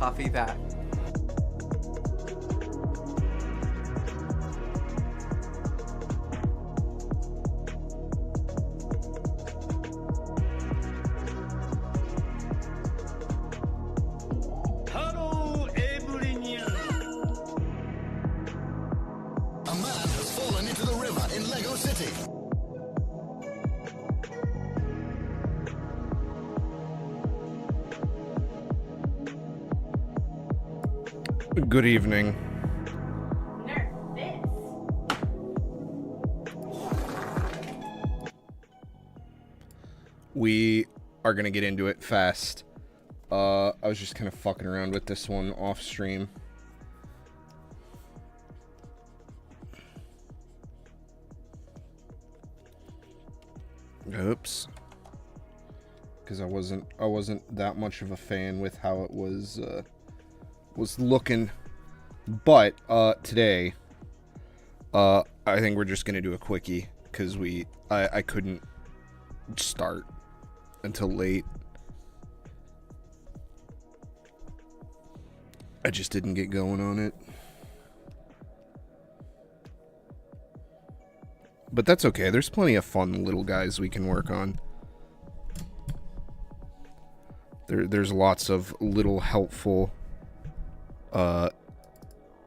Copy that. Hello, everyone. A man has fallen into the river in Lego City. Good evening. Nervous. We are gonna get into it fast. I was just kind of fucking around with this one off stream. Oops. Because I wasn't that much of a fan with how it was looking. But today, I think we're just gonna do a quickie because I couldn't start until late. I just didn't get going on it. But that's okay. There's plenty of fun little guys we can work on. There's lots of little helpful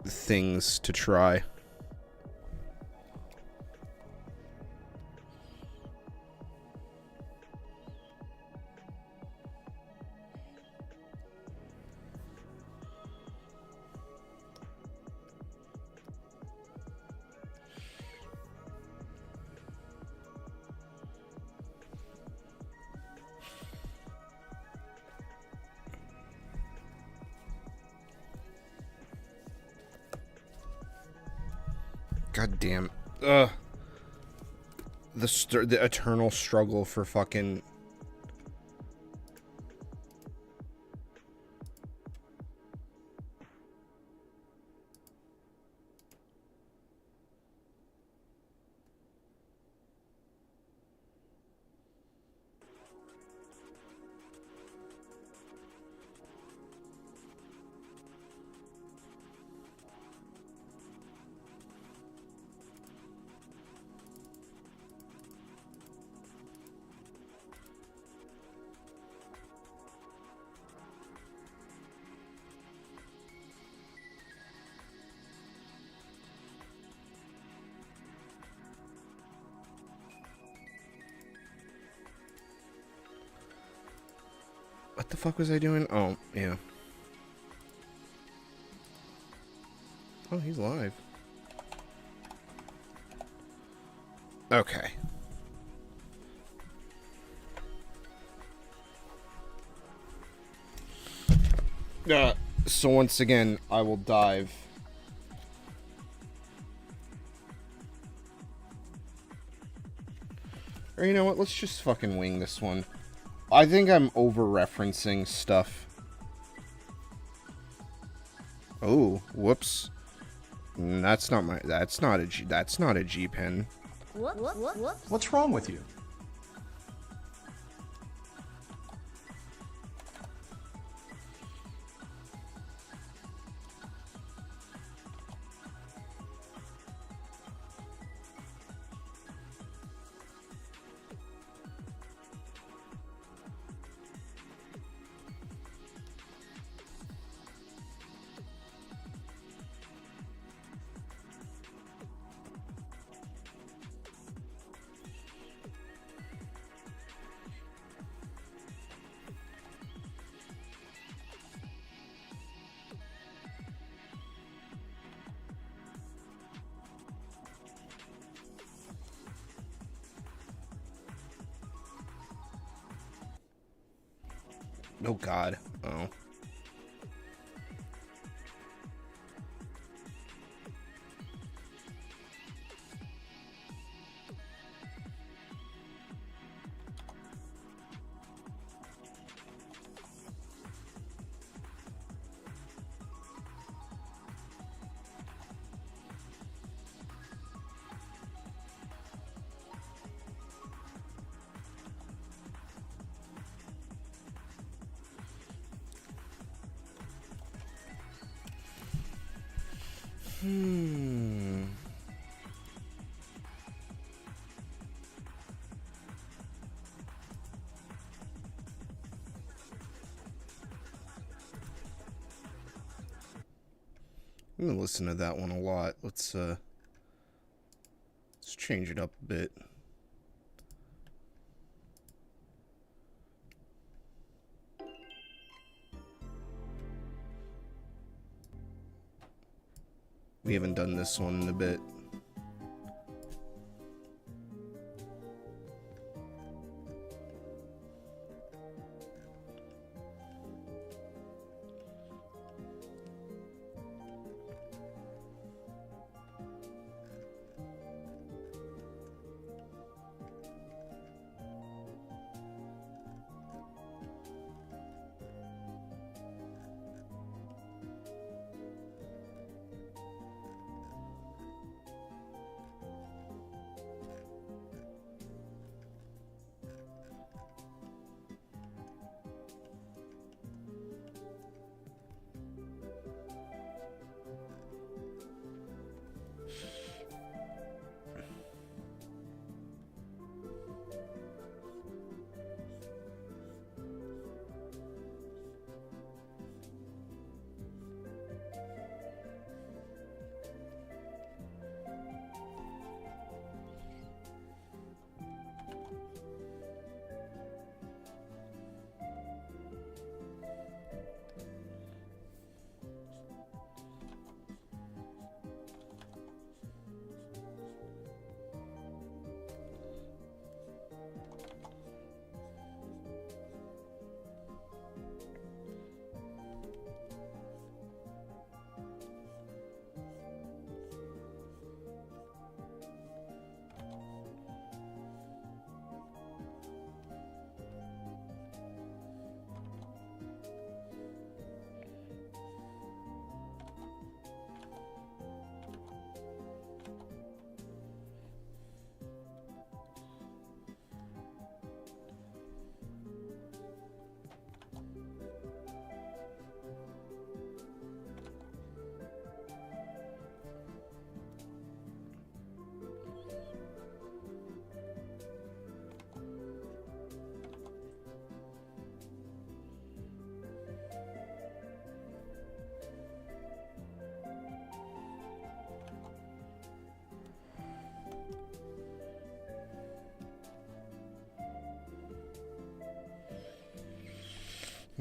things to try. God damn. The eternal struggle for fucking... What the fuck was I doing? Oh, yeah. Oh, he's live. Okay. So once again, I will dive. Or you know what? Let's just fucking wing this one. I think I'm over-referencing stuff. Oh, whoops. That's not a G pen. What's wrong with you? Oh god. Oh. I'm gonna listen to that one a lot. Let's change it up a bit. We haven't done this one in a bit.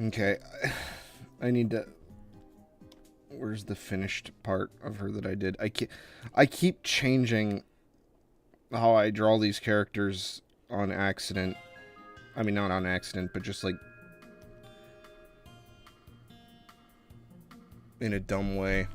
Okay, I need to... Where's the finished part of her that I did? I keep changing how I draw these characters on accident. I mean, not on accident, but just like in a dumb way.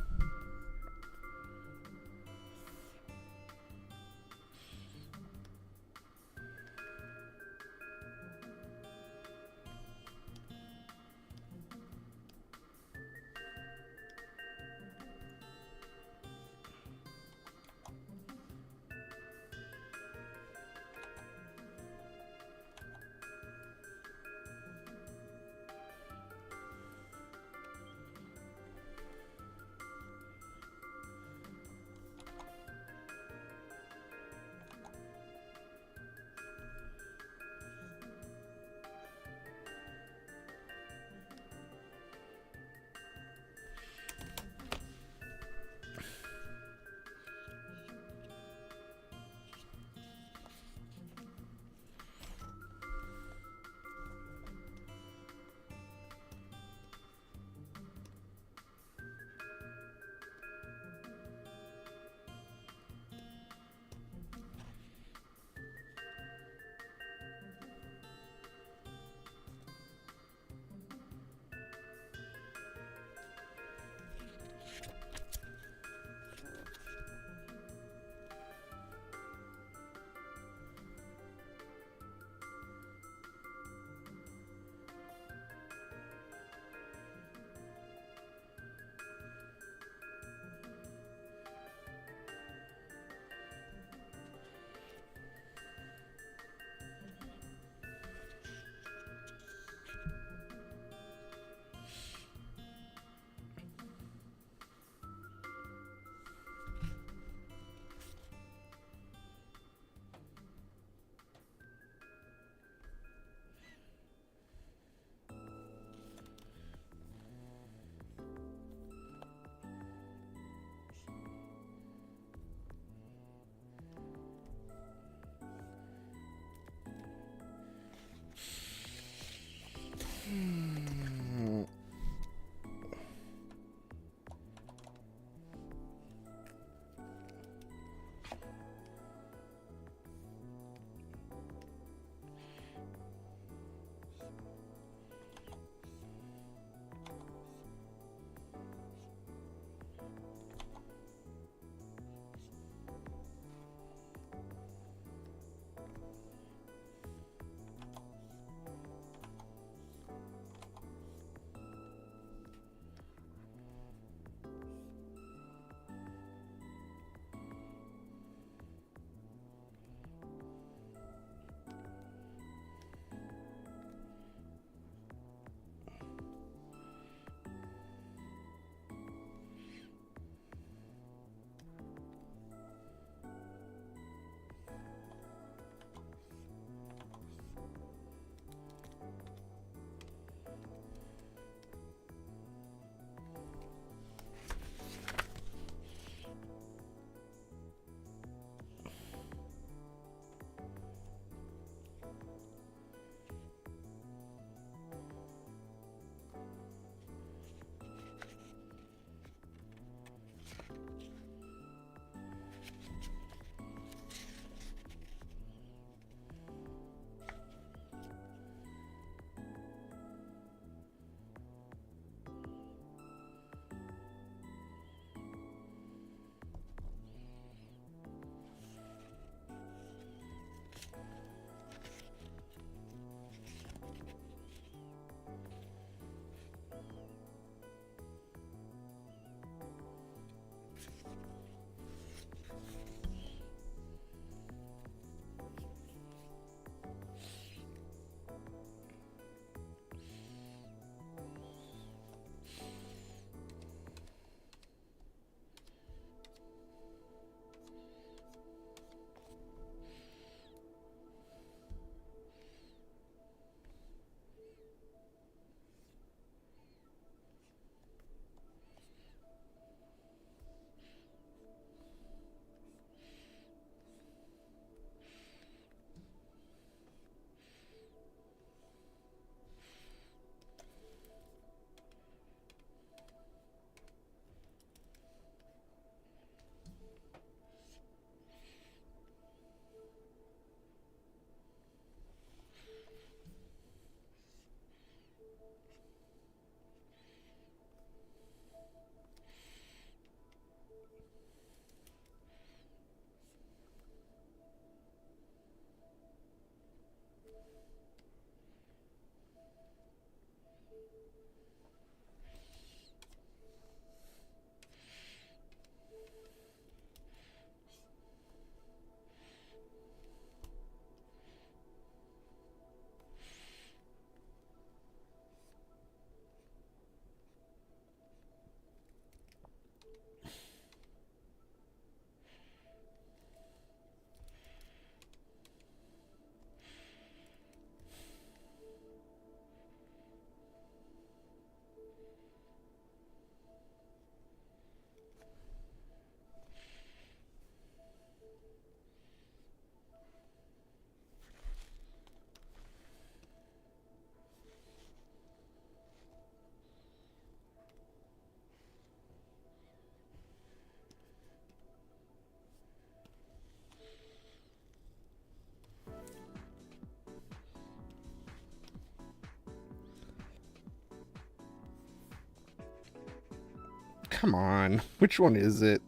come on. Which one is it?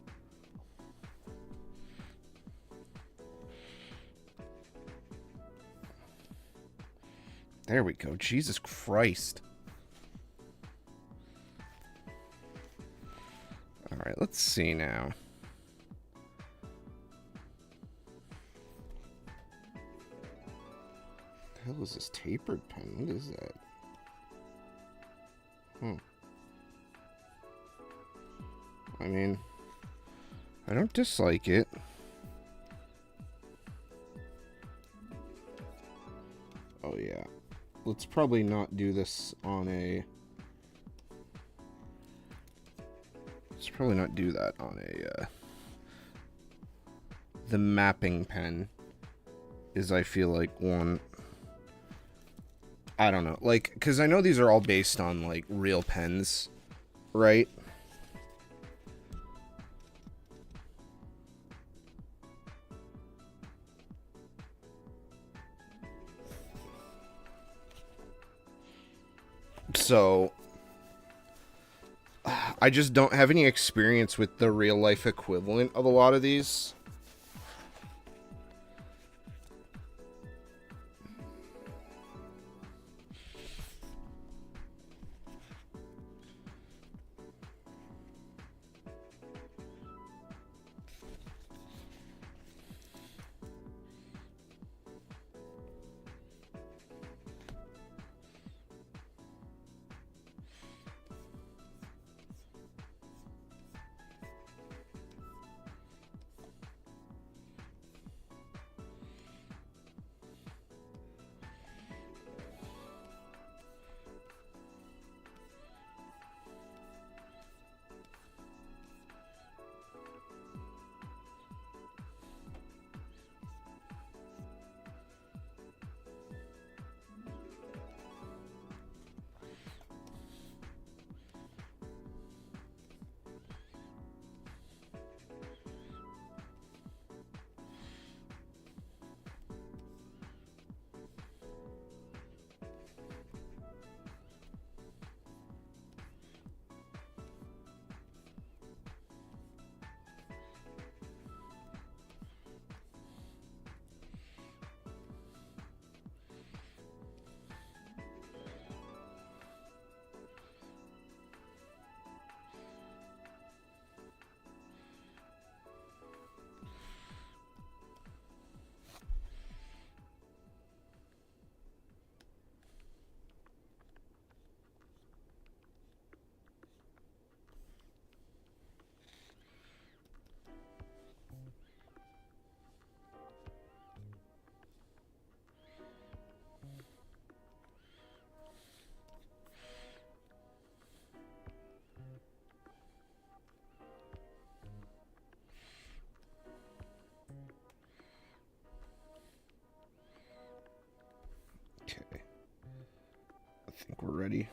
There we go. Jesus Christ. Alright, let's see now. What the hell is this tapered pen? What is that? I mean, I don't dislike it. Oh yeah. Let's probably not do this on a... Let's probably not do that on a, the mapping pen is, I feel like, one... I don't know. Like, because I know these are all based on, like, real pens, right? So, I just don't have any experience with the real life equivalent of a lot of these. Okay. I think we're ready.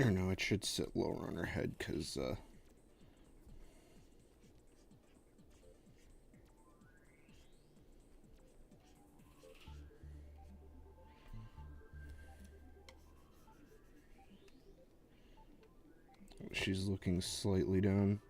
Or no, it should sit lower on her head, because, she's looking slightly down.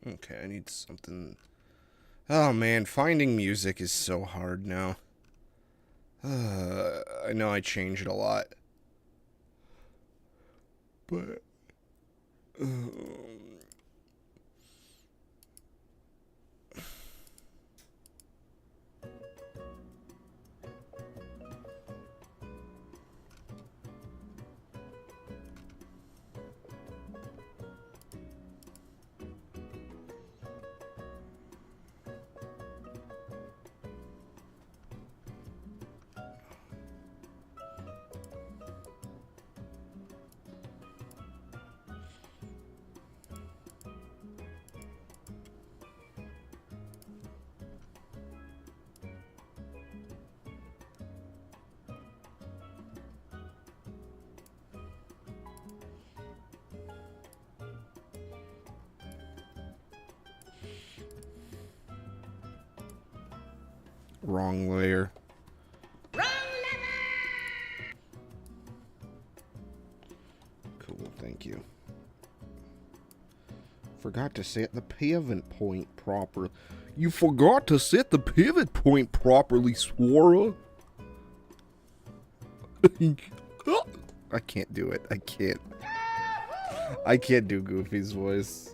Okay, I need something. Oh man, finding music is so hard now. I know I change it a lot. But... Wrong layer. Cool, thank you. Forgot to set the pivot point properly. You forgot to set the pivot point properly, Swara. I can't do it. I can't. I can't do Goofy's voice.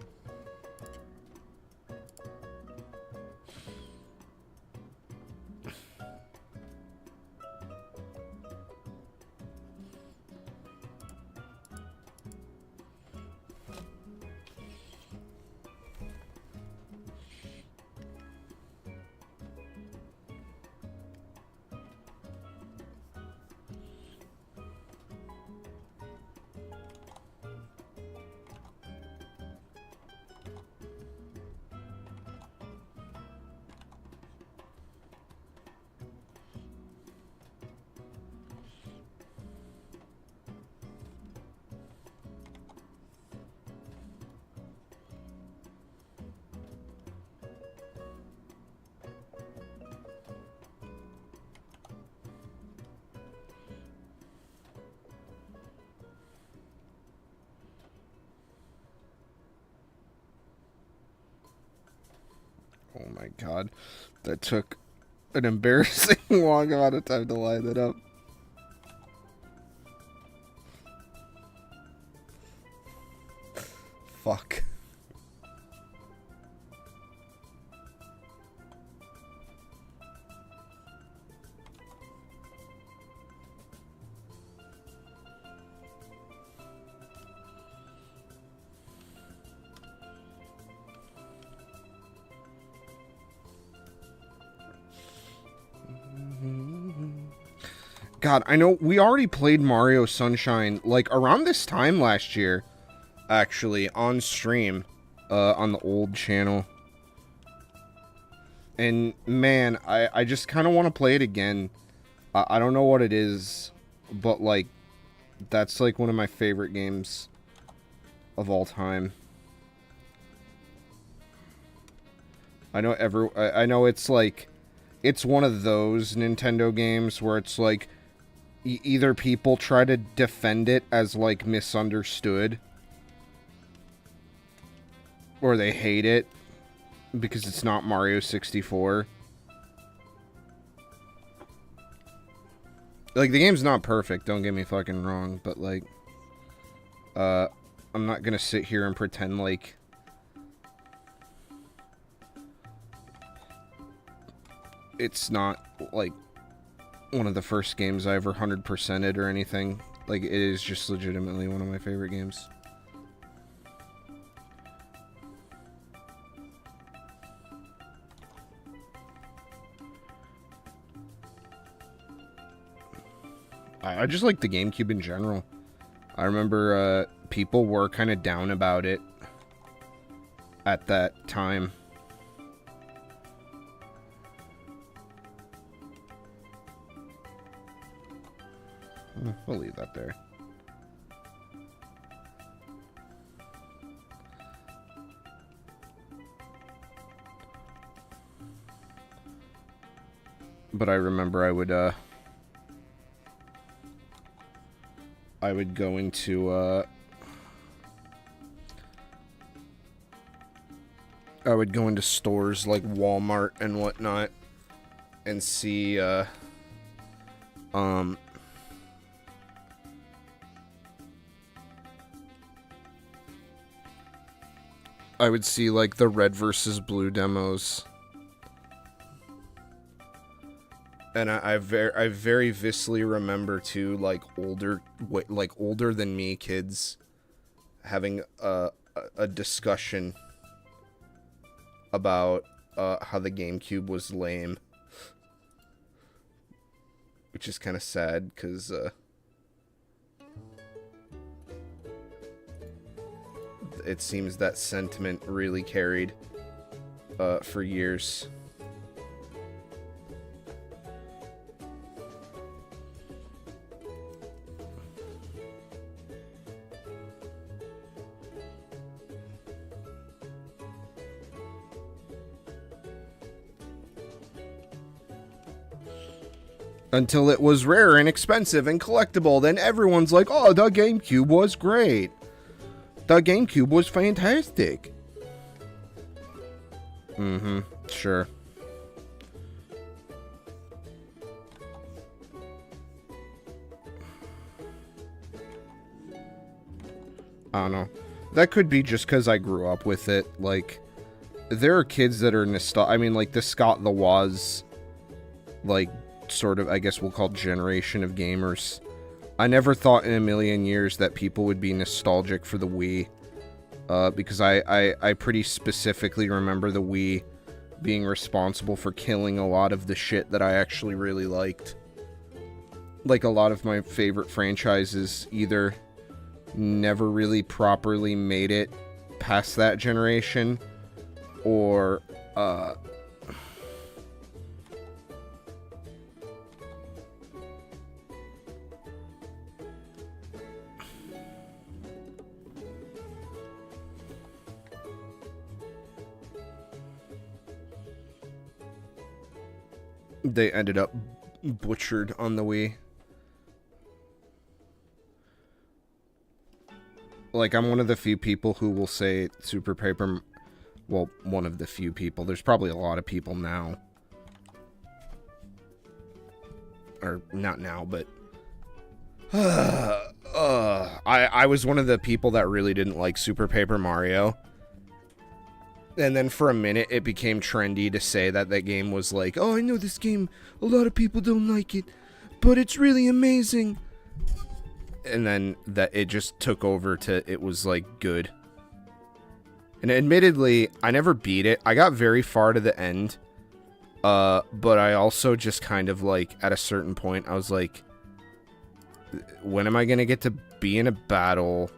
Oh my god. That took an embarrassing long amount of time to line that up. Fuck. God, I know we already played Mario Sunshine like around this time last year, actually, on stream, on the old channel. And man, I just kind of want to play it again. I don't know what it is, but like, that's like one of my favorite games of all time. I know it's like, it's one of those Nintendo games where it's like, either people try to defend it as, like, misunderstood, or they hate it. because it's not Mario 64. Like, the game's not perfect, don't get me fucking wrong, but, like, I'm not gonna sit here and pretend like it's not, like, one of the first games I ever 100%ed or anything. Like, it is just legitimately one of my favorite games. I just like the GameCube in general. I remember people were kind of down about it at that time. We'll leave that there. But I remember I would go into stores like Walmart and whatnot and see I would see like the red versus blue demos. And I very viscerally remember too, like older than me kids having a discussion about how the GameCube was lame, which is kind of sad because it seems that sentiment really carried for years. Until it was rare and expensive and collectible, then everyone's like, oh, the GameCube was great. The GameCube was fantastic. Mm-hmm, sure. I don't know. That could be just because I grew up with it. Like, there are kids that are nostalgic. I mean, like, the Scott the Woz, like, sort of, I guess we'll call generation of gamers. I never thought in a million years that people would be nostalgic for the Wii. Because I pretty specifically remember the Wii being responsible for killing a lot of the shit that I actually really liked. Like, a lot of my favorite franchises either never really properly made it past that generation, or, they ended up butchered on the Wii. Like, I'm one of the few people who will say Super Paper... Well, one of the few people. There's probably a lot of people now. Or, not now, but... I was one of the people that really didn't like Super Paper Mario. And then for a minute, it became trendy to say that that game was like, oh, I know this game, a lot of people don't like it, but it's really amazing. And then that it just took over to, it was like good. And admittedly, I never beat it. I got very far to the end. But I also just kind of like, at a certain point, I was like, when am I going to get to be in a battle?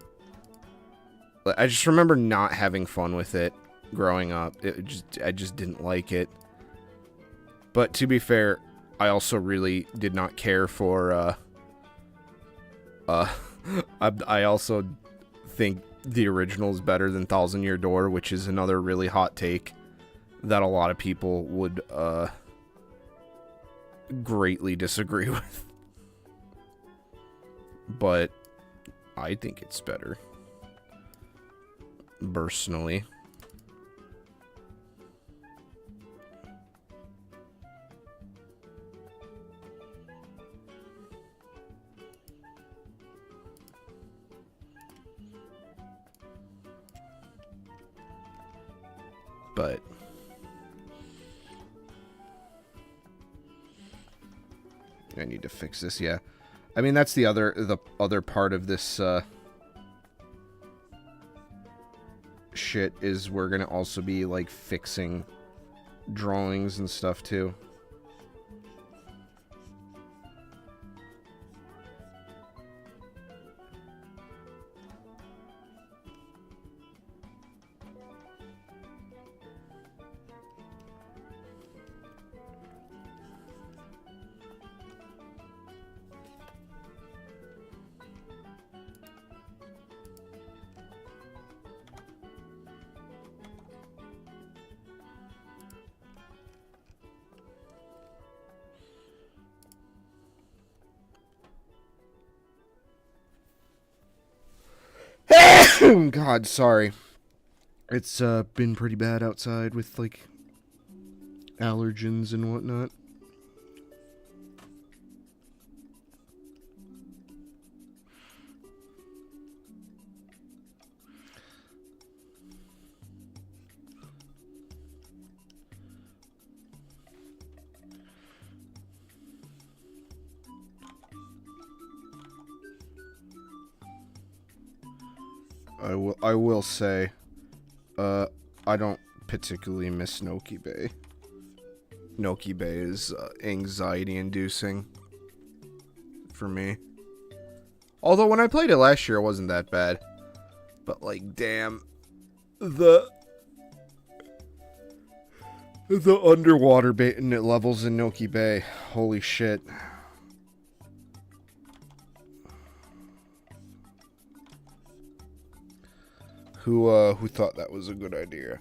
I just remember not having fun with it. Growing up, I just didn't like it. But to be fair, I also really did not care for I also think the original is better than Thousand Year Door, which is another really hot take that a lot of people would greatly disagree with. But I think it's better, personally. but I need to fix this. Yeah, I mean that's the other part of this shit is we're gonna also be like fixing drawings and stuff too. God, sorry. It's been pretty bad outside with like allergens and whatnot. I will say, I don't particularly miss Noki Bay. Noki Bay is anxiety-inducing for me. Although when I played it last year, it wasn't that bad. But like, damn, the underwater levels in Noki Bay, holy shit. Who thought that was a good idea?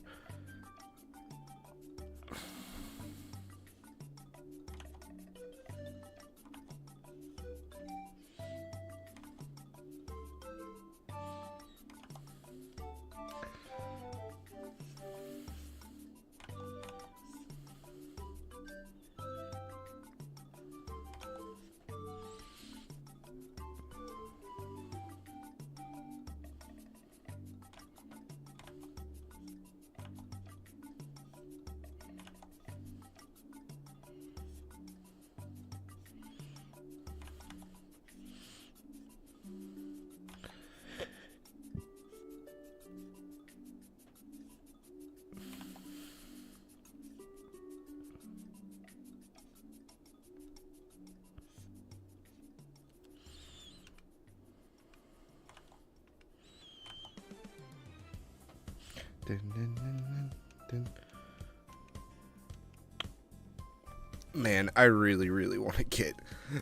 Man, I really want to get...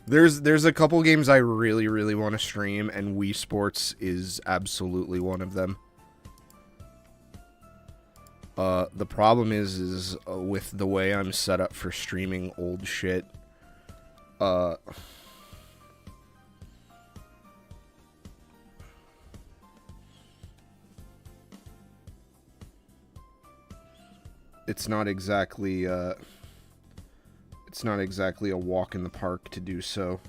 There's a couple games I really want to stream, and Wii Sports is absolutely one of them. The problem is with the way I'm set up for streaming old shit. It's not exactly a walk in the park to do so.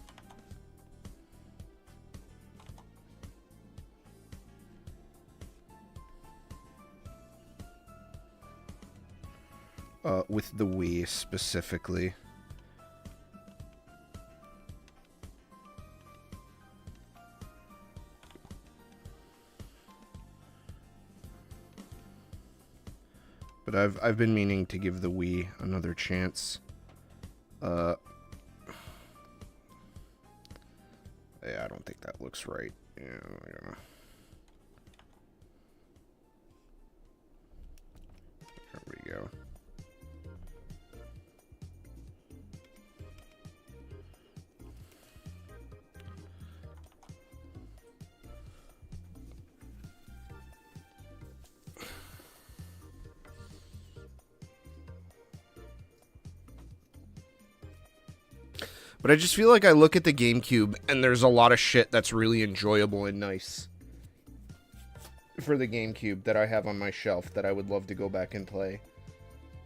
With the Wii specifically. But I've been meaning to give the Wii another chance. Yeah, I don't think that looks right. Yeah. There we go. But I just feel like I look at the GameCube and there's a lot of shit that's really enjoyable and nice for the GameCube that I have on my shelf that I would love to go back and play.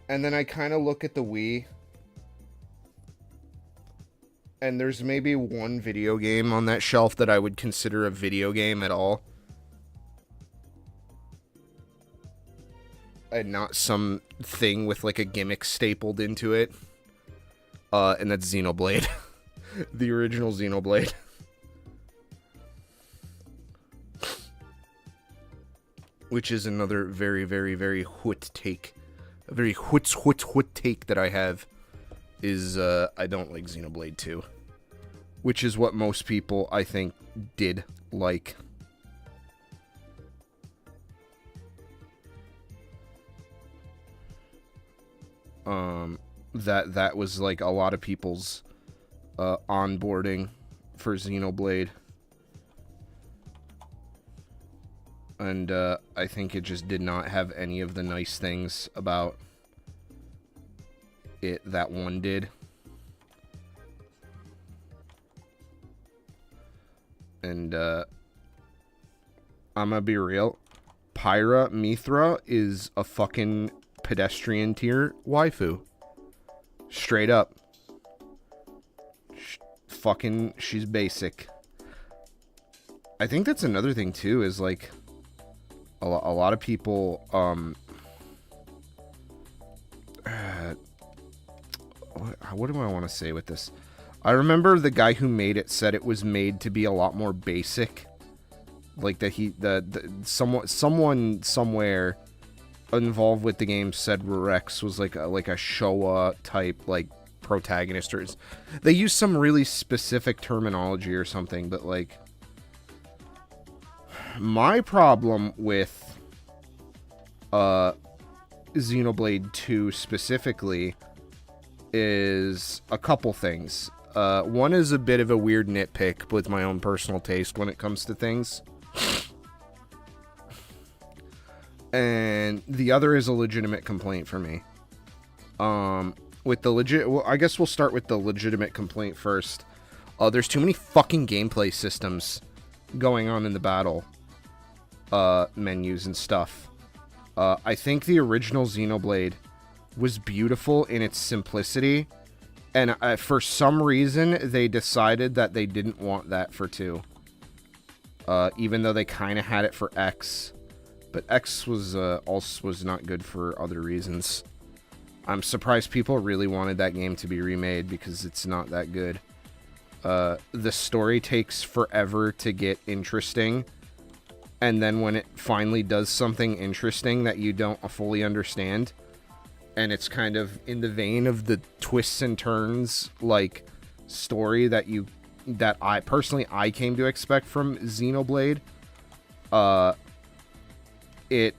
And then I kind of look at the Wii and there's maybe one video game on that shelf that I would consider a video game at all. and not some thing with like a gimmick stapled into it. And that's Xenoblade. The original Xenoblade. Which is another very, very, very hoot take. A very hoot take that I have is I don't like Xenoblade 2. Which is what most people, I think, did like. That was like a lot of people's onboarding for Xenoblade. And I think it just did not have any of the nice things about it that one did. And I'm gonna be real. Pyra Mithra is a fucking pedestrian tier waifu. Straight up. She's basic. I think that's another thing too, is like a lot of people what do I want to say with this? I remember the guy who made it said it was made to be a lot more basic. Like that someone somewhere involved with the game said Rex was like a Showa type like protagonist, or they used some really specific terminology or something, but like my problem with Xenoblade 2 specifically is a couple things. One is a bit of a weird nitpick with my own personal taste when it comes to things. And the other is a legitimate complaint for me. With the well, I guess we'll start with the legitimate complaint first. There's too many fucking gameplay systems going on in the battle menus and stuff. I think the original Xenoblade was beautiful in its simplicity, and for some reason they decided that they didn't want that for 2. Even though they kind of had it for X. But X was also was not good for other reasons. I'm surprised people really wanted that game to be remade because it's not that good. The story takes forever to get interesting. And then when it finally does something interesting that you don't fully understand, and it's kind of in the vein of the twists and turns like story that I personally came to expect from Xenoblade, it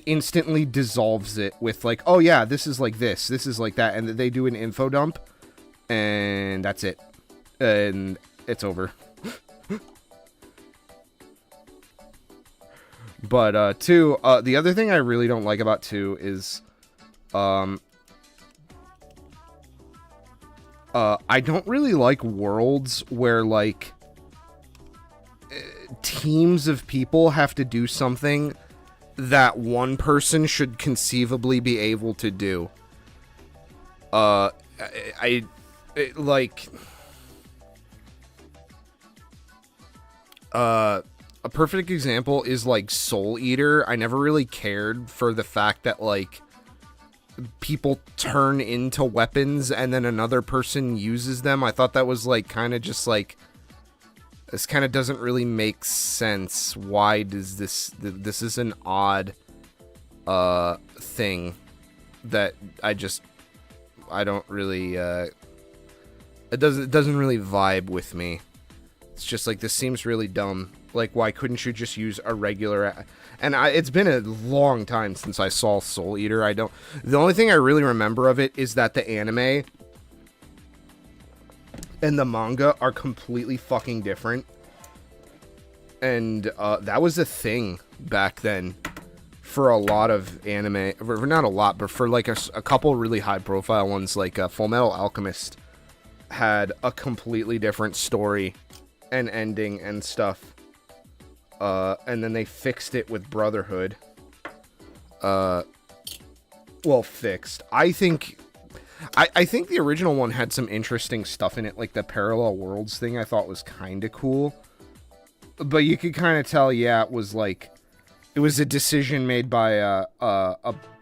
instantly dissolves it with like, oh yeah, this is like this is like that, and they do an info dump, and that's it, and it's over. But 2, the other thing I really don't like about 2 is I don't really like worlds where like teams of people have to do something that one person should conceivably be able to do. A perfect example is like Soul Eater. I never really cared for the fact that like people turn into weapons and then another person uses them. I thought that was like kind of just like, this kind of doesn't really make sense. Why does this is an odd thing that I don't really it doesn't really vibe with me. It's just like, this seems really dumb. Like, why couldn't you just use a regular... And it's been a long time since I saw Soul Eater. The only thing I really remember of it is that the anime and the manga are completely fucking different. And that was a thing back then for a lot of anime. Not a lot, but for like a couple really high-profile ones, like Full Metal Alchemist had a completely different story and ending and stuff. And then they fixed it with Brotherhood. Well, fixed. I think the original one had some interesting stuff in it, like the parallel worlds thing I thought was kind of cool. But you could kind of tell, yeah, it was like It was a decision made by a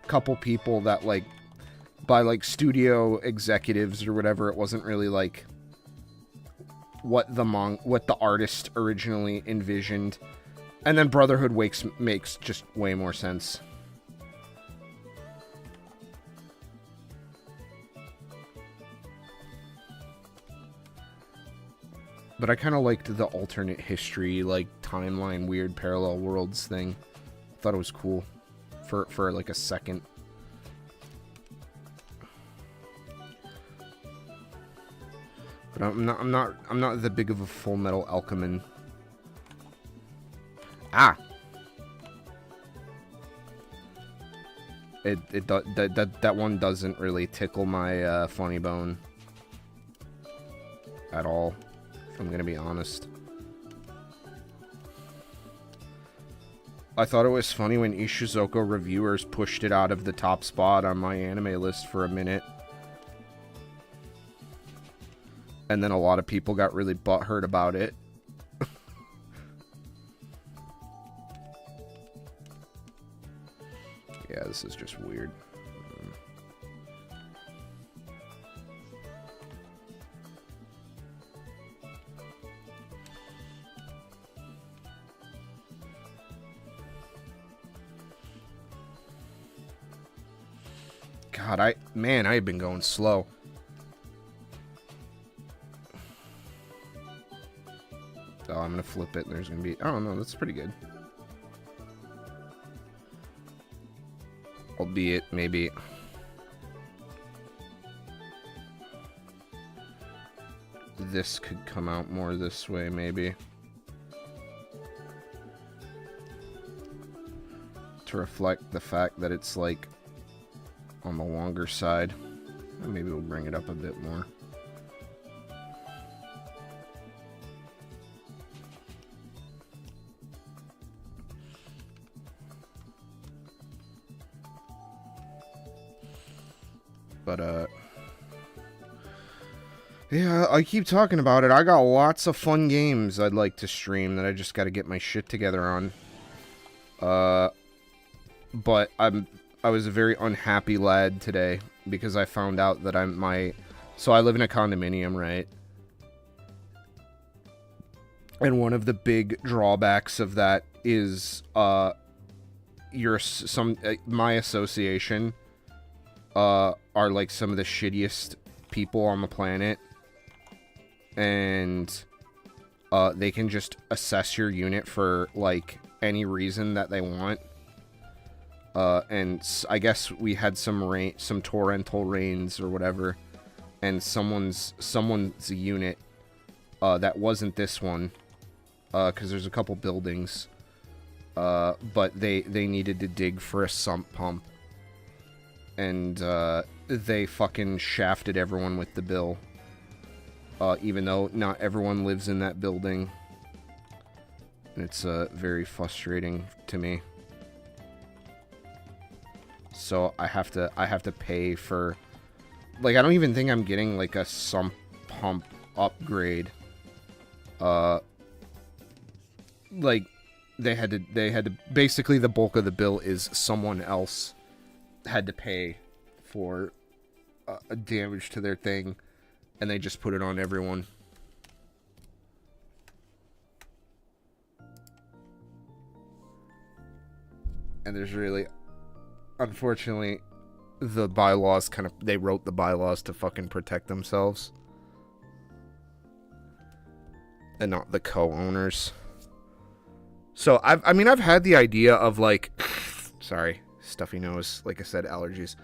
couple people that, like, by, like, studio executives or whatever. It wasn't really, like, what the artist originally envisioned. And then Brotherhood makes just way more sense. But I kind of liked the alternate history, like, timeline, weird parallel worlds thing. Thought it was cool for like a second. But I'm not that big of a Full Metal Alchemist. Ah. That one doesn't really tickle my funny bone at all, if I'm gonna be honest. I thought it was funny when Ishizuka reviewers pushed it out of the top spot on my anime list for a minute. And then a lot of people got really butthurt about it. Yeah, this is just weird. God, I've been going slow. Oh, I'm gonna flip it and there's gonna be, oh no, that's pretty good. Albeit, maybe this could come out more this way, maybe. To reflect the fact that it's like on the longer side. Maybe we'll bring it up a bit more. But, yeah, I keep talking about it. I got lots of fun games I'd like to stream that I just gotta get my shit together on. But I was a very unhappy lad today because I found out that so I live in a condominium, right? And one of the big drawbacks of that is, my association, are like some of the shittiest people on the planet. And, they can just assess your unit for, like, any reason that they want. And I guess we had some torrential rains or whatever, and someone's unit, that wasn't this one, because there's a couple buildings, but they needed to dig for a sump pump, and, they fucking shafted everyone with the bill, even though not everyone lives in that building, and it's, very frustrating to me. So I have to pay for, like, I don't even think I'm getting like a sump pump upgrade. Like they had to basically the bulk of the bill is someone else had to pay for a damage to their thing, and they just put it on everyone. And there's really, unfortunately, the bylaws they wrote the bylaws to fucking protect themselves. And not the co-owners. So, I've had the idea of, like, sorry, stuffy nose, like I said, allergies.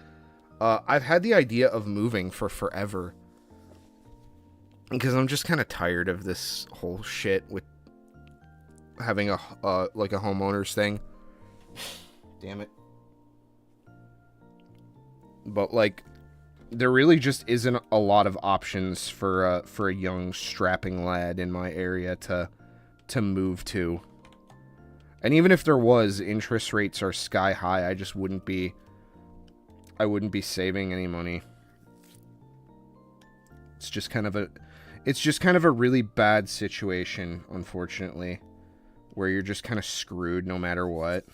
I've had the idea of moving for forever. Because I'm just kind of tired of this whole shit with having like a homeowners thing. Damn it. But, like, there really just isn't a lot of options for a young strapping lad in my area to move to. And even if there was, interest rates are sky high. I wouldn't be saving any money. It's just kind of a really bad situation, unfortunately, where you're just kind of screwed no matter what.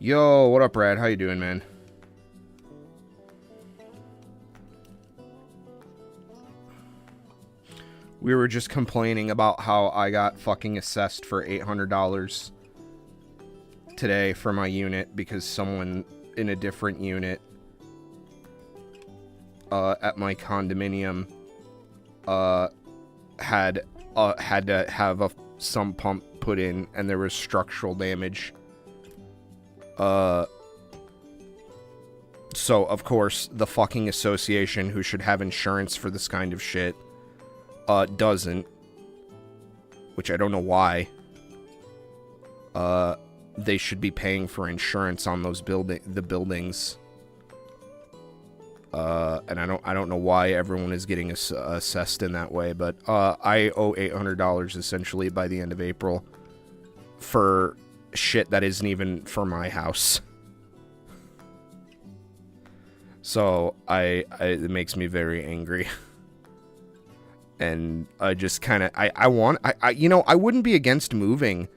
Yo, what up, Brad? How you doing, man? We were just complaining about how I got fucking assessed for $800 today for my unit because someone in a different unit at my condominium had to have a sump pump put in, and there was structural damage. So of course the fucking association, who should have insurance for this kind of shit, doesn't, which I don't know why. They should be paying for insurance on those buildings. And I don't know why everyone is getting assessed in that way, but I owe $800 essentially by the end of April for shit that isn't even for my house. So it makes me very angry. And I just kind of you know, I wouldn't be against moving.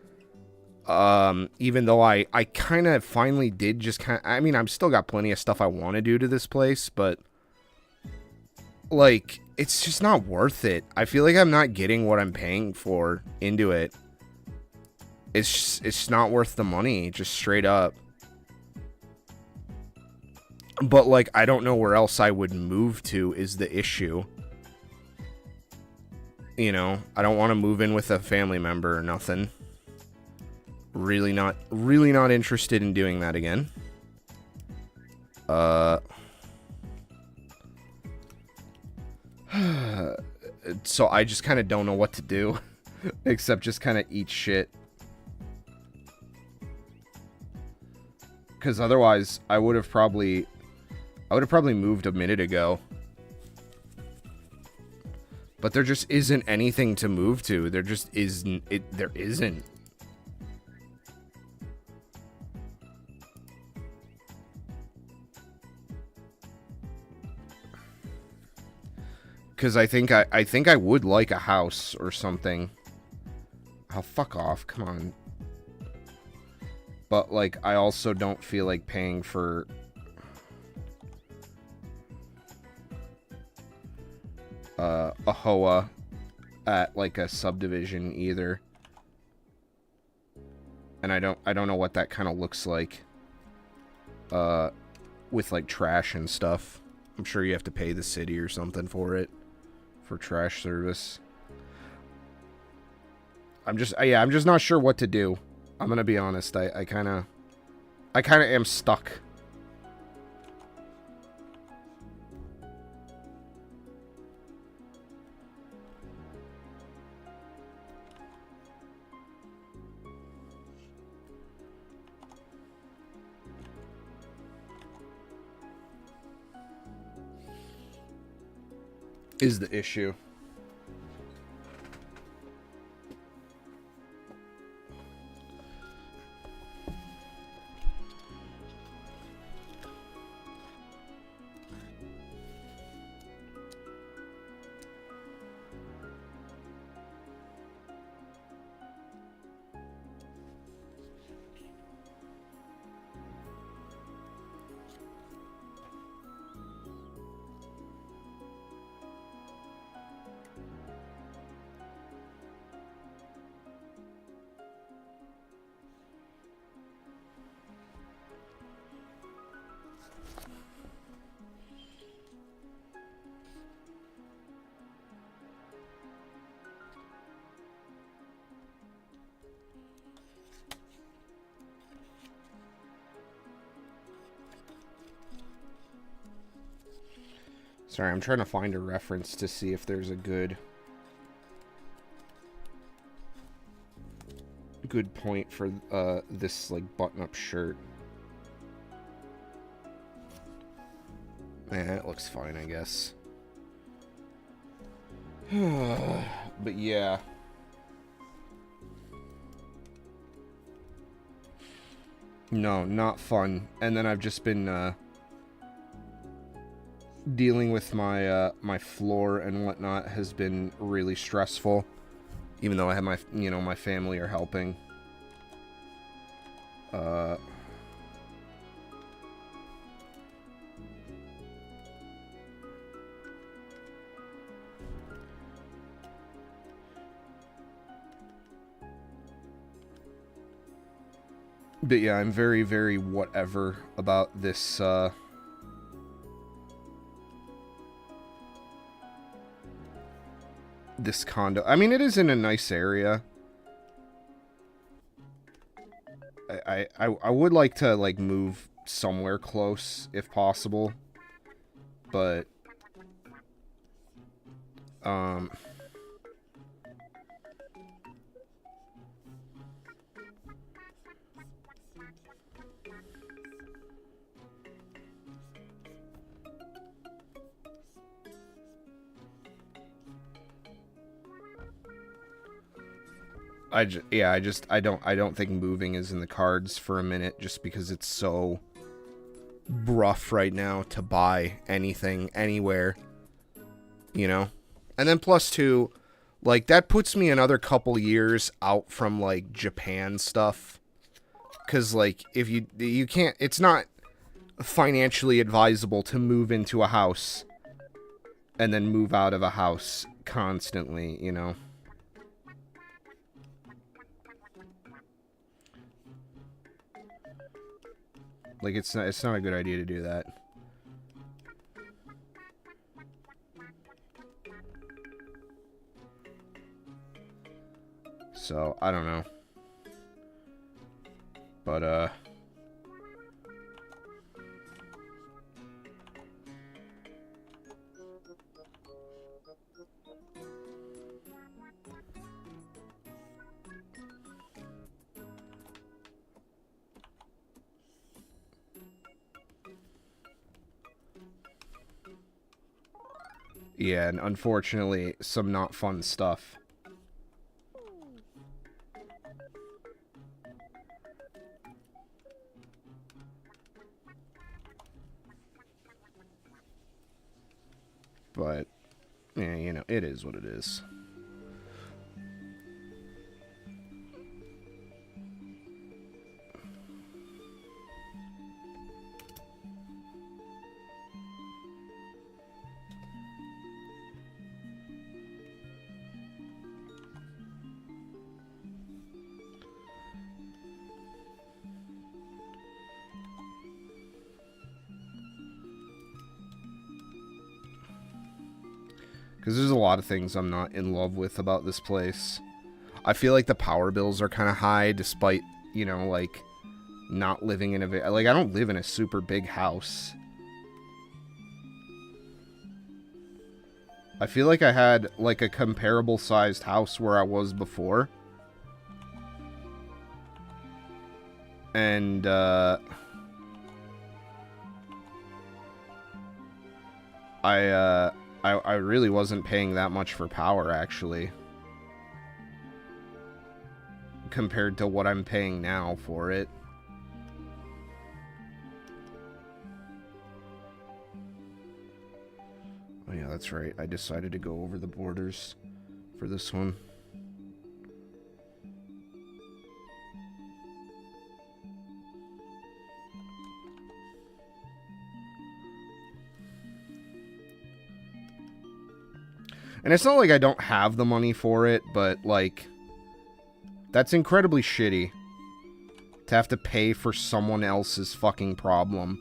Even though I kind of finally did just kind of, I mean, I've still got plenty of stuff I want to do to this place, but like, it's just not worth it. I feel like I'm not getting what I'm paying for into it. It's not worth the money, just straight up. But like, I don't know where else I would move to is the issue. You know, I don't want to move in with a family member or nothing. Really not interested in doing that again. So I just kind of don't know what to do, except just kind of eat shit. Because otherwise, I would have probably moved a minute ago. But there just isn't anything to move to. There just isn't. There isn't. Because I think I would like a house or something. Oh, fuck off. Come on. But, like, I also don't feel like paying for a HOA at, like, a subdivision either. And I don't know what that kind of looks like. With, like, trash and stuff. I'm sure you have to pay the city or something for it. For trash service. I'm just not sure what to do. I'm gonna be honest. I kind of am stuck. Is the issue. Sorry, I'm trying to find a reference to see if there's a good point for this like button-up shirt. Yeah, it looks fine, I guess. But yeah. No, not fun. And then I've just been dealing with my my floor and whatnot has been really stressful, even though I have my my family are helping. But yeah, I'm very, very whatever about this, this condo. I mean, it is in a nice area. I would like to, like, move somewhere close, if possible. But, I don't think moving is in the cards for a minute, just because it's so rough right now to buy anything anywhere, you know. And then plus two, like, that puts me another couple years out from, like, Japan stuff, because, like, if you can't, it's not financially advisable to move into a house and then move out of a house constantly, you know. Like, it's not a good idea to do that. So, I don't know. But, yeah, and unfortunately, some not fun stuff. But, yeah, you know, it is what it is. Because there's a lot of things I'm not in love with about this place. I feel like the power bills are kind of high, despite, you know, like, not living in a... Like, I don't live in a super big house. I feel like I had, like, a comparable sized house where I was before. And, I really wasn't paying that much for power, actually. Compared to what I'm paying now for it. Oh yeah, that's right. I decided to go over the borders for this one. And it's not like I don't have the money for it, but, like, that's incredibly shitty. To have to pay for someone else's fucking problem.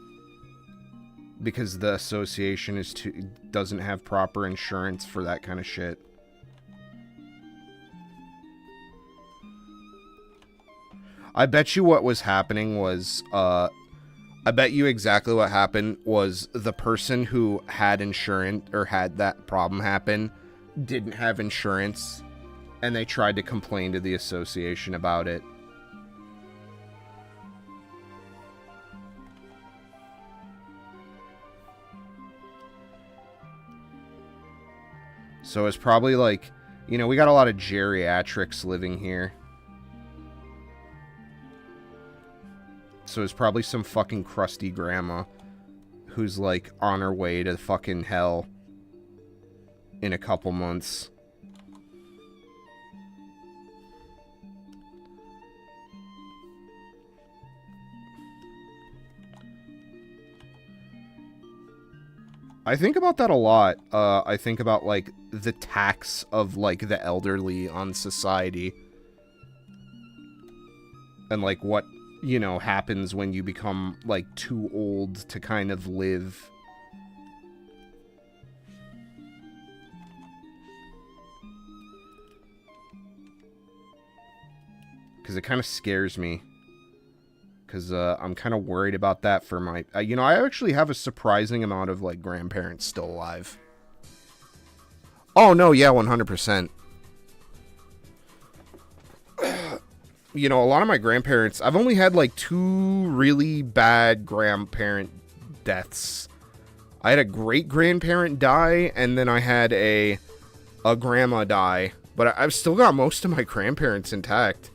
Because the association doesn't have proper insurance for that kind of shit. I bet you what was happening was, I bet you exactly what happened was the person who had insurance, or had that problem happen, didn't have insurance, and they tried to complain to the association about it. So it's probably like, you know, we got a lot of geriatrics living here. So it's probably some fucking crusty grandma who's, like, on her way to fucking hell in a couple months. I think about that a lot. I think about, like, the tax of, like, the elderly on society. And, like, what, you know, happens when you become, like, too old to kind of live. Because it kind of scares me. Because I'm kind of worried about that for my... you know, I actually have a surprising amount of, like, grandparents still alive. Oh, no, yeah, 100%. You know, a lot of my grandparents... I've only had, like, 2 really bad grandparent deaths. I had a great-grandparent die, and then I had a grandma die. But I've still got most of my grandparents intact.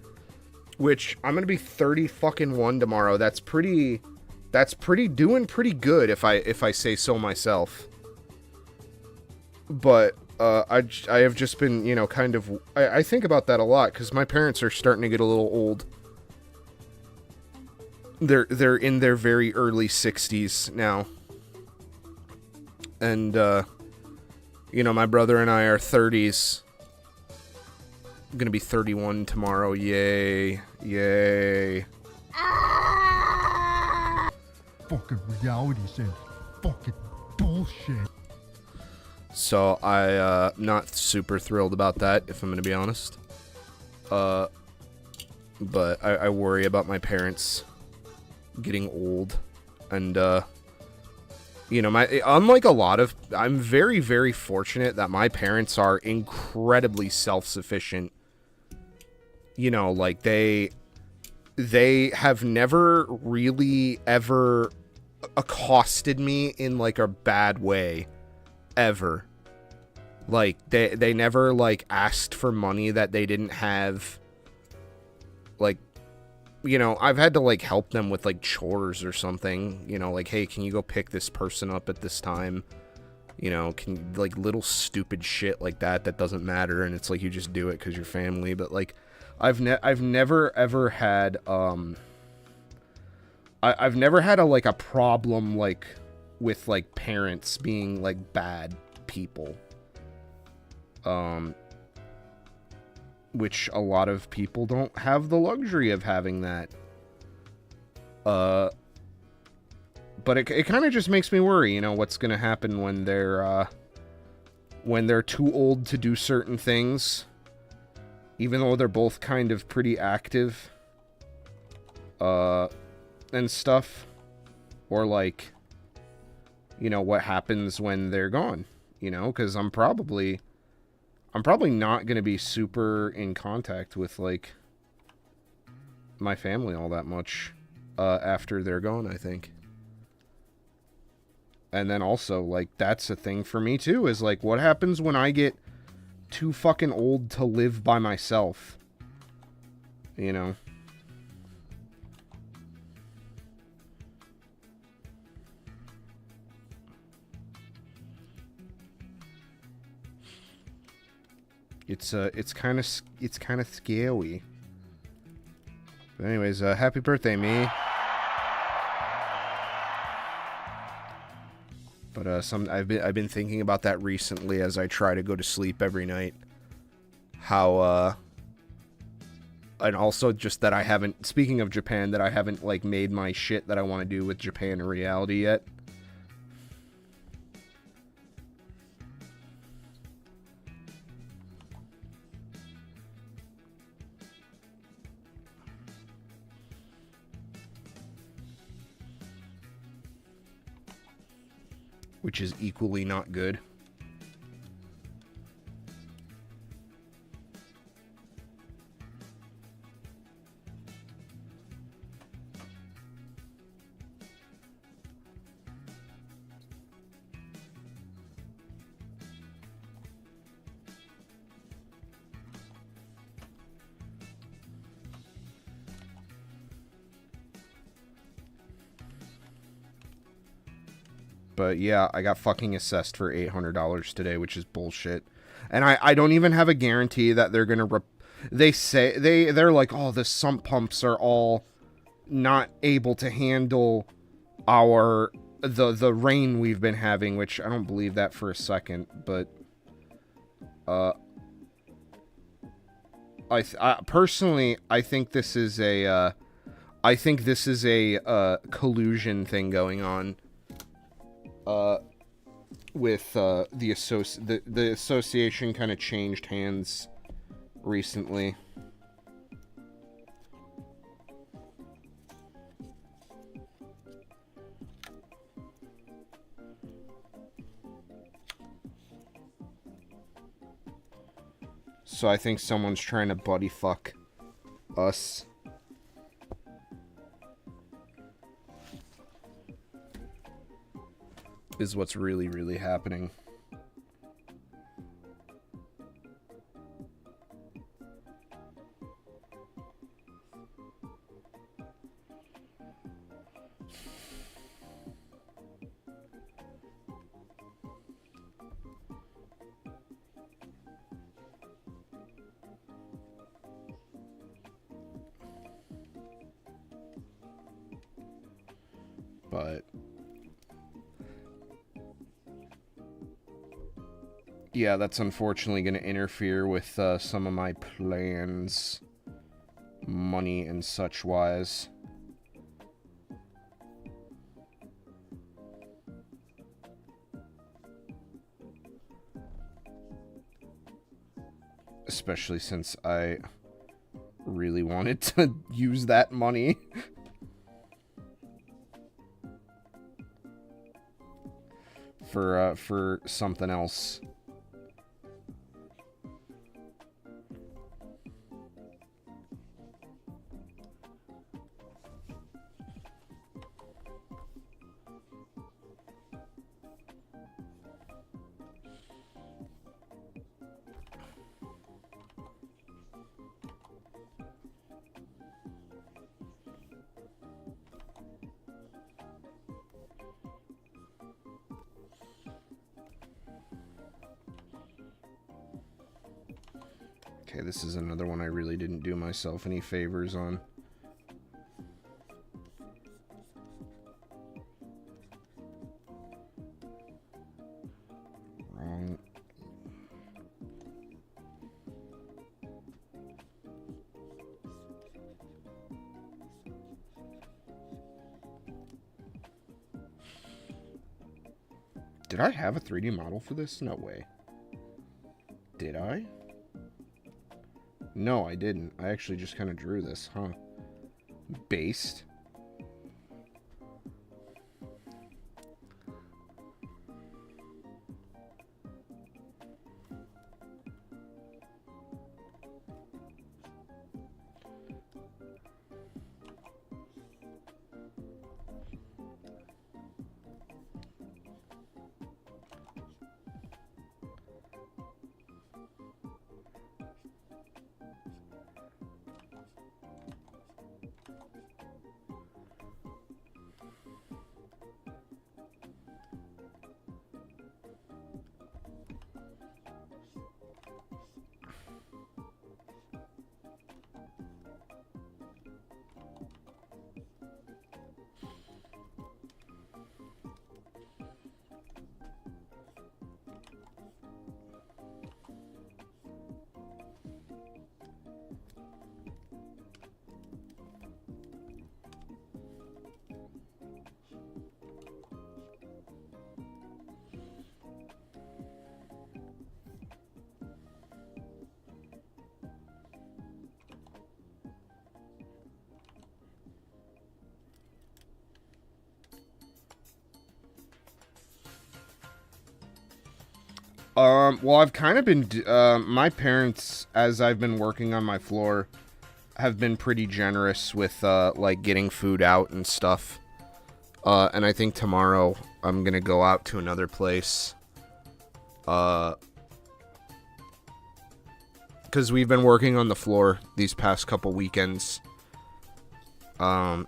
Which, I'm gonna be 30-fucking-1 tomorrow. That's pretty doing pretty good, if I say so myself. But, I have just been, you know, kind of... I think about that a lot, because my parents are starting to get a little old. They're in their very early 60s now. And, you know, my brother and I are 30s. I'm gonna be 31 tomorrow. Yay. Yay. Fucking reality says fucking bullshit. So not super thrilled about that, if I'm gonna be honest. But I worry about my parents getting old, and you know, unlike a lot of, I'm very, very fortunate that my parents are incredibly self-sufficient. You know, like, they have never really ever accosted me in, like, a bad way. Ever. Like, they never, like, asked for money that they didn't have. Like, you know, I've had to, like, help them with, like, chores or something. You know, like, hey, can you go pick this person up at this time? You know, like, little stupid shit like that doesn't matter, and it's like you just do it because you're family. But, like, I've never ever had I've never had a problem, like, with, like, parents being, like, bad people. Which a lot of people don't have the luxury of having that. But it kind of just makes me worry, you know, what's gonna happen when they're too old to do certain things. Even though they're both kind of pretty active. And stuff. Or, like, you know, what happens when they're gone. You know, because I'm probably not going to be super in contact with, like, my family all that much after they're gone, I think. And then also, like, that's a thing for me, too, is, like, what happens when I get too fucking old to live by myself? You know? It's kind of scary. But anyways, happy birthday, me. But I've been thinking about that recently as I try to go to sleep every night. How and also just that I haven't, speaking of Japan, that I haven't, like, made my shit that I want to do with Japan a reality yet. Which is equally not good. But yeah, I got fucking assessed for $800 today, which is bullshit. And I don't even have a guarantee that they're gonna they're like, oh, the sump pumps are all not able to handle the rain we've been having, which I don't believe that for a second, but I personally, I think this is I think this is a collusion thing going on with the association kind of changed hands recently. So I think someone's trying to buddy fuck us. Is what's really, really happening. But yeah, that's unfortunately going to interfere with some of my plans, money and such wise. Especially since I really wanted to use that money. For something else. Okay, this is another one I really didn't do myself any favors on. Wrong. Did I have a 3D model for this? No way. Did I? No, I didn't. I actually just kind of drew this, huh? Based. Well, I've kind of been, my parents, as I've been working on my floor, have been pretty generous with, like, getting food out and stuff. And I think tomorrow I'm gonna go out to another place. Because we've been working on the floor these past couple weekends. And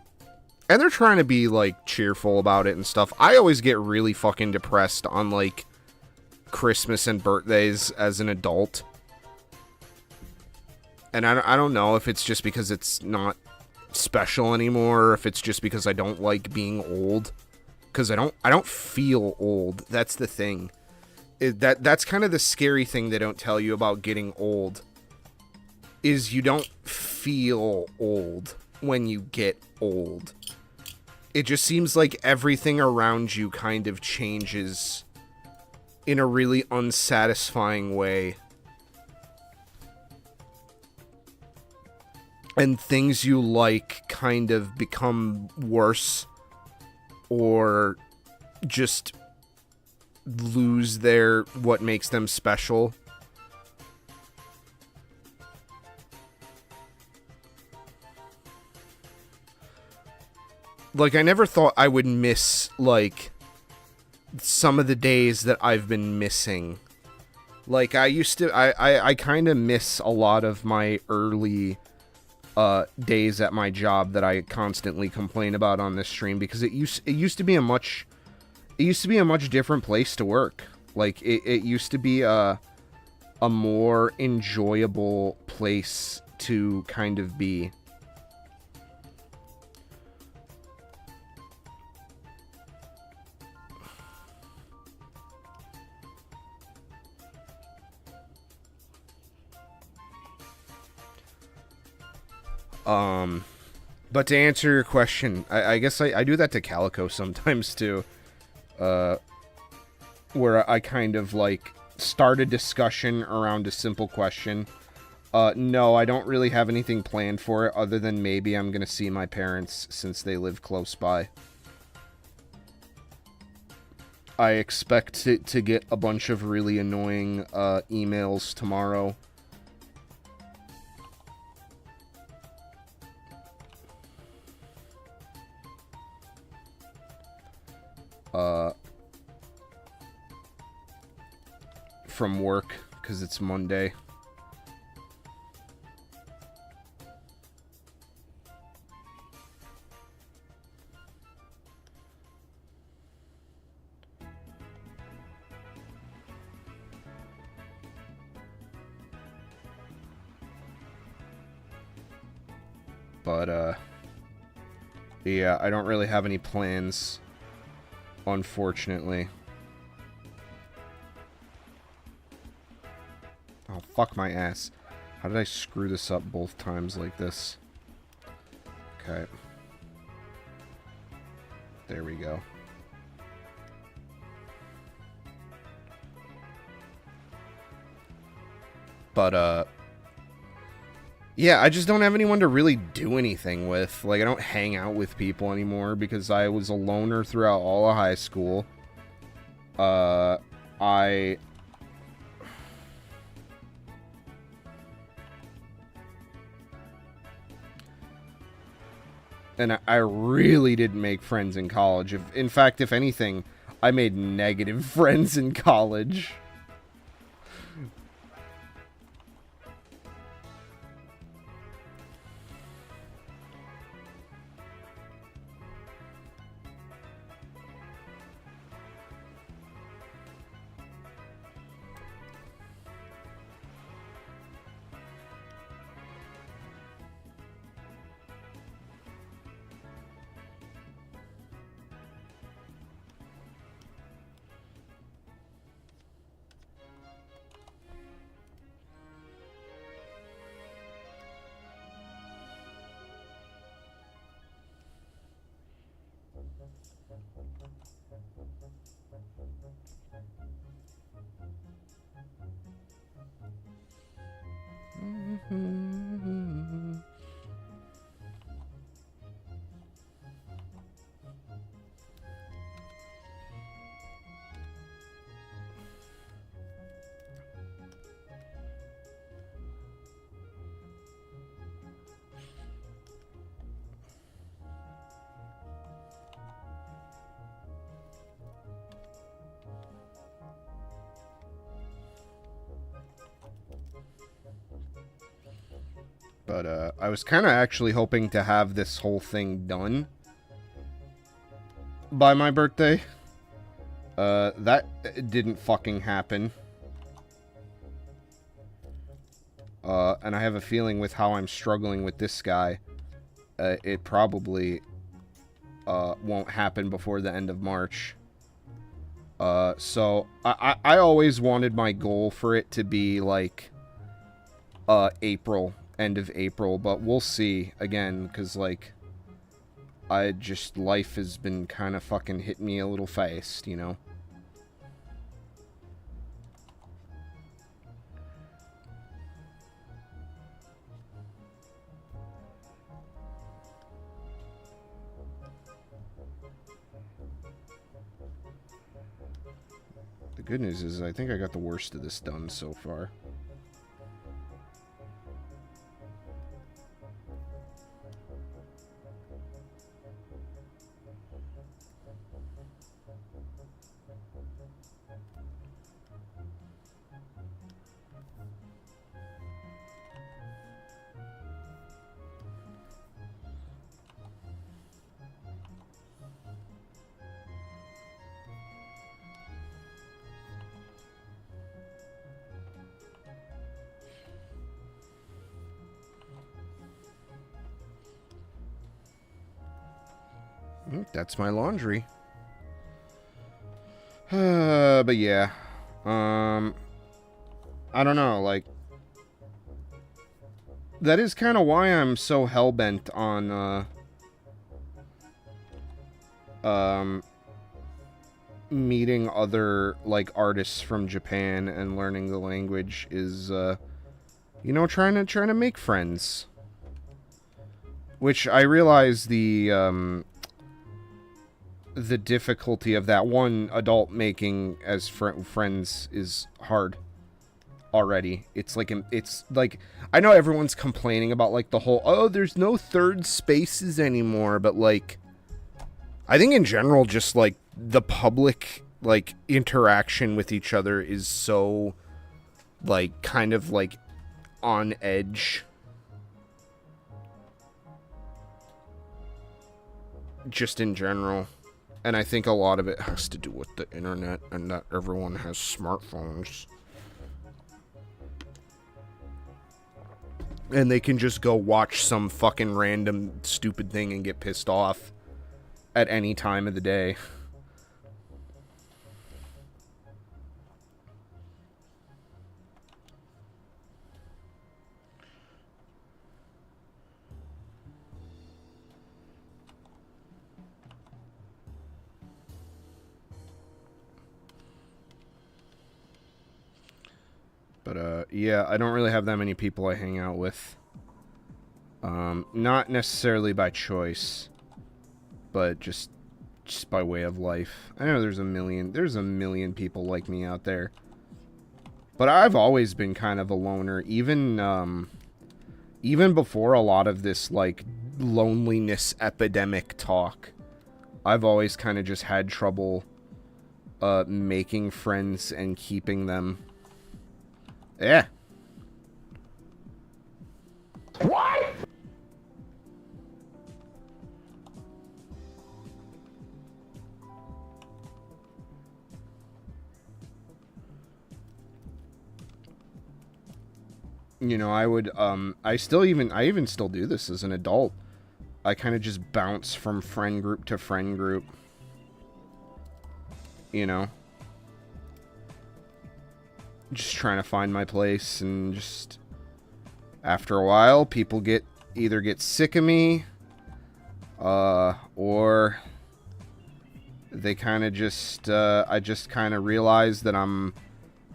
they're trying to be, like, cheerful about it and stuff. I always get really fucking depressed on, like, Christmas and birthdays as an adult. And I don't know if it's just because it's not special anymore, or if it's just because I don't like being old. Because I don't feel old. That's the thing. That's kind of the scary thing they don't tell you about getting old. Is you don't feel old. when you get old. It just seems like everything around you kind of changes in a really unsatisfying way. And things you like kind of become worse or just lose what makes them special. Like, I never thought I would miss, like, some of the days that I've been missing. Like, I kind of miss a lot of my early days at my job that I constantly complain about on this stream, because it used to be a much different place to work. Like, it used to be a more enjoyable place to kind of be. But to answer your question, I guess I do that to Calico sometimes too, where I kind of, like, start a discussion around a simple question. No, I don't really have anything planned for it, other than maybe I'm gonna see my parents since they live close by. I expect to get a bunch of really annoying emails tomorrow. From work, because it's Monday. But, yeah, I don't really have any plans, unfortunately. Oh, fuck my ass. How did I screw this up both times like this? Okay. There we go. But, yeah, I just don't have anyone to really do anything with. Like, I don't hang out with people anymore because I was a loner throughout all of high school. And I really didn't make friends in college. In fact, if anything, I made negative friends in college. But, I was kind of actually hoping to have this whole thing done by my birthday. That didn't fucking happen. And I have a feeling with how I'm struggling with this guy, it probably, won't happen before the end of March. So, I always wanted my goal for it to be, like, April. end of April, but we'll see again, because, like, life has been kind of fucking hitting me a little fast, you know? The good news is I think I got the worst of this done so far. That's my laundry. But yeah. I don't know, like, that is kind of why I'm so hell-bent on, meeting other, like, artists from Japan and learning the language is, you know, trying to make friends. Which I realize the difficulty of that. One, adult making as friends is hard already. It's like, I know everyone's complaining about, like, the whole, oh, there's no third spaces anymore, but, like, I think in general, just, like, the public, like, interaction with each other is so, like, kind of, like, on edge. Just in general. And I think a lot of it has to do with the internet and that everyone has smartphones. And they can just go watch some fucking random stupid thing and get pissed off at any time of the day. But, yeah, I don't really have that many people I hang out with. Not necessarily by choice, but just by way of life. I know there's a million people like me out there. But I've always been kind of a loner, even before a lot of this, like, loneliness epidemic talk. I've always kind of just had trouble, making friends and keeping them. Yeah. What? You know, I would, I even still do this as an adult. I kind of just bounce from friend group to friend group. You know? Just trying to find my place, and just after a while people either get sick of me, or they kind of just I just kind of realize that I'm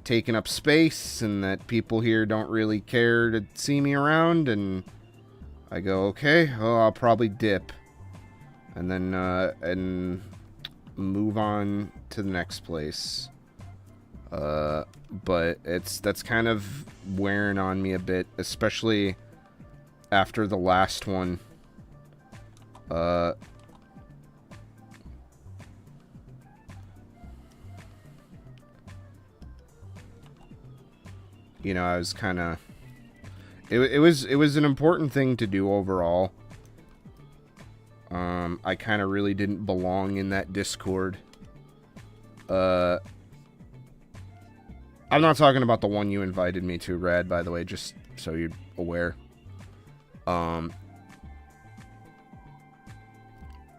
taking up space and that people here don't really care to see me around, and I go, okay, well, I'll probably dip and then and move on to the next place. But that's kind of wearing on me a bit, especially after the last one. You know, I was kind of, it was an important thing to do overall. I kind of really didn't belong in that Discord. I'm not talking about the one you invited me to, Rad, by the way, just so you're aware.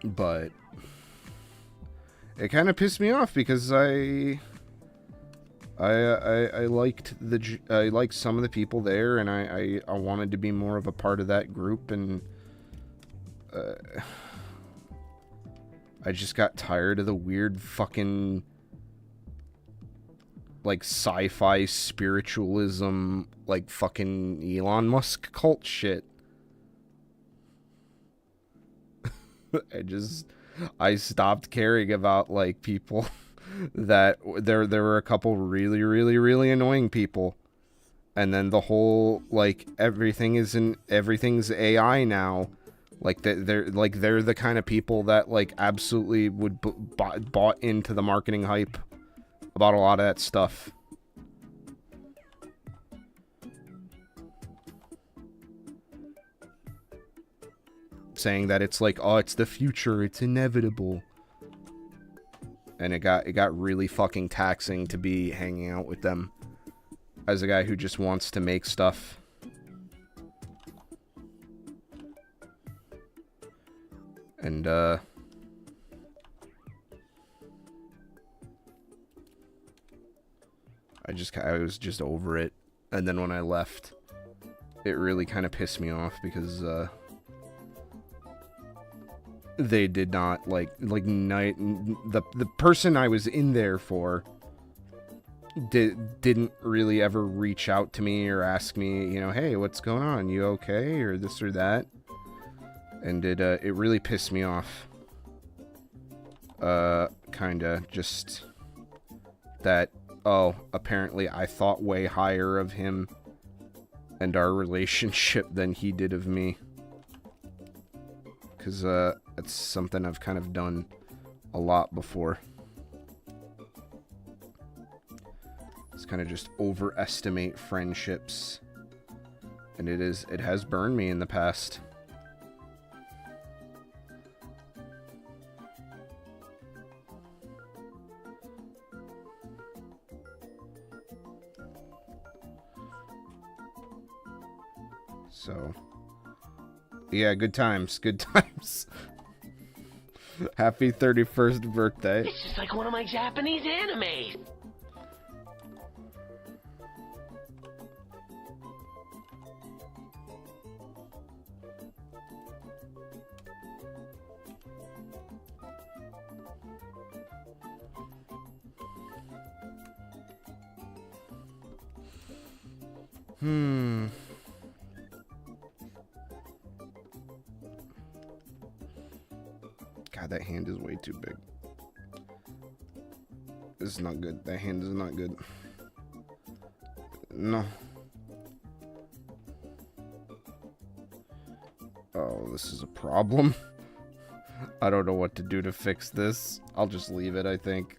But it kind of pissed me off because I I liked I liked some of the people there, and I wanted to be more of a part of that group, and I just got tired of the weird fucking like sci-fi spiritualism, like fucking Elon Musk cult shit. I stopped caring about like people that there were a couple really annoying people, and then the whole like everything's AI now. Like they're the kind of people that like absolutely would bought into the marketing hype about a lot of that stuff. Saying that it's like, oh, it's the future, it's inevitable. And it got really fucking taxing to be hanging out with them as a guy who just wants to make stuff. And I was just over it. And then when I left, it really kind of pissed me off because they did not the person I was in there for didn't really ever reach out to me or ask me, you know, hey, what's going on? You okay? Or this or that. And it really pissed me off. Kinda just that, oh, apparently I thought way higher of him and our relationship than he did of me. Because it's something I've kind of done a lot before. It's kind of just overestimate friendships. And it has burned me in the past. So, yeah, good times, good times. Happy 31st birthday. It's just like one of my Japanese animes. God, that hand is way too big. This is not good. That hand is not good. No. Oh, this is a problem. I don't know what to do to fix this. I'll just leave it, I think.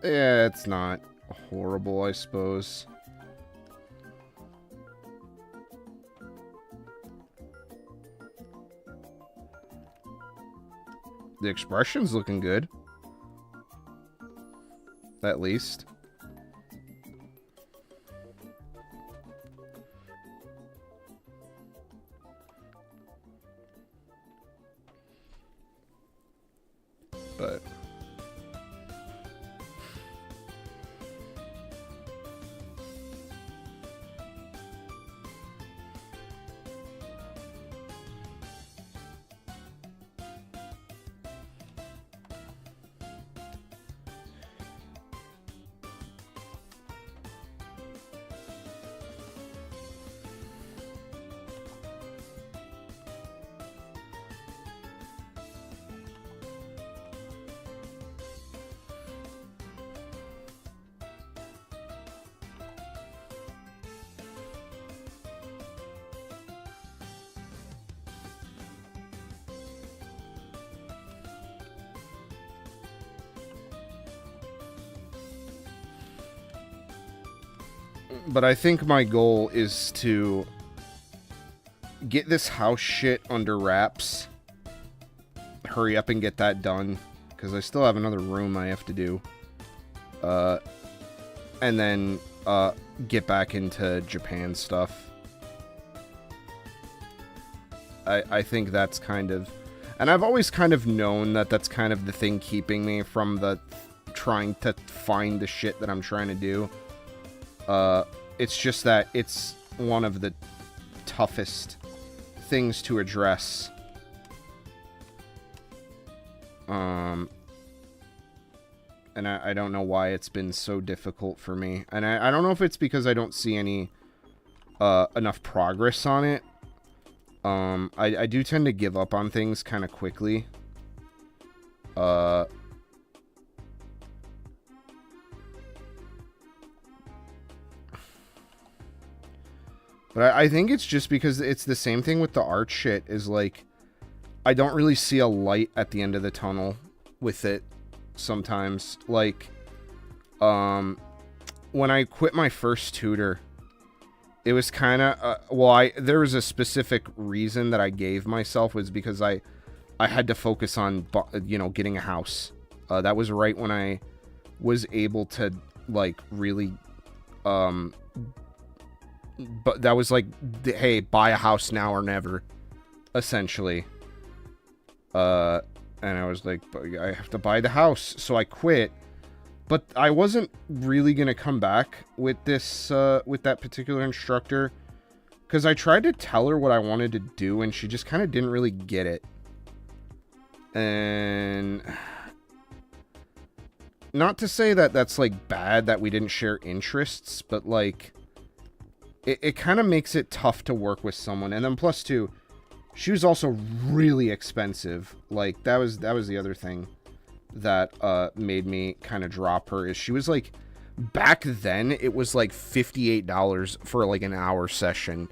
Yeah, it's not horrible, I suppose. The expression's looking good. At least. But I think my goal is to get this house shit under wraps. Hurry up and get that done, because I still have another room I have to do. And then get back into Japan stuff. I think that's kind of... And I've always kind of known that that's kind of the thing keeping me from the trying to find the shit that I'm trying to do. It's just that it's one of the toughest things to address. And I don't know why it's been so difficult for me. And I don't know if it's because I don't see any enough progress on it. I do tend to give up on things kind of quickly. But I think it's just because it's the same thing with the art shit, is like, I don't really see a light at the end of the tunnel with it sometimes. Like, when I quit my first tutor, it was kind of, well, there was a specific reason that I gave myself, was because I had to focus on, you know, getting a house. That was right when I was able to, like, really, but that was like, hey, buy a house now or never, essentially. And I was like, I have to buy the house, so I quit. But I wasn't really gonna come back with this, with that particular instructor, because I tried to tell her what I wanted to do, and she just kind of didn't really get it. And not to say that that's, like, bad that we didn't share interests, but, like, it kind of makes it tough to work with someone. And then plus two, she was also really expensive. Like, that was the other thing that made me kind of drop her, is she was, like, back then it was like $58 for, like, an hour session.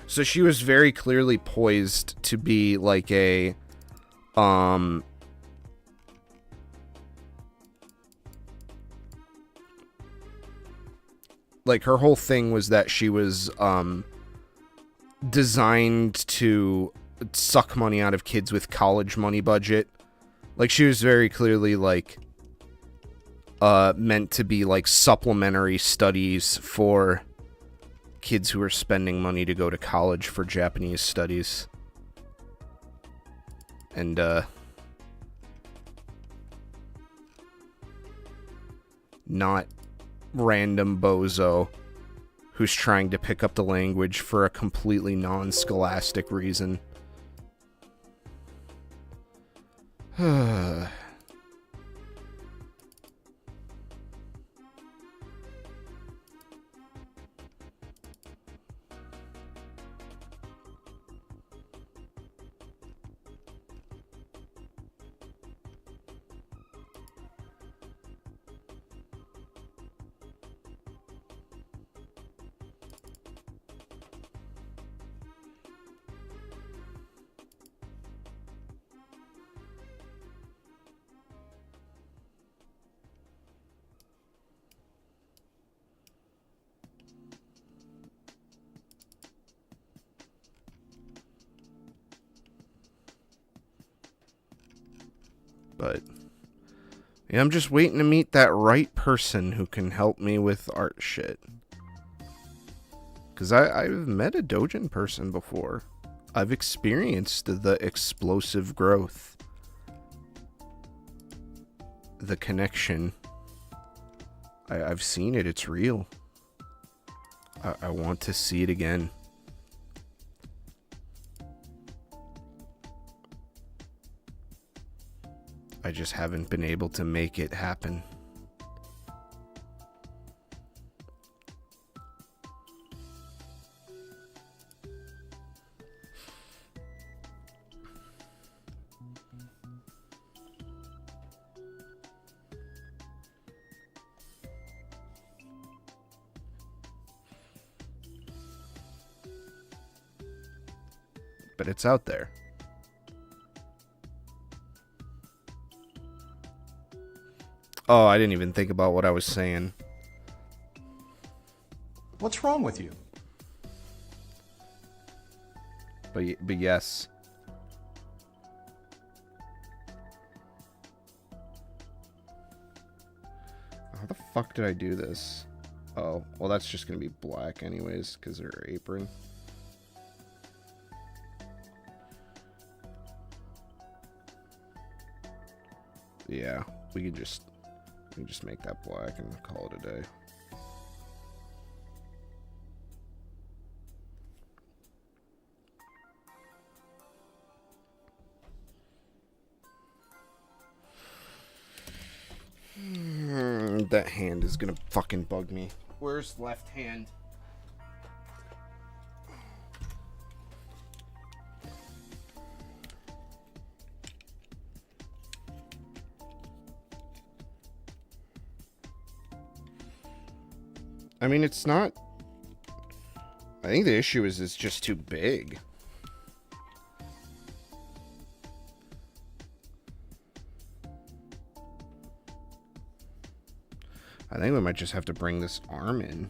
So she was very clearly poised to be like a like, her whole thing was that she was designed to suck money out of kids with college money budget. Like, she was very clearly, like, meant to be, like, supplementary studies for kids who are spending money to go to college for Japanese studies. And, not random bozo who's trying to pick up the language for a completely non-scholastic reason. But yeah, I'm just waiting to meet that right person who can help me with art shit. Because I've met a Dojin person before. I've experienced the explosive growth. The connection. I've seen it. It's real. I want to see it again. I just haven't been able to make it happen. But it's out there. Oh, I didn't even think about what I was saying. What's wrong with you? But yes. How the fuck did I do this? Oh, well, that's just gonna be black anyways, because of her apron. Yeah, we could just Let me just make that black and call it a day. That hand is gonna fucking bug me. Where's left hand? I mean, it's not... I think the issue is it's just too big. I think we might just have to bring this arm in.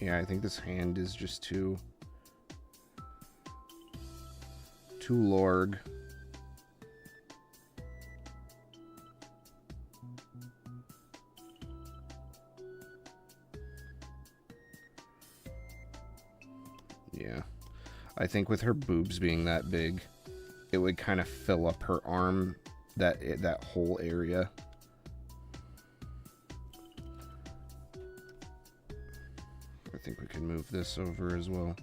Yeah, I think this hand is just too lorg. Yeah. I think with her boobs being that big, it would kind of fill up her arm, that whole area. I think we can move this over as well.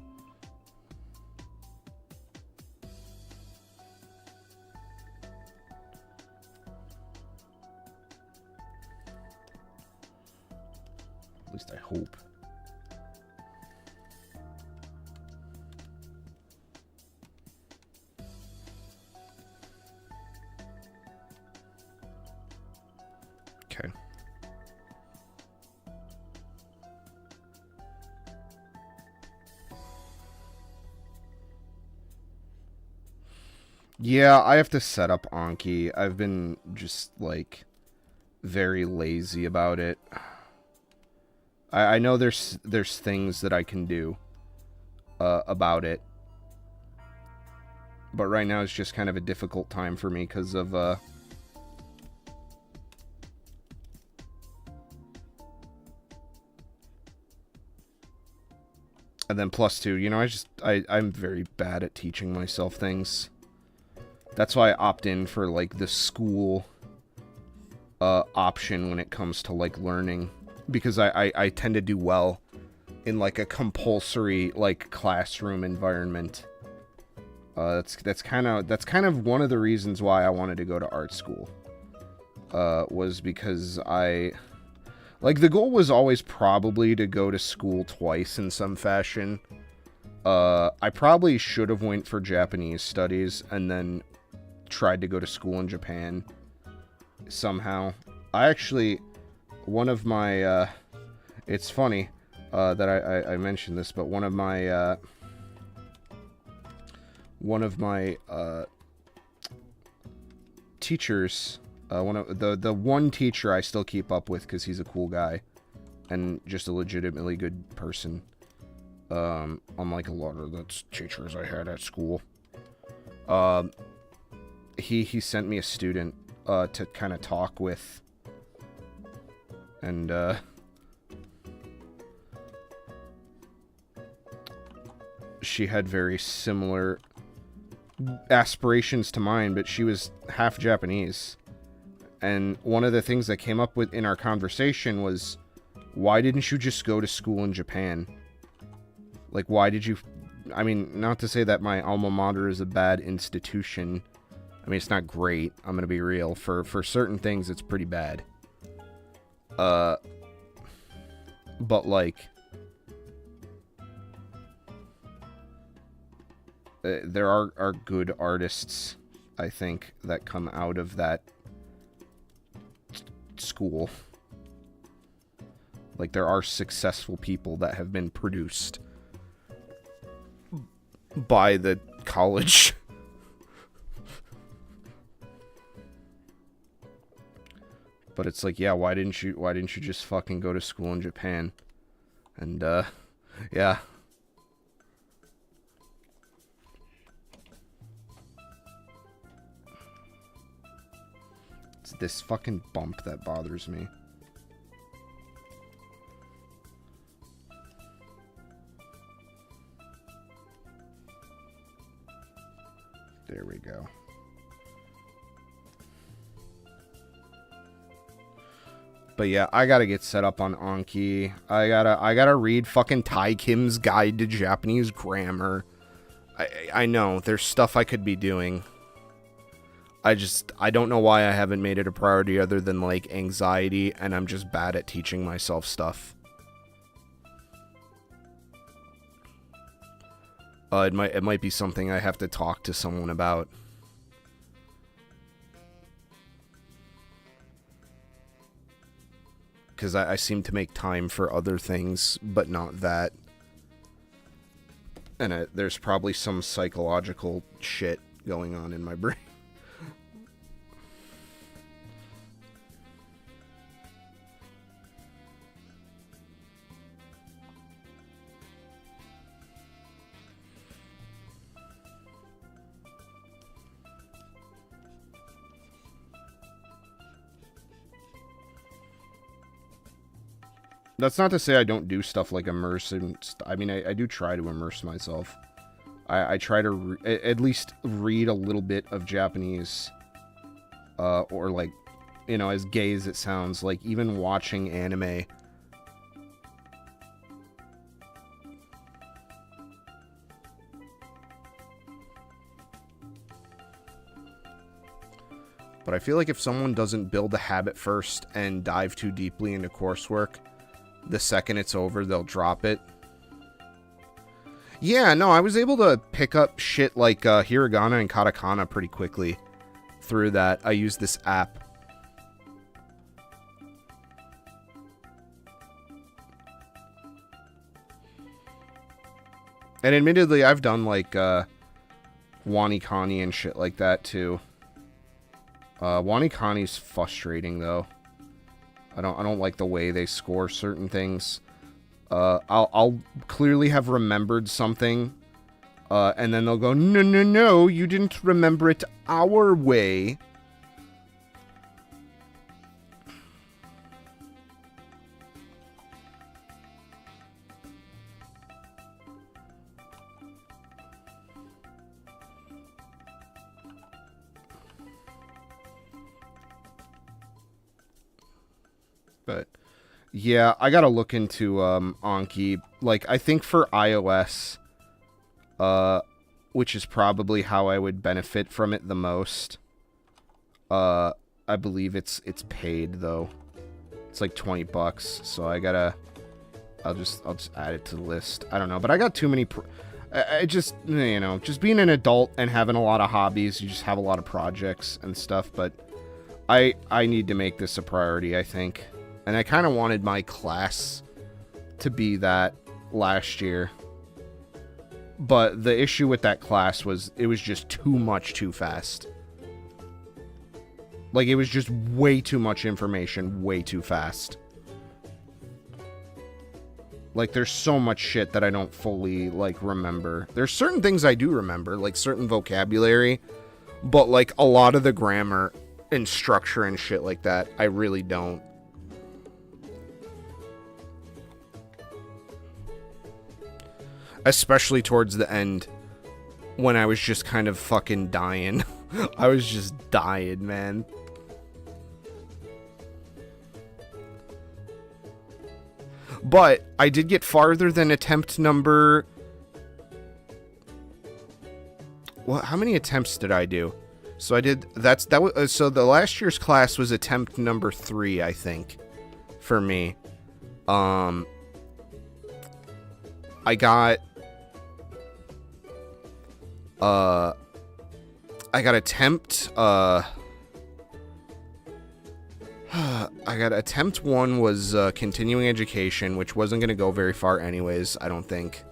At least I hope. Okay. Yeah, I have to set up Anki. I've been just, like, very lazy about it. I know there's things that I can do about it. But right now it's just kind of a difficult time for me because of... And then plus two, you know, I'm very bad at teaching myself things. That's why I opt in for, like, the school option when it comes to, like, learning. Because I tend to do well in, like, a compulsory, like, classroom environment. That's kind of one of the reasons why I wanted to go to art school. Was because like, the goal was always probably to go to school twice in some fashion. I probably should have went for Japanese studies and then tried to go to school in Japan somehow. I actually, one of my, it's funny that I mentioned this, but one of my teachers, one of the one teacher I still keep up with because he's a cool guy and just a legitimately good person, unlike a lot of the teachers I had at school. He sent me a student to kind of talk with, and she had very similar aspirations to mine, but she was half Japanese. And one of the things that came up with in our conversation was, why didn't you just go to school in Japan? Like, why did you... I mean, not to say that my alma mater is a bad institution. I mean, it's not great. I'm going to be real. For certain things, it's pretty bad. But, like... there are good artists, I think, that come out of that school. Like, there are successful people that have been produced by the college. But it's like, yeah, why didn't you just fucking go to school in Japan? And yeah. It's this fucking bump that bothers me. There we go. But yeah, I gotta get set up on Anki. I gotta read fucking Tai Kim's Guide to Japanese Grammar. I know, there's stuff I could be doing. I don't know why I haven't made it a priority other than, like, anxiety, and I'm just bad at teaching myself stuff. It might be something I have to talk to someone about. Because I seem to make time for other things, but not that. And there's probably some psychological shit going on in my brain. That's not to say I don't do stuff like immerse and I mean, I do try to immerse myself. I try to at least read a little bit of Japanese, or, like, you know, as gay as it sounds, like, even watching anime. But I feel like if someone doesn't build a habit first and dive too deeply into coursework, the second it's over, they'll drop it. Yeah, no, I was able to pick up shit like hiragana and katakana pretty quickly through that. I used this app. And admittedly, I've done like Wanikani and shit like that too. Wanikani's frustrating though. I don't like the way they score certain things. I'll clearly have remembered something, and then they'll go, no, you didn't remember it our way. But yeah, I gotta look into Anki. Like, I think for iOS, which is probably how I would benefit from it the most. I believe it's paid though. It's like $20, so I'll just add it to the list. I don't know, but I got too many. I just, you know, just being an adult and having a lot of hobbies, you just have a lot of projects and stuff. But I need to make this a priority, I think. And I kind of wanted my class to be that last year. But the issue with that class was it was just too much too fast. Like, it was just way too much information, way too fast. Like, there's so much shit that I don't fully, like, remember. There's certain things I do remember, like certain vocabulary. But, like, a lot of the grammar and structure and shit like that, I really don't. Especially towards the end, when I was just kind of fucking dying. I was just dying, man. But I did get farther than attempt number... Well, how many attempts did I do? So I did... so the last year's class was attempt number 3, I think. For me. I got attempt, attempt 1 was, continuing education, which wasn't going to go very far anyways, I don't think.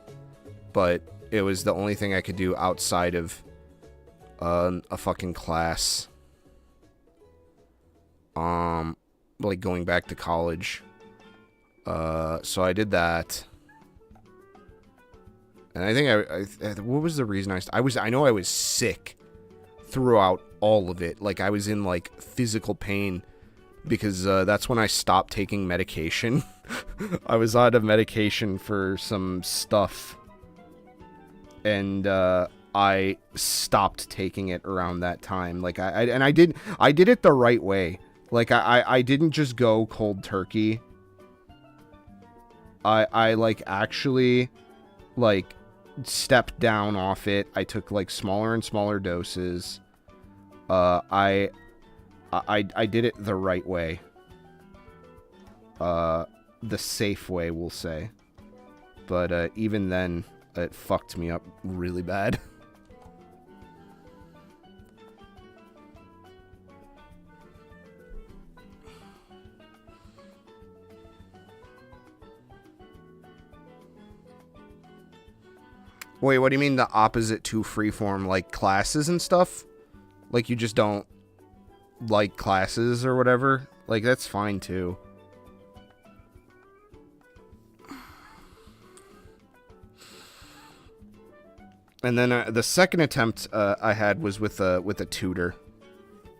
But it was the only thing I could do outside of, a fucking class. Like going back to college. So I did that. And I think what was the reason I know I was sick throughout all of it. Like, I was in, like, physical pain because that's when I stopped taking medication. I was out of medication for some stuff. And I stopped taking it around that time. Like, I did it the right way. Like, I didn't just go cold turkey. I like, actually, like, stepped down off it. I took, like, smaller and smaller doses. I did it the right way. The safe way, we'll say. But, even then, it fucked me up really bad. Wait, what do you mean the opposite to freeform? Like classes and stuff? Like you just don't like classes or whatever? Like that's fine too. And then the second attempt I had was with a tutor.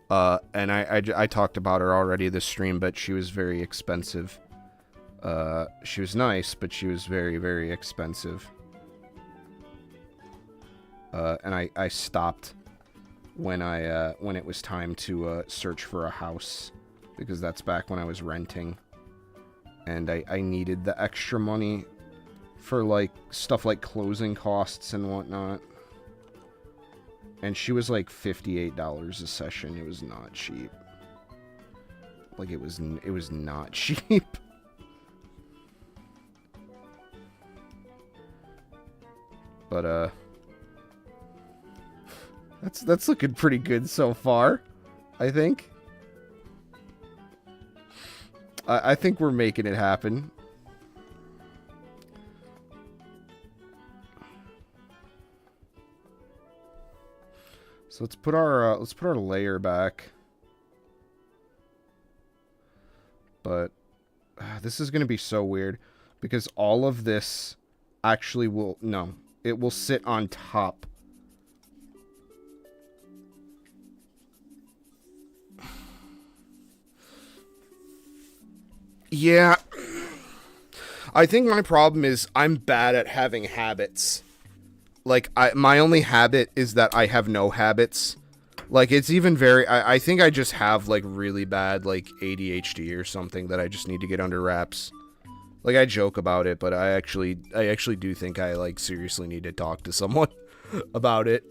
And I talked about her already this stream, but she was very expensive. She was nice, but she was very, very expensive. And I stopped when it was time to search for a house, because that's back when I was renting, and I needed the extra money for like stuff like closing costs and whatnot. And she was like $58 a session. It was not cheap. Like it was not cheap. But that's looking pretty good so far, I think. I think we're making it happen. So let's put our layer back. But this is going to be so weird because all of this actually will it will sit on top. Yeah. I think my problem is I'm bad at having habits. Like, my only habit is that I have no habits. Like, it's even very... I think I just have, like, really bad, like, ADHD or something that I just need to get under wraps. Like, I joke about it, but I actually do think I, like, seriously need to talk to someone about it.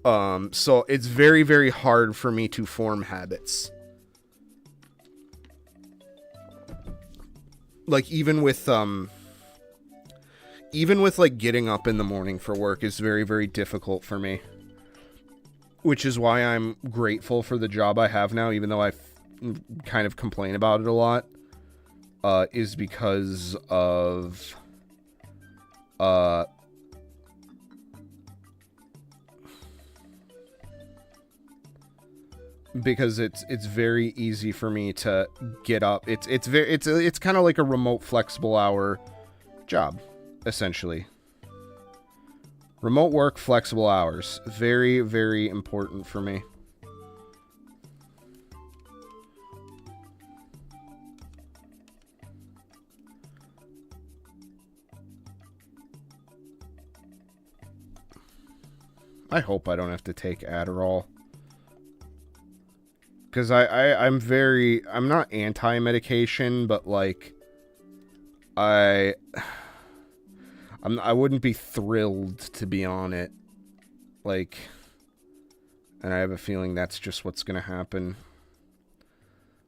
So it's very, very hard for me to form habits. Like, even with, like, getting up in the morning for work is very, very difficult for me. Which is why I'm grateful for the job I have now, even though I kind of complain about it a lot. Is because of... because it's very easy for me to get up. It's kind of like a remote flexible hour job, essentially. Remote work, flexible hours. Very, very important for me. I hope I don't have to take Adderall. Because I'm not anti-medication, but like, I wouldn't be thrilled to be on it. Like, and I have a feeling that's just what's going to happen.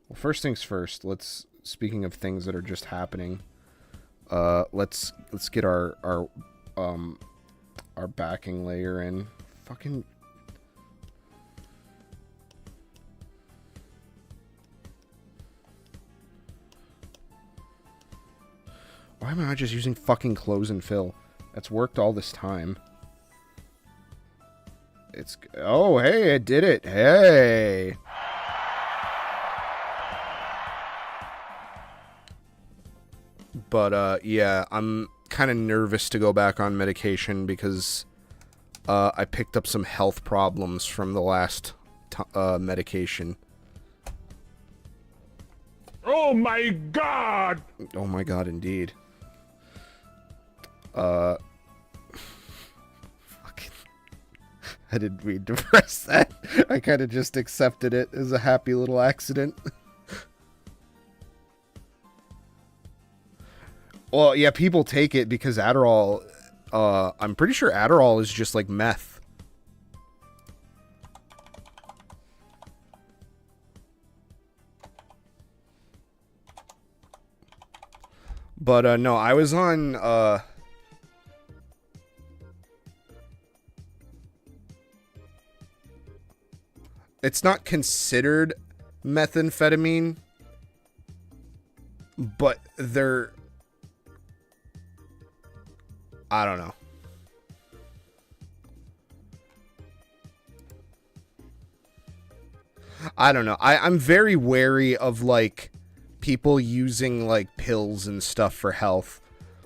Well, first things first, speaking of things that are just happening, let's get our backing layer in. Fucking... Why am I not just using fucking close and fill? That's worked all this time. It's... Oh, hey, it did it. Hey! But, yeah, I'm kind of nervous to go back on medication because I picked up some health problems from the last medication. Oh my god! Oh my god, indeed. Fucking... I didn't mean to press that. I kind of just accepted it as a happy little accident. Well, yeah, people take it because Adderall, I'm pretty sure Adderall is just like meth. But, no, I was on, it's not considered methamphetamine, but they're, I don't know. I don't know. I'm very wary of, like, people using, like, pills and stuff for health.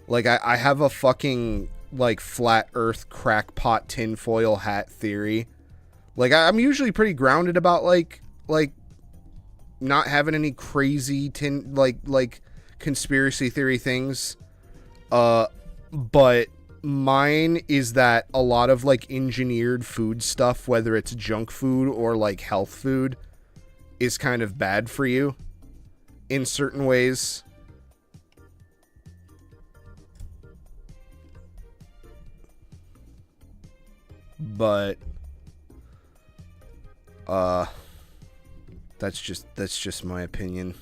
Like, I have a fucking, like, flat earth crackpot tinfoil hat theory. Like, I'm usually pretty grounded about, like, not having any crazy conspiracy theory things. But mine is that a lot of, like, engineered food stuff, whether it's junk food or, like, health food, is kind of bad for you in certain ways. But that's just my opinion.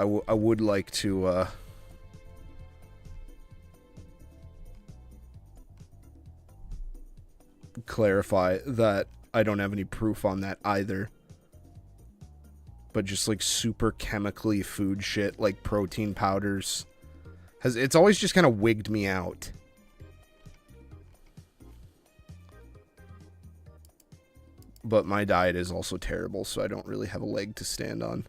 I would like to clarify that I don't have any proof on that either. But just like super chemically food shit like protein powders it's always just kind of wigged me out. But my diet is also terrible, so I don't really have a leg to stand on.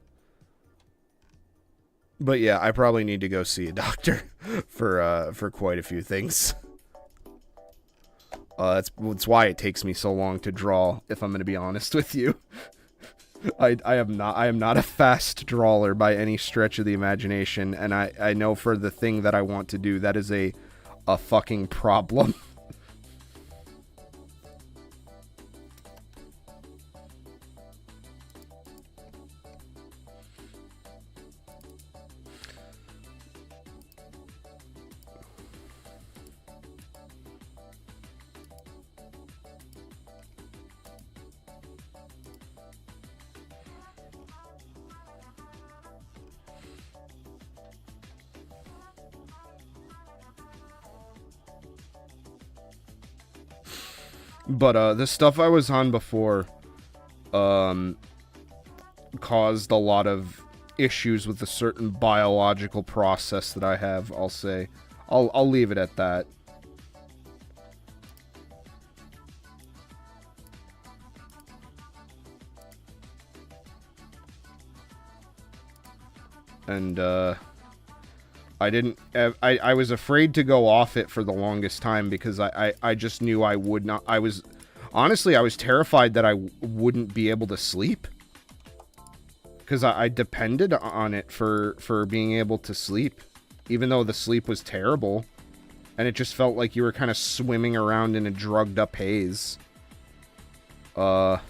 But yeah, I probably need to go see a doctor for quite a few things. That's why it takes me so long to draw, if I'm going to be honest with you. I am not a fast drawer by any stretch of the imagination, and I know for the thing that I want to do, that is a fucking problem. But the stuff I was on before caused a lot of issues with a certain biological process that I have, I'll say. I'll leave it at that. And I was afraid to go off it for the longest time because I just knew I would not. I was terrified that I wouldn't be able to sleep because I depended on it for being able to sleep, even though the sleep was terrible and it just felt like you were kind of swimming around in a drugged up haze. But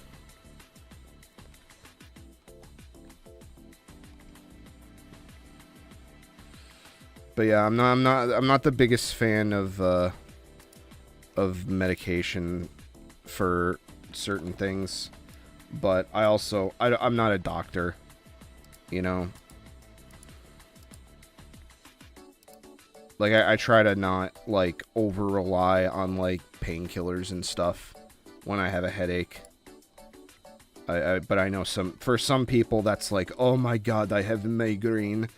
yeah, I'm not the biggest fan of medication for certain things. But I'm not a doctor, you know. Like I try to not like over rely on like painkillers and stuff when I have a headache. But I know for some people that's like, oh my god, I have migraine.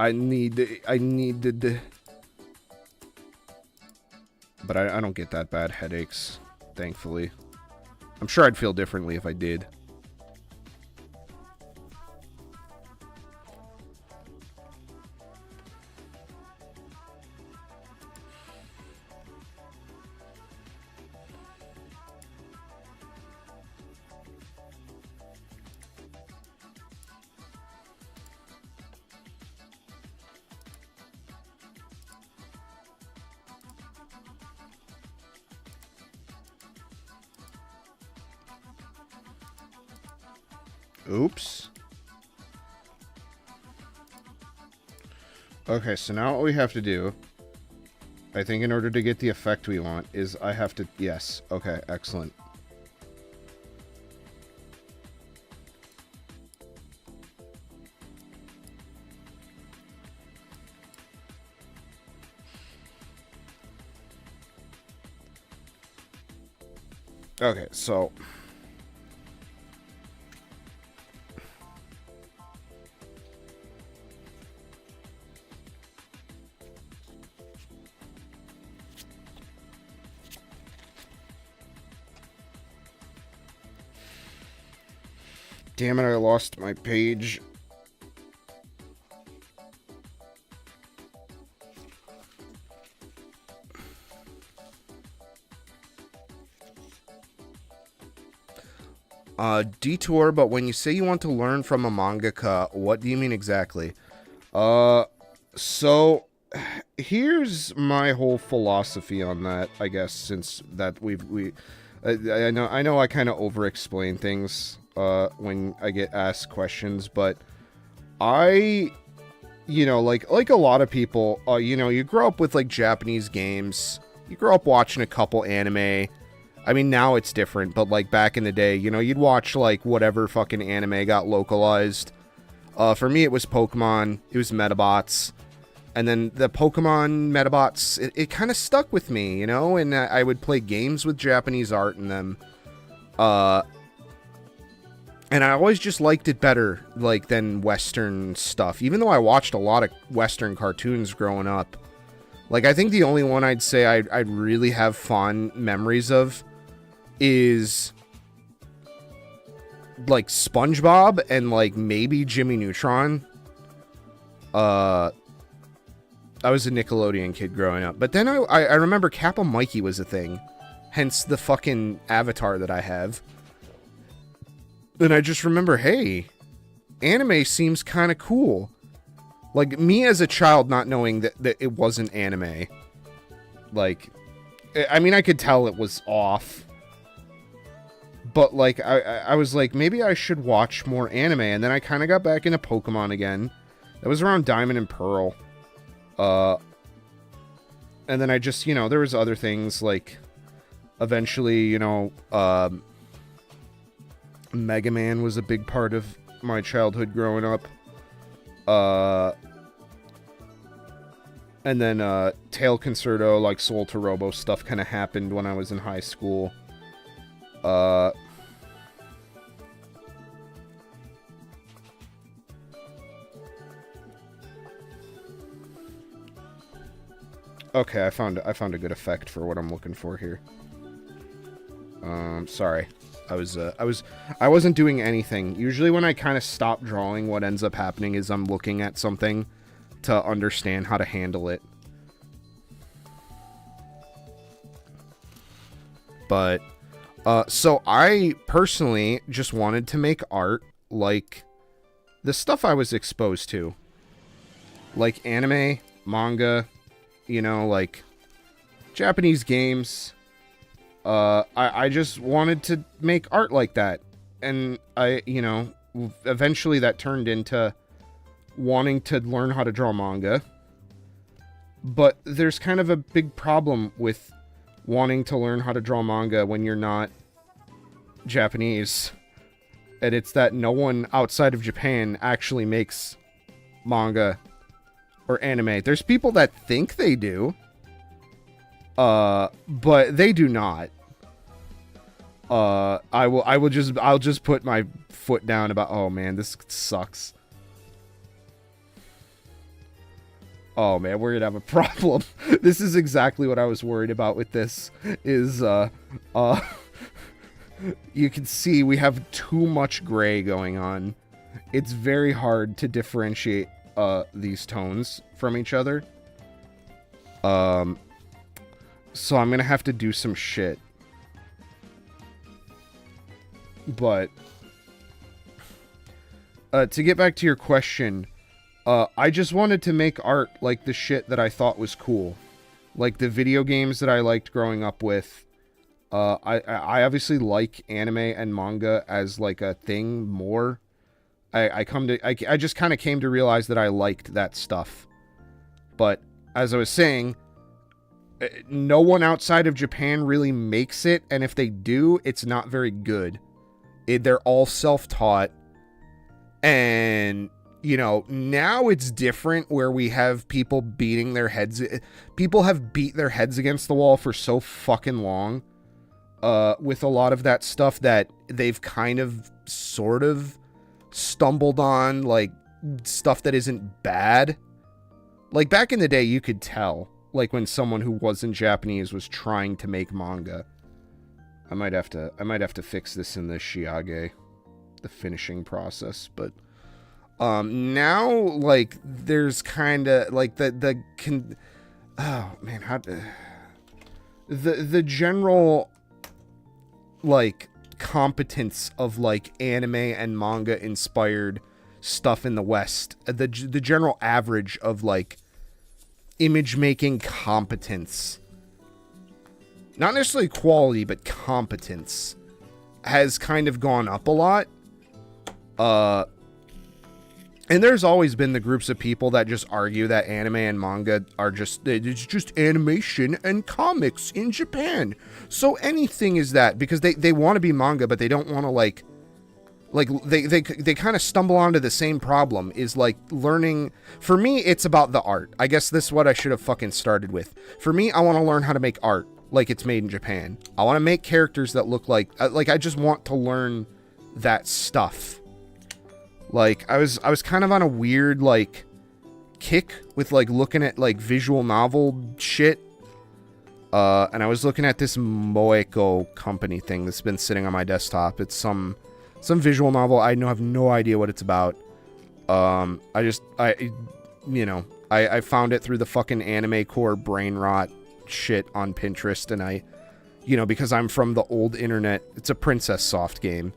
I needed. But I don't get that bad headaches, thankfully. I'm sure I'd feel differently if I did. Oops. Okay, so now what we have to do, I think in order to get the effect we want, is I have to... Yes. Okay, excellent. Okay, so... Damn it, I lost my page. Detour, but when you say you want to learn from a mangaka, what do you mean exactly? So here's my whole philosophy on that, I guess, since that I know I kind of over-explain things when I get asked questions, but I, you know, like a lot of people, you know, you grow up with like Japanese games, you grow up watching a couple anime. I mean, now it's different, but like back in the day, you know, you'd watch like whatever fucking anime got localized. For me, it was Pokemon, it was Metabots, and then the Pokemon Metabots, it kind of stuck with me, you know, and I would play games with Japanese art in them. And I always just liked it better, like, than Western stuff, even though I watched a lot of Western cartoons growing up. Like, I think the only one I'd say I'd really have fond memories of is, like, SpongeBob and, like, maybe Jimmy Neutron. I was a Nickelodeon kid growing up. But then I remember Kappa Mikey was a thing. Hence the fucking avatar that I have. And I just remember, hey, anime seems kind of cool. Like, me as a child not knowing that it wasn't anime. Like, I mean, I could tell it was off. But, like, I was like, maybe I should watch more anime. And then I kind of got back into Pokemon again. That was around Diamond and Pearl. And then I just, you know, there was other things, like, eventually, you know, Mega Man was a big part of my childhood growing up. And then, Tail Concerto, like, Soul to Robo stuff kind of happened when I was in high school. Okay, I found a good effect for what I'm looking for here. Sorry. I wasn't doing anything. Usually when I kind of stop drawing, what ends up happening is I'm looking at something to understand how to handle it. But, so I personally just wanted to make art like the stuff I was exposed to. Like anime, manga, you know, like Japanese games. I just wanted to make art like that. And you know, eventually that turned into wanting to learn how to draw manga. But there's kind of a big problem with wanting to learn how to draw manga when you're not Japanese. And it's that no one outside of Japan actually makes manga or anime. There's people that think they do. But they do not. I'll just put my foot down about, oh man, this sucks. Oh man, we're gonna have a problem. This is exactly what I was worried about with this, is, you can see we have too much gray going on. It's very hard to differentiate, these tones from each other. So I'm gonna have to do some shit. But, to get back to your question, I just wanted to make art like the shit that I thought was cool. Like the video games that I liked growing up with. I obviously like anime and manga as like a thing more. I just kind of came to realize that I liked that stuff. But as I was saying, no one outside of Japan really makes it, and if they do, it's not very good. They're all self-taught, and you know, now it's different where we have people beating their heads. People have beat their heads against the wall for so fucking long with a lot of that stuff that they've kind of sort of stumbled on, like, stuff that isn't bad. Like, back in the day, you could tell, like, when someone who wasn't Japanese was trying to make manga. I might have to fix this in the Shiage, the finishing process, but now, like, there's kind of like the general, like, competence of, like, anime and manga inspired stuff in the West, the general average of, like, image making competence, not necessarily quality, but competence, has kind of gone up a lot. And there's always been the groups of people that just argue that anime and manga are it's just animation and comics in Japan. So anything is that, because they want to be manga, but they don't want to, like they kind of stumble onto the same problem, is like learning. For me, it's about the art. I guess this is what I should have fucking started with. For me, I want to learn how to make art like it's made in Japan. I want to make characters that look like I just want to learn that stuff. Like, I was kind of on a weird, like, kick with, like, looking at, like, visual novel shit. And I was looking at this Moeko company thing that's been sitting on my desktop. It's some visual novel. I have no idea what it's about. I found it through the fucking anime core brain rot shit on Pinterest, and because I'm from the old internet, it's a Princess Soft game.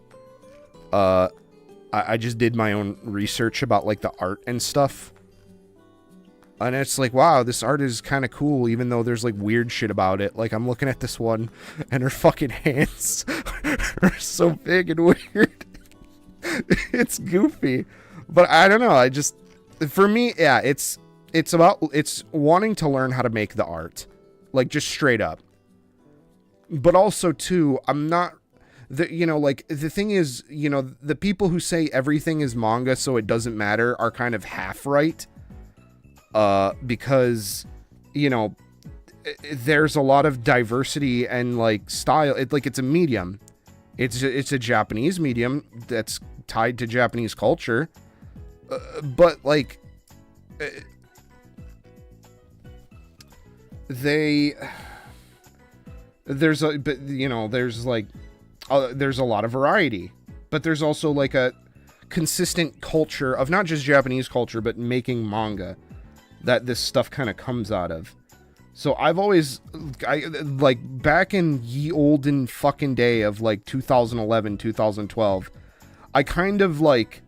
I just did my own research about, like, the art and stuff. And it's like, wow, this art is kind of cool, even though there's, like, weird shit about it. Like, I'm looking at this one, and her fucking hands are so big and weird. It's goofy. But I don't know, for me, yeah, it's wanting to learn how to make the art. Like, just straight up. But also, too, I'm not... the thing is, the people who say everything is manga so it doesn't matter are kind of half right. Because, there's a lot of diversity and, like, style. It's a medium. It's a Japanese medium that's tied to Japanese culture. But, like, there's a lot of variety, but there's also, like, a consistent culture of not just Japanese culture, but making manga that this stuff kind of comes out of. So I've always, back in ye olden fucking day of, like, 2011, 2012, I kind of, like,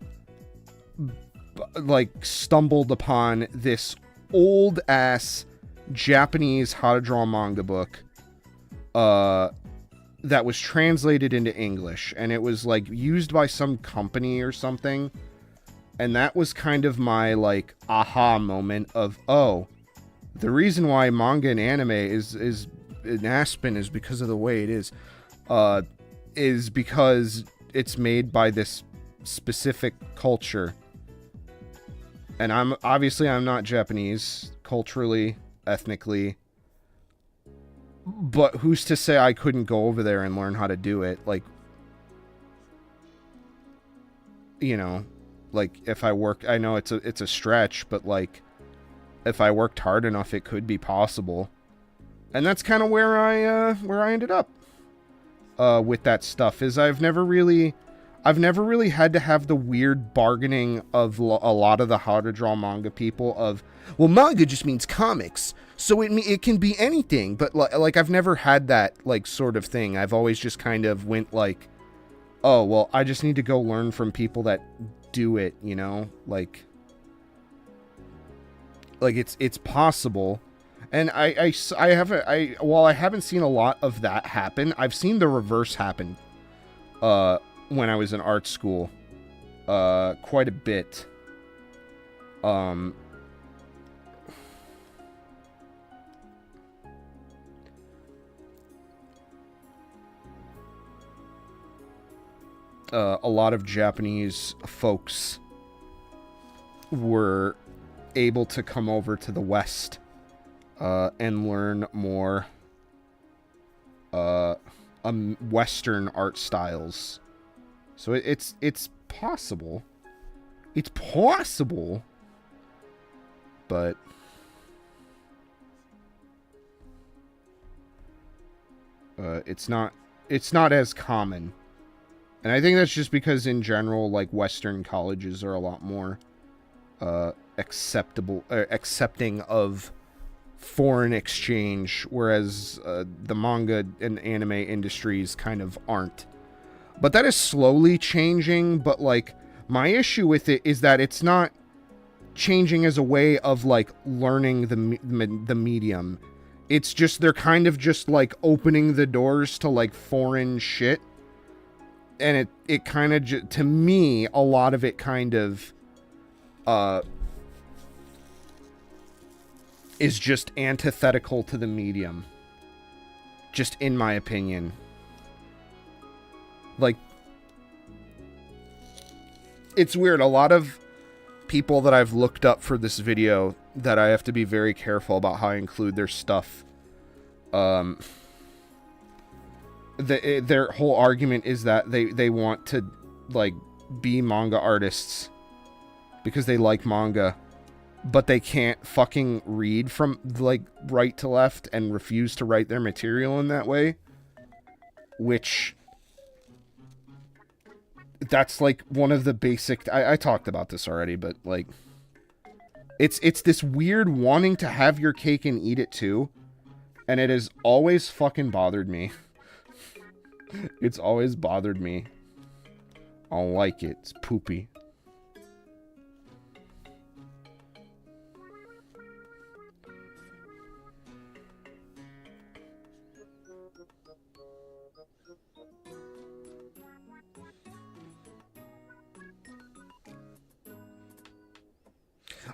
stumbled upon this old ass Japanese how to draw manga book, that was translated into English, and it was, like, used by some company or something, and that was kind of my, like, aha moment of, oh, the reason why manga and anime is in Aspen is because of the way it is because it's made by this specific culture. And I'm not Japanese culturally, ethnically, but who's to say I couldn't go over there and learn how to do it? Like, like, if I work, I know it's a stretch, but, like, if I worked hard enough, it could be possible. And that's kind of where I ended up with that stuff. Is I've never really had to have the weird bargaining of a lot of the how to draw manga people of, well, manga just means comics, so it can be anything. But, like, I've never had that, like, sort of thing. I've always just kind of went, like, oh, well, I just need to go learn from people that do it, like it's possible. And while I haven't seen a lot of that happen, I've seen the reverse happen when I was in art school. quite a bit. A lot of Japanese folks were able to come over to the West and learn more Western art styles. So it's possible. It's possible. But it's not as common. And I think that's just because in general, like, Western colleges are a lot more accepting of foreign exchange, whereas the manga and anime industries kind of aren't. But that is slowly changing, but, like, my issue with it is that it's not changing as a way of, like, learning the medium. It's just, they're kind of just, like, opening the doors to, like, foreign shit. And it kind of, to me, a lot of it kind of is just antithetical to the medium. Just in my opinion. Like, it's weird. A lot of people that I've looked up for this video that I have to be very careful about how I include their stuff. Their whole argument is that they want to, like, be manga artists because they like manga, but they can't fucking read from, like, right to left and refuse to write their material in that way. Which, that's, like, one of the basic... I talked about this already, but, like, it's this weird wanting to have your cake and eat it too, and it has always fucking bothered me. It's always bothered me. I don't like it. It's poopy.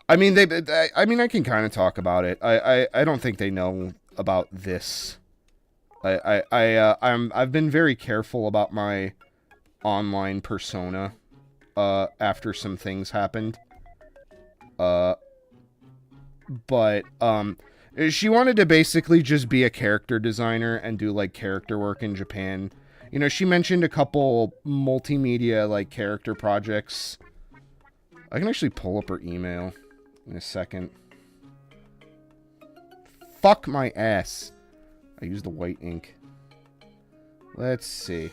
I mean, I can kind of talk about it. I don't think they know about this. I've been very careful about my online persona after some things happened. But she wanted to basically just be a character designer and do, like, character work in Japan. You know, she mentioned a couple multimedia, like, character projects. I can actually pull up her email in a second. Fuck my ass. I used the white ink. Let's see.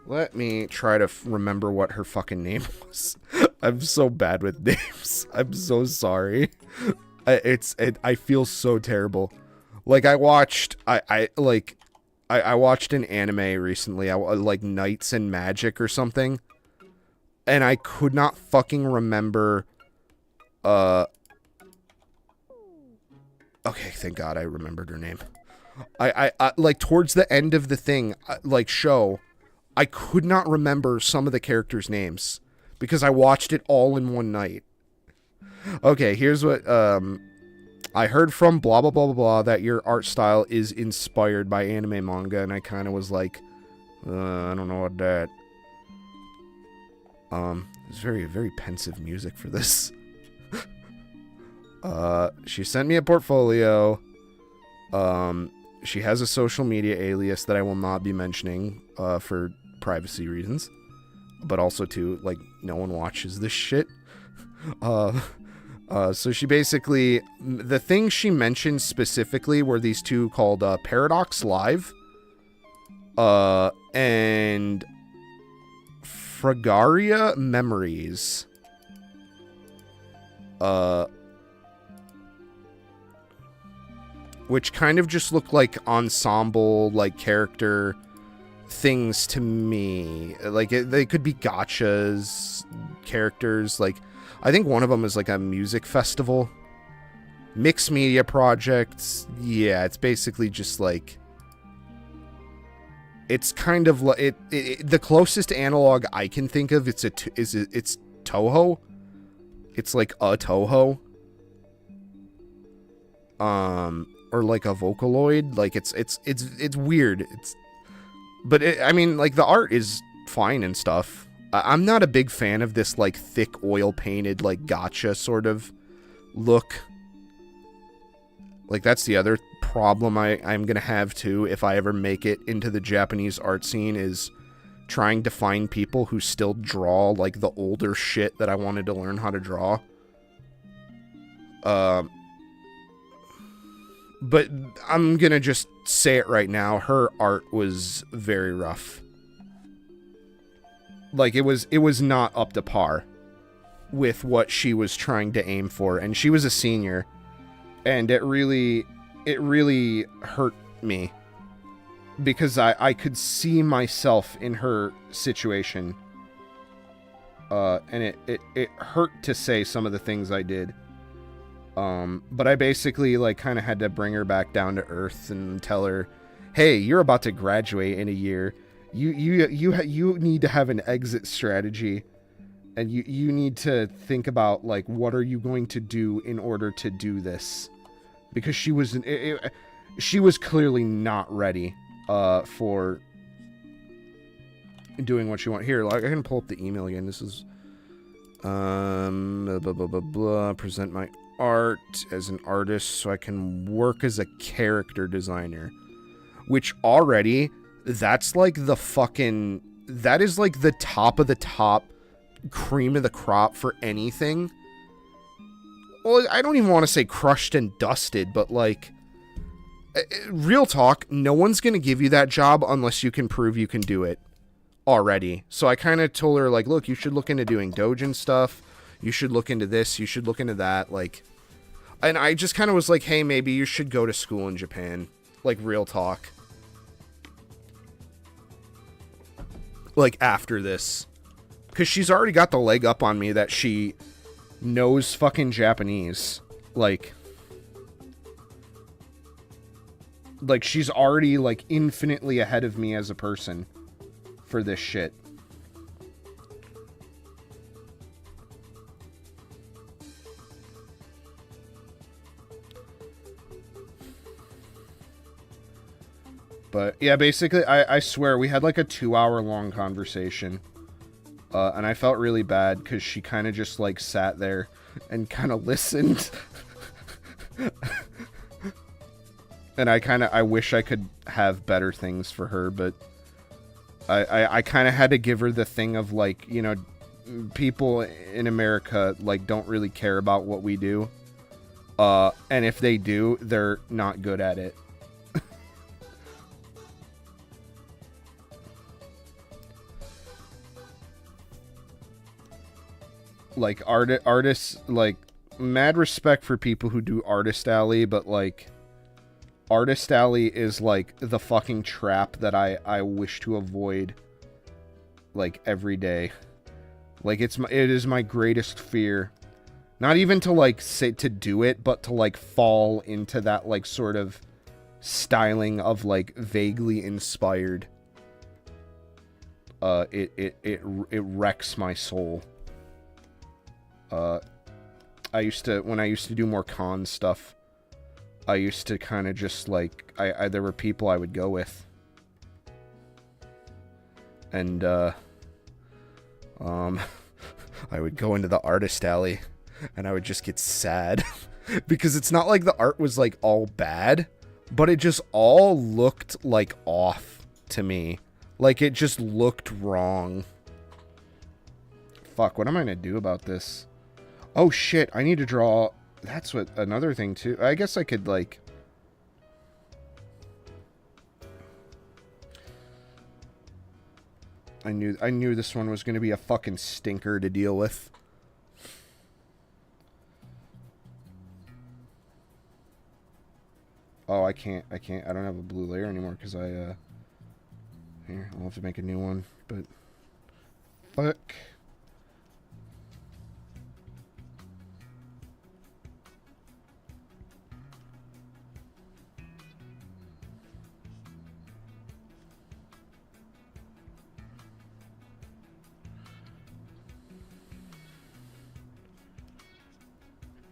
Let me try to remember what her fucking name was. I'm so bad with names. I'm so sorry. I feel so terrible. Like, I watched an anime recently, like Knights and Magic or something, and I could not fucking remember. Okay, thank God I remembered her name. I like, towards the end of the thing, like, show, I could not remember some of the characters' names because I watched it all in one night. Okay, here's what, I heard from blah, blah, blah, blah, blah, that your art style is inspired by anime manga, and I kind of was like, I don't know what that. There's very, very pensive music for this. She sent me a portfolio. She has a social media alias that I will not be mentioning, for privacy reasons. But also, too, like, no one watches this shit. So she basically... The things she mentioned specifically were these two called, Paradox Live. And... Fragaria Memories. Which kind of just look like ensemble, like, character things to me. Like, they could be gachas, characters. Like, I think one of them is, like, a music festival. Mixed media projects. Yeah, it's basically just, like... It's kind of like the closest analog I can think of. It's Toho. It's like a Toho. Or like a Vocaloid. Like it's weird. I mean, like the art is fine and stuff. I'm not a big fan of this like thick oil painted like gotcha sort of look. Like that's the other problem I'm gonna have too if I ever make it into the Japanese art scene, is trying to find people who still draw like the older shit that I wanted to learn how to draw. But I'm gonna just say it right now, her art was very rough. Like it was not up to par with what she was trying to aim for, and she was a senior, and it really hurt me because I could see myself in her situation, and it hurt to say some of the things I did, but I basically like kind of had to bring her back down to earth and tell her, hey, you're about to graduate in a year. You need to have an exit strategy, and you need to think about like what are you going to do in order to do this, because she was clearly not ready for doing what she wanted. Here, like I can pull up the email again. This is blah, blah, blah, blah, blah. Present my art as an artist so I can work as a character designer, which already. That's like the fucking... That is like the top of the top, cream of the crop for anything. Well, I don't even want to say crushed and dusted, but like... Real talk, no one's going to give you that job unless you can prove you can do it already. So I kind of told her, like, look, you should look into doing Dojin stuff. You should look into this. You should look into that. Like... And I just kind of was like, hey, maybe you should go to school in Japan. Like, real talk. Like, after this. Because she's already got the leg up on me that she knows fucking Japanese. Like, she's already, like, infinitely ahead of me as a person for this shit. But, yeah, basically, I swear, we had, like, a 2-hour-long conversation. And I felt really bad, because she kind of just, like, sat there and kind of listened. And I wish I could have better things for her, but I kind of had to give her the thing of, like, you know, people in America, like, don't really care about what we do. And if they do, they're not good at it. Like, artists, like, mad respect for people who do Artist Alley, but, like, Artist Alley is, like, the fucking trap that I wish to avoid, like, every day. Like, it is my greatest fear. Not even to, like, say to do it, but to, like, fall into that, like, sort of styling of, like, vaguely inspired. It wrecks my soul. When I used to do more con stuff, I used to kind of just, like, there were people I would go with. And, I would go into the Artist Alley, and I would just get sad. Because it's not like the art was, like, all bad, but it just all looked, like, off to me. Like, it just looked wrong. Fuck, what am I gonna do about this? Oh shit, I need to draw... That's what another thing too. I guess I could, like... I knew this one was going to be a fucking stinker to deal with. Oh, I can't. I don't have a blue layer anymore because Here, I'll have to make a new one, but... Fuck.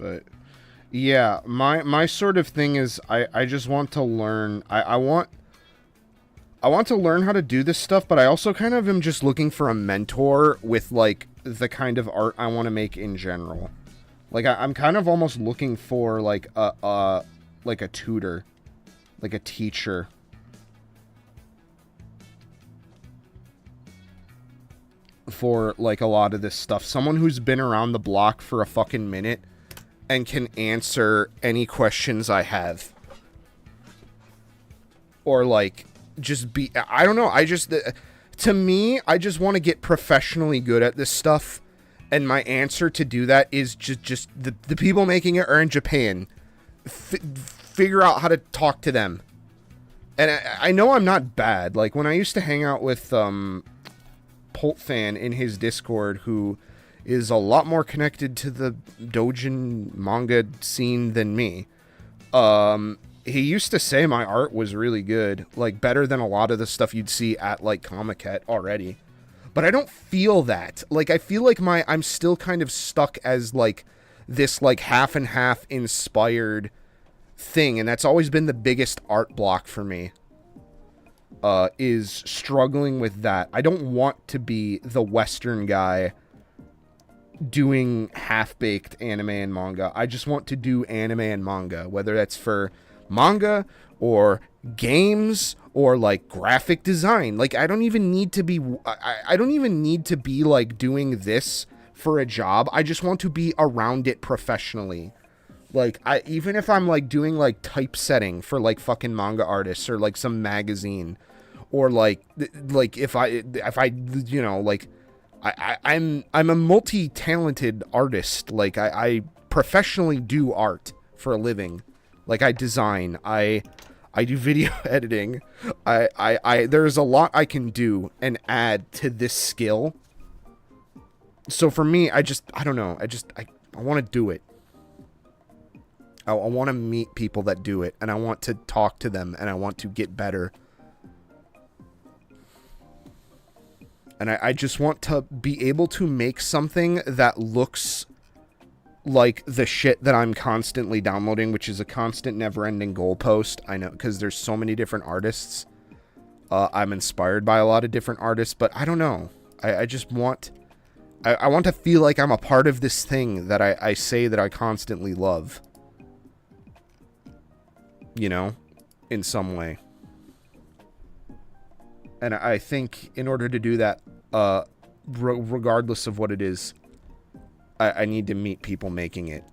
But yeah, my sort of thing is I just want to learn. I want to learn how to do this stuff, but I also kind of am just looking for a mentor with like the kind of art I want to make in general. Like I'm kind of almost looking for like a tutor, like a teacher. For like a lot of this stuff, someone who's been around the block for a fucking minute and can answer any questions I have, or like just be, I don't know, I just, to me, I just want to get professionally good at this stuff, and my answer to do that is just the people making it are in Japan. Figure out how to talk to them. And I know I'm not bad. Like when I used to hang out with Pultfan in his Discord, who is a lot more connected to the doujin manga scene than me. He used to say my art was really good, like better than a lot of the stuff you'd see at like Comiket already. But I don't feel that. Like I feel like I'm still kind of stuck as like this like half and half inspired thing, and that's always been the biggest art block for me. Is struggling with that. I don't want to be the Western guy doing half-baked anime and manga. I just want to do anime and manga, whether that's for manga or games or like graphic design. Like I don't even need to be I don't even need to be like doing this for a job. I just want to be around it professionally. Like even if I'm like doing like typesetting for like fucking manga artists or like some magazine, or like if I you know, like I'm a multi-talented artist. Like I professionally do art for a living. Like I design, I do video editing. There's a lot I can do and add to this skill. So for me, I don't know. I want to do it. I want to meet people that do it, and I want to talk to them, and I want to get better. And I just want to be able to make something that looks like the shit that I'm constantly downloading, which is a constant never-ending goalpost. I know, because there's so many different artists. I'm inspired by a lot of different artists, but I don't know. I just want... I want to feel like I'm a part of this thing that I say that I constantly love. You know? In some way. And I think in order to do that, regardless of what it is, I need to meet people making it.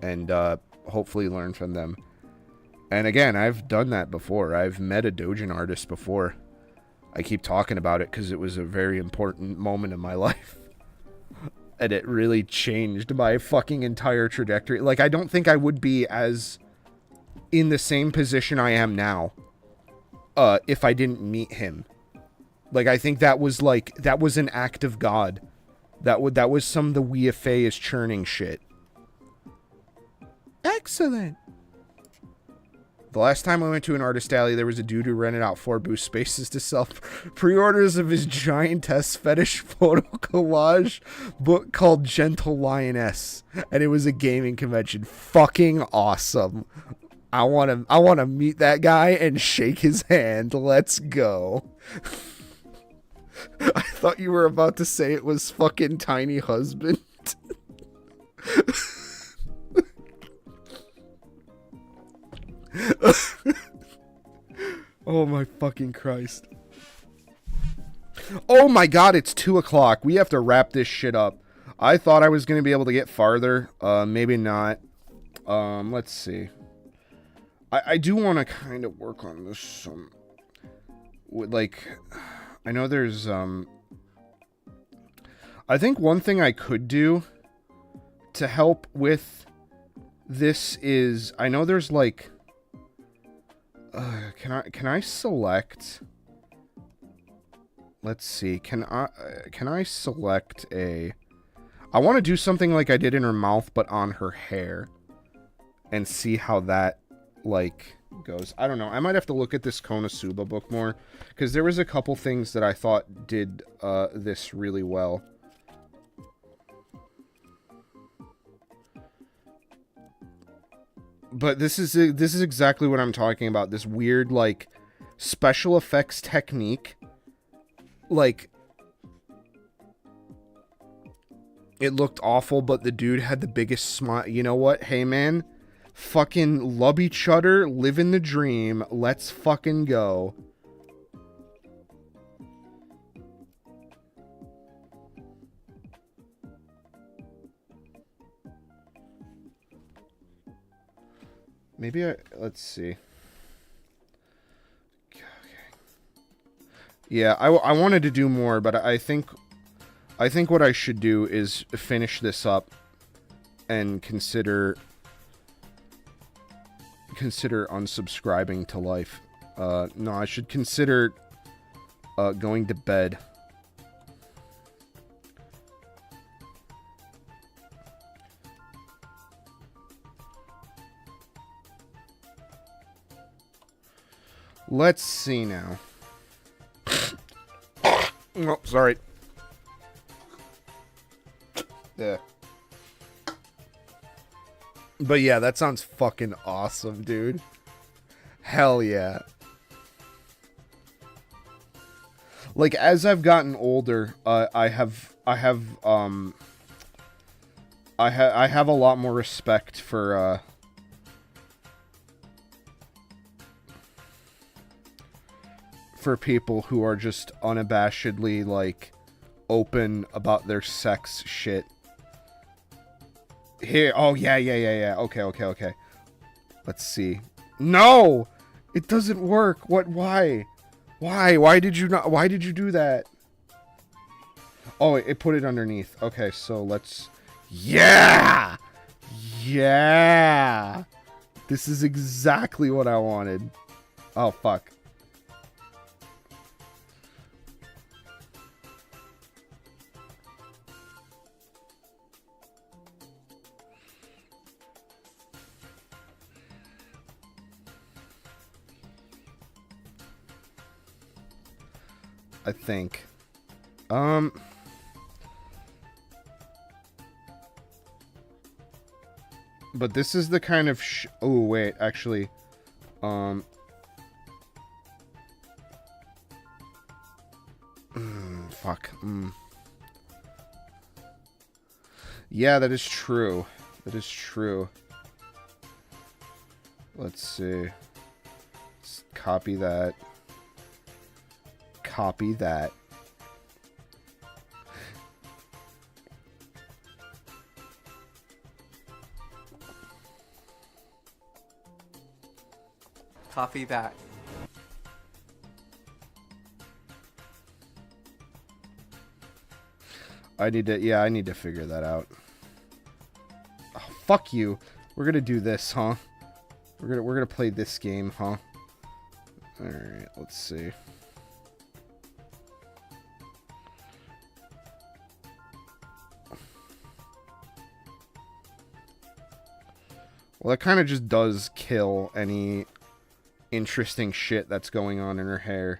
And hopefully learn from them. And again, I've done that before. I've met a doujin artist before. I keep talking about it because it was a very important moment in my life. And it really changed my fucking entire trajectory. Like, I don't think I would be as in the same position I am now if I didn't meet him. Like, I think that was an act of God. That was some of the WEEABOO is churning shit. Excellent. The last time I went to an artist alley, there was a dude who rented out 4 booth spaces to sell pre-orders of his giantess fetish photo collage book called Gentle Lioness, and it was a gaming convention. Fucking awesome. I want to meet that guy and shake his hand. Let's go. I thought you were about to say it was fucking Tiny Husband. Oh my fucking Christ. Oh my god, it's 2 o'clock. We have to wrap this shit up. I thought I was going to be able to get farther. Maybe not. Let's see. I do want to kind of work on this. Like, I know there's, I think one thing I could do to help with this is, I know there's like, can I select, let's see, can I select I want to do something like I did in her mouth, but on her hair, and see how that, like, goes. I don't know. I might have to look at this Konosuba book more, because there was a couple things that I thought did, this really well. But this is exactly what I'm talking about. This weird, like, special effects technique. Like, it looked awful, but the dude had the biggest smile. You know what? Hey, man. Fucking love each other. Live in the dream. Let's fucking go. Maybe let's see. Okay. Yeah, I wanted to do more, but I think what I should do is finish this up and consider unsubscribing to life. No, I should consider going to bed. Let's see now. Oh, sorry. Yeah. But yeah, that sounds fucking awesome, dude. Hell yeah. Like, as I've gotten older, I have a lot more respect for people who are just unabashedly, like, open about their sex shit. Here, oh, yeah. Okay. Let's see. No! It doesn't work. What, why? Why did you do that? Oh, it put it underneath. Okay, so let's... Yeah! Yeah! This is exactly what I wanted. Oh, fuck. I think. But this is the kind of oh, wait, actually. Fuck. Yeah, that is true. That is true. Let's see. Let's copy that. Copy that. Copy that. I need to figure that out. Oh, fuck you. We're gonna do this, huh? We're gonna play this game, huh? Alright, let's see. Well, that kind of just does kill any interesting shit that's going on in her hair.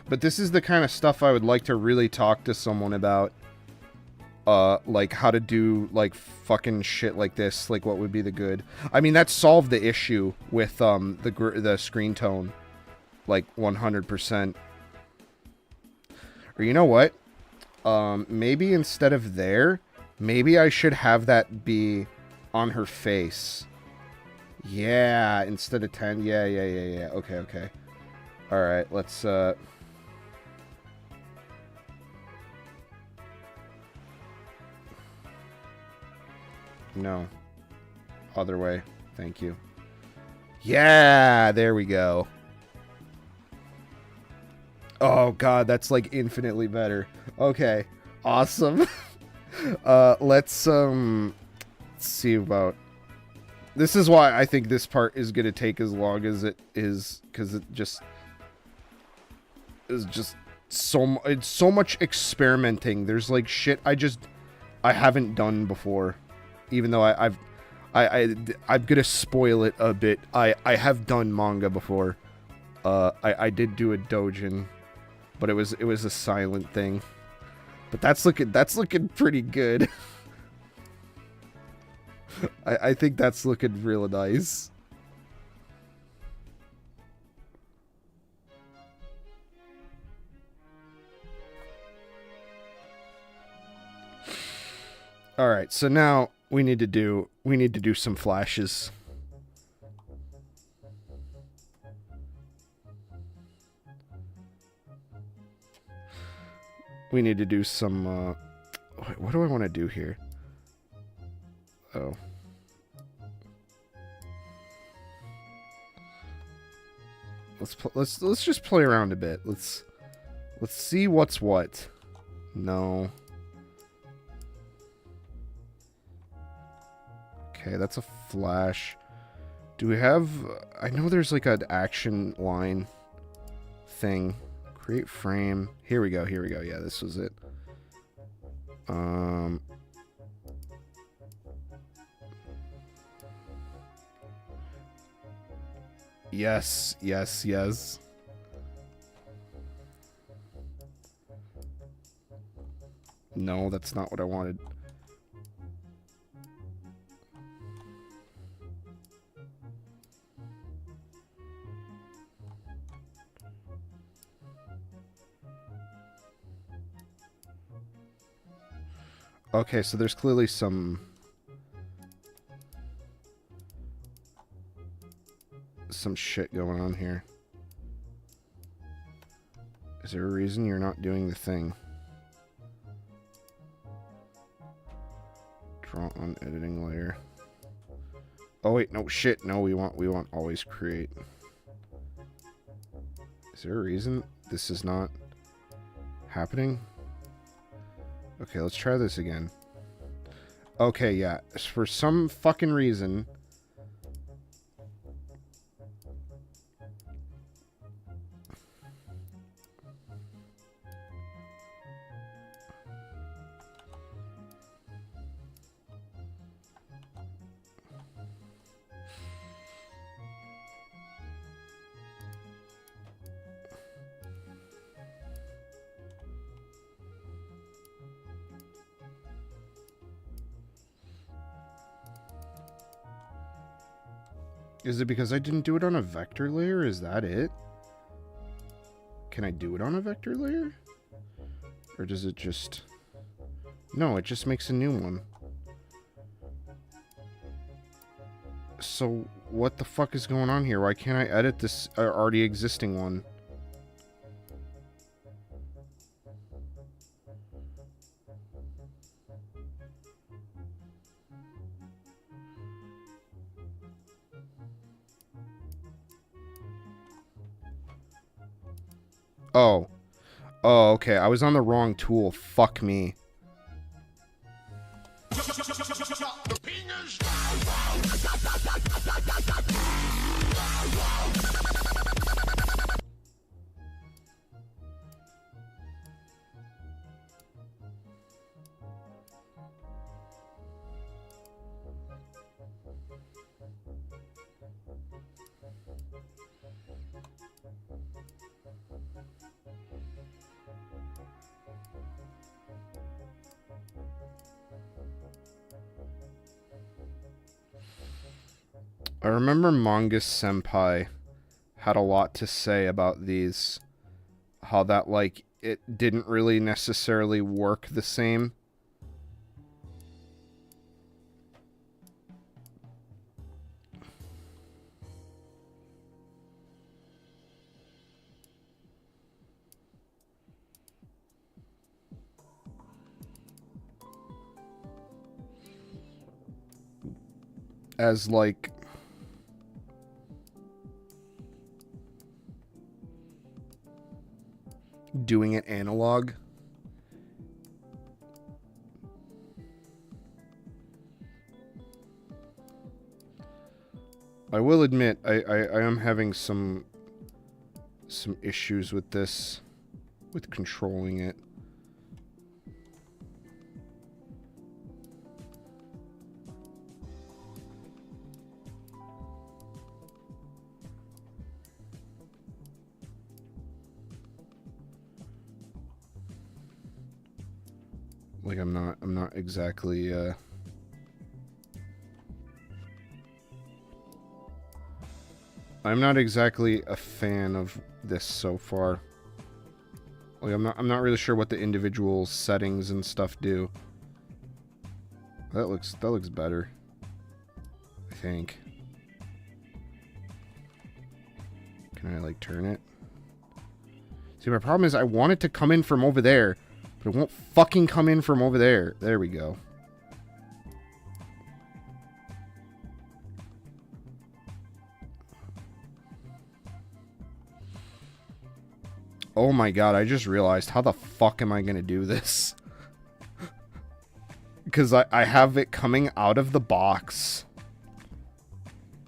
But this is the kind of stuff I would like to really talk to someone about. Like, how to do, like, fucking shit like this. Like, what would be the good... I mean, that solved the issue with, the screen tone. Like, 100%. Or you know what? Maybe instead of there, maybe I should have that be on her face. Yeah, instead of 10. Yeah. Okay. Alright, let's, No. Other way. Thank you. Yeah, there we go. Oh, God, that's, like, infinitely better. Okay. Awesome. Let's see about... This is why I think this part is going to take as long as it is, because it just... is just so... It's so much experimenting. There's, like, shit I haven't done before. Even though I'm gonna spoil it a bit. I have done manga before. I did do a doujin, but it was a silent thing. But that's looking pretty good. I think that's looking real nice. All right, so now we need to do some flashes. We need to do some what do I want to do here? Oh. Let's just play around a bit. Let's see what's what. No. Okay, that's a flash. Do we have... I know there's like an action line thing. Create frame. Here we go, here we go. Yeah, this was it. Yes, yes, yes. No, that's not what I wanted. Okay, so there's clearly some shit going on here. Is there a reason you're not doing the thing? Draw on editing layer. Oh wait, no shit. No, we want always create. Is there a reason this is not happening? Okay, let's try this again. Okay, yeah. For some fucking reason... Is it because I didn't do it on a vector layer? Is that it? Can I do it on a vector layer? Or does it just... No, it just makes a new one. So, what the fuck is going on here? Why can't I edit this already existing one? Oh. Oh, okay. I was on the wrong tool. Fuck me. I remember Mongus Senpai had a lot to say about these. How that, like, it didn't really necessarily work the same. As, like... doing it analog. I will admit, I am having some issues with this, with controlling it. Like, I'm not exactly, I'm not exactly a fan of this so far. Like, I'm not really sure what the individual settings and stuff do. That looks better, I think. Can I, like, turn it? See, my problem is I want it to come in from over there, but it won't fucking come in from over there. There we go. Oh my god, I just realized, how the fuck am I gonna do this? Because I have it coming out of the box.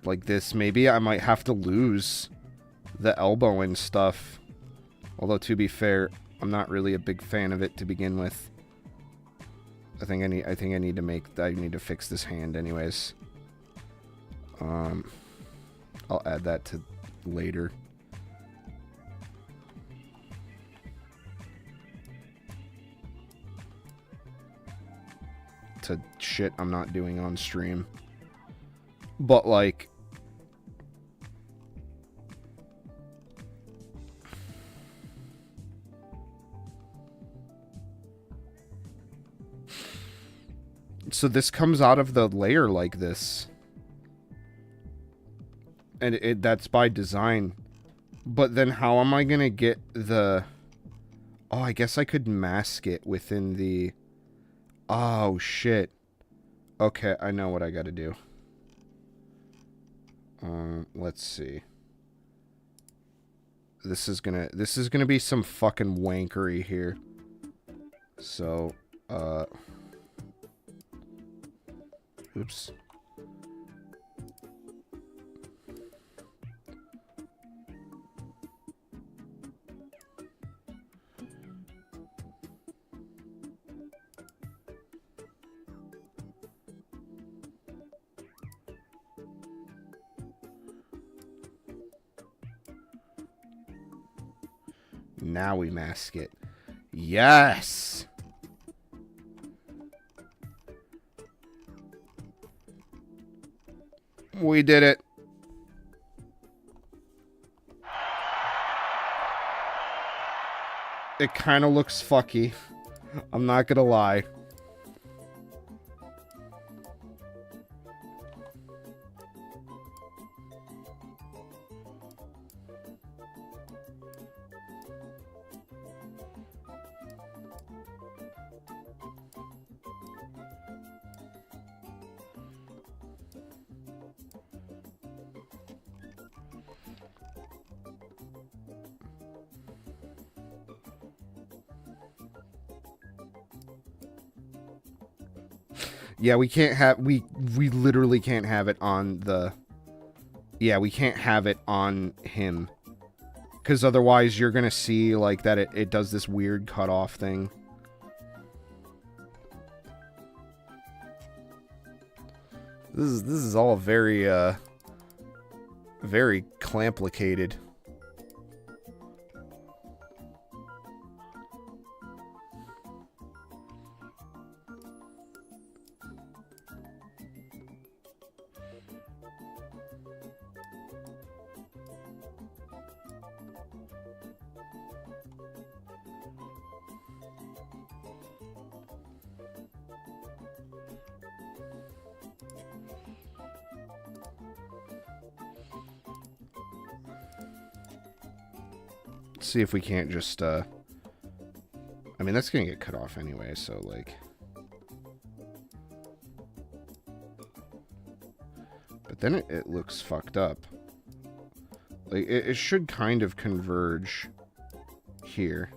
Like this. Maybe I might have to lose the elbow and stuff. Although, to be fair, I'm not really a big fan of it to begin with. I think I need to fix this hand anyways. I'll add that to later. To shit I'm not doing on stream. But, like, so this comes out of the layer like this. And that's by design. But then how am I gonna get the... Oh, I guess I could mask it within the... Oh, shit. Okay, I know what I gotta do. Let's see. This is gonna be some fucking wankery here. So, oops. Now we mask it. Yes! We did it. It kind of looks fucky. I'm not gonna lie. Yeah, we can't have... We literally can't have it on the... Yeah, we can't have it on him. Because otherwise you're going to see, like, that it does this weird cutoff thing. This is all very, very complicated. See if we can't just, I mean, that's gonna get cut off anyway, so, like... But then it looks fucked up. Like, it should kind of converge here.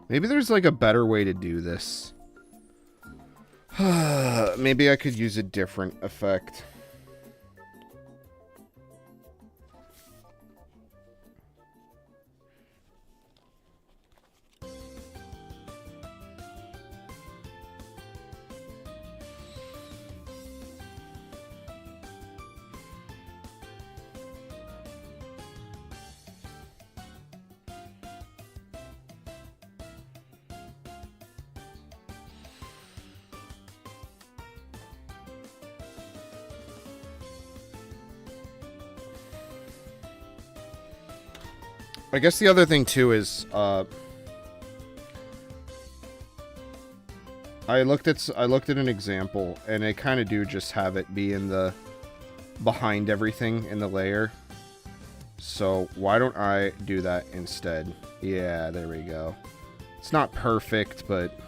Maybe there's, like, a better way to do this. Maybe I could use a different effect. I guess the other thing too is I looked at an example, and I kind of do just have it be in the behind everything in the layer. So why don't I do that instead? Yeah, there we go. It's not perfect, but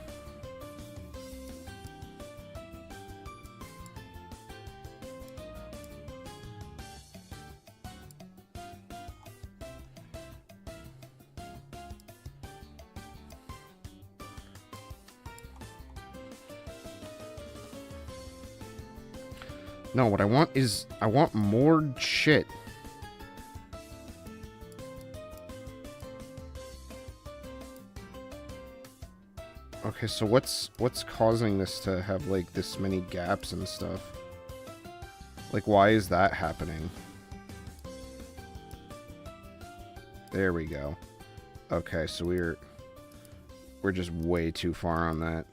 no, what I want is I want more shit. Okay, so what's causing this to have like this many gaps and stuff? Like, why is that happening? There we go. Okay, so we're just way too far on that.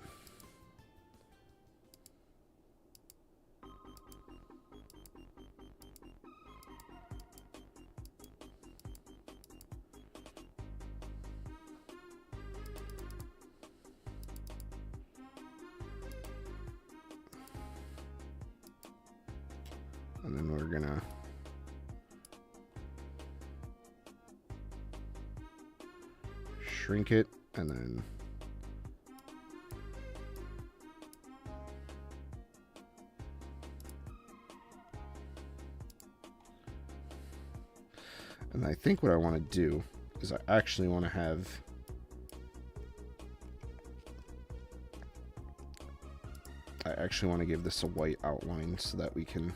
And then we're gonna shrink it, and then I think what I want to do is I actually want to have give this a white outline so that we can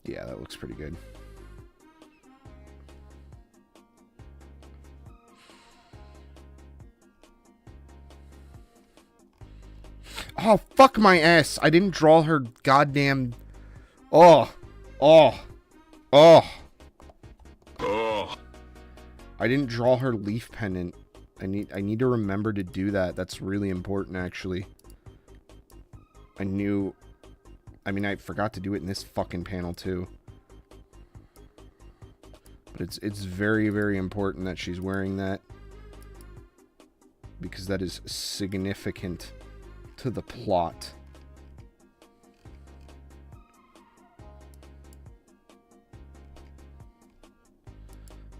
yeah, that looks pretty good. Oh, fuck my ass. I didn't draw her goddamn... Oh. I didn't draw her leaf pendant. I need to remember to do that. That's really important, actually. I mean, I forgot to do it in this fucking panel, too. But it's very, very important that she's wearing that. Because that is significant to the plot.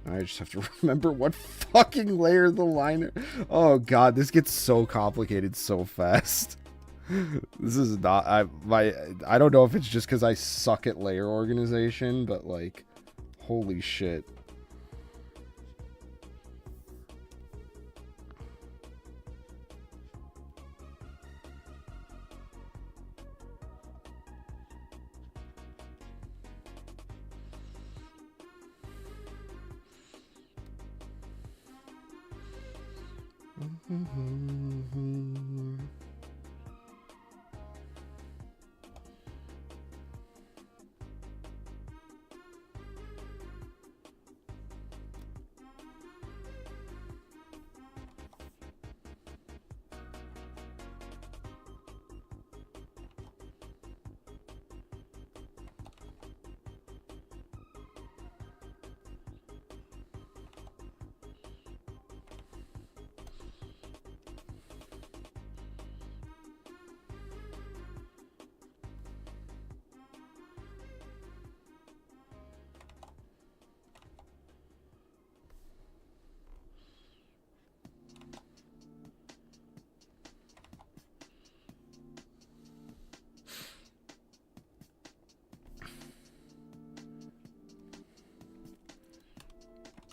I just have to remember what fucking layer the liner... Oh god, this gets so complicated so fast. This is not... I don't know if it's just because I suck at layer organization, but like... Holy shit.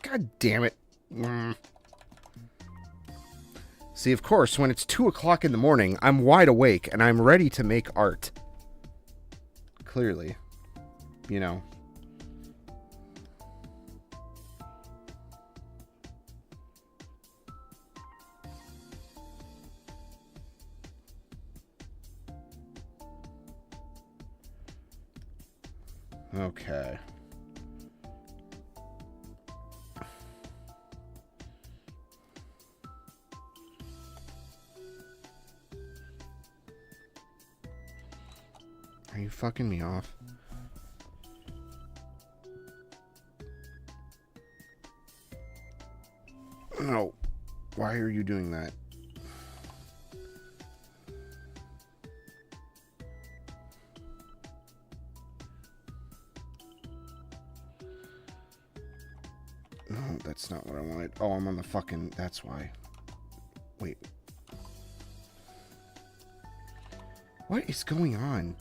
God damn it. See, of course, when it's 2 o'clock in the morning, I'm wide awake and I'm ready to make art. Clearly. You know. Okay. I Are you fucking me off? No. Why are you doing that? No, that's not what I wanted. Oh, I'm on the fucking... That's why. Wait. What is going on?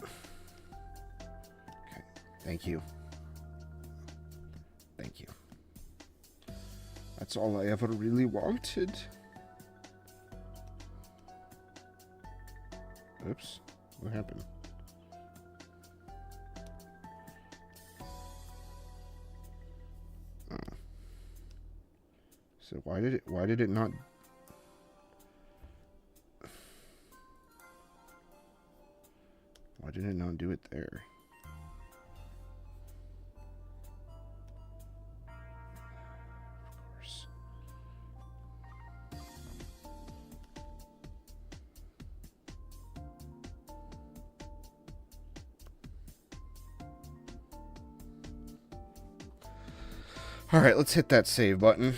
Okay. Thank you. Thank you. That's all I ever really wanted. Oops. What happened? So why did it not... Why did it not do it there? Of course. All right, let's hit that save button.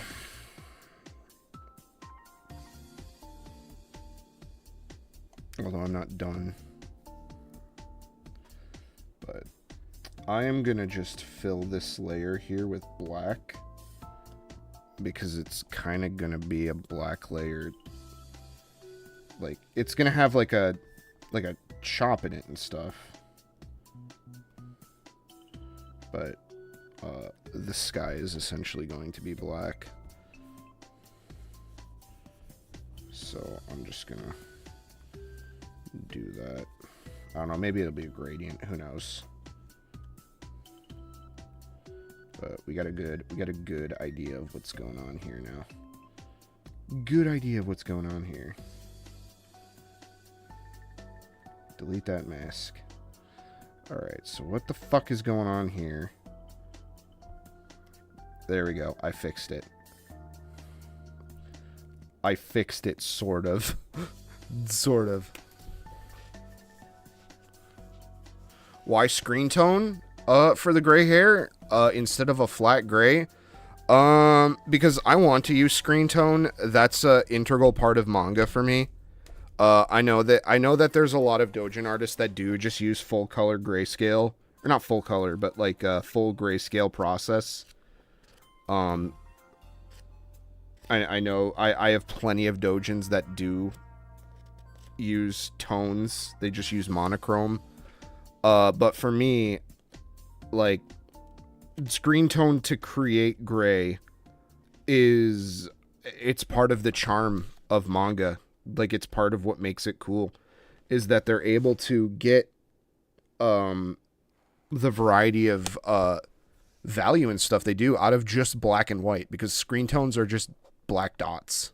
Although I'm not done. But I am gonna just fill this layer here with black, because it's kind of gonna be a black layer. Like, it's gonna have like a chop in it and stuff. But the sky is essentially going to be black. So I'm just gonna do that. I don't know, maybe it'll be a gradient, who knows. But we got a good idea of what's going on here now. Good idea of what's going on here. Delete that mask. Alright, so what the fuck is going on here? There we go, I fixed it. I fixed it, sort of. Sort of. Why screen tone for the gray hair instead of a flat gray? Because I want to use screen tone. That's an integral part of manga for me. I know that there's a lot of doujin artists that do just use full color grayscale, or not full color, but like full grayscale process. I know I have plenty of doujins that do use tones. They just use monochrome. But for me, like, screen tone to create gray it's part of the charm of manga. Like, it's part of what makes it cool, is that they're able to get, the variety of, value and stuff they do out of just black and white, because screen tones are just black dots.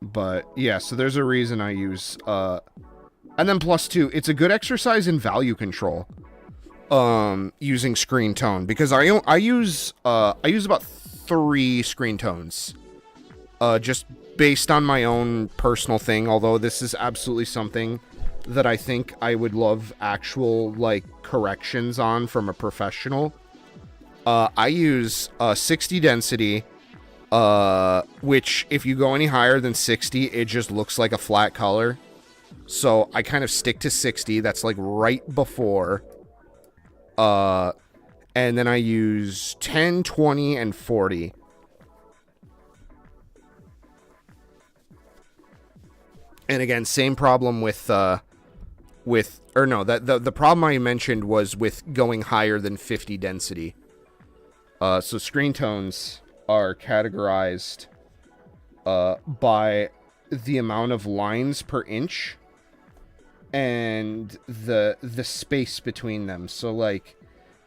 But yeah, so there's a reason I use and then plus two, it's a good exercise in value control, using screen tone, because I use about 3 screen tones, just based on my own personal thing. Although this is absolutely something that I think I would love actual, like, corrections on from a professional. I use 60 density, which if you go any higher than 60, it just looks like a flat color. So I kind of stick to 60. That's like right before. And then I use 10, 20, and 40. And again, same problem with the problem I mentioned was with going higher than 50 density. So screen tones are categorized by the amount of lines per inch and the space between them. So, like,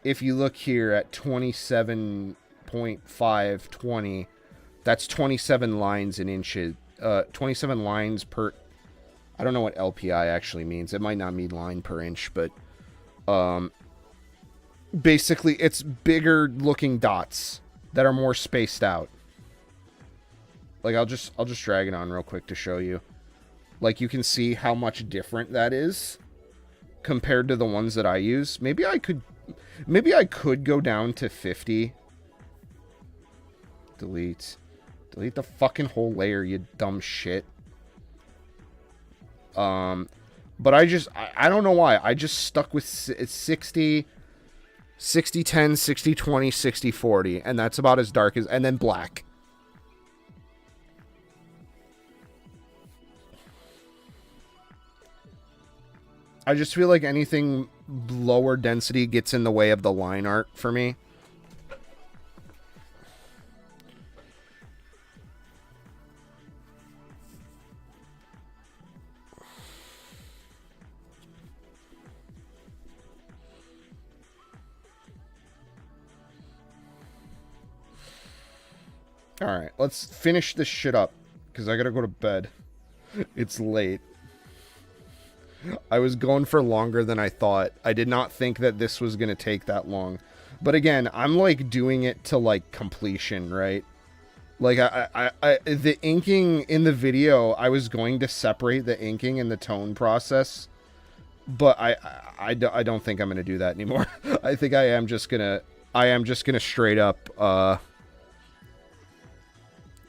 if you look here at 27.520, That's 27 lines in inches. 27 lines per... I don't know what LPI actually means. It might not mean line per inch, but... basically, it's bigger looking dots that are more spaced out. Like, I'll just drag it on real quick to show you. Like, you can see how much different that is compared to the ones that I use. Maybe I could go down to 50. Delete the fucking whole layer, you dumb shit. But I don't know why. I just stuck with 60, 60, 10, 60, 20, 60, 40. And that's about as dark as... And then black. I just feel like anything lower density gets in the way of the line art for me. Alright, let's finish this shit up, because I gotta go to bed. It's late. I was going for longer than I thought. I did not think that this was gonna take that long. But again, I'm like doing it to like completion, right? Like the inking in the video, I was going to separate the inking and the tone process. But I don't think I'm gonna do that anymore. I think I am just gonna straight up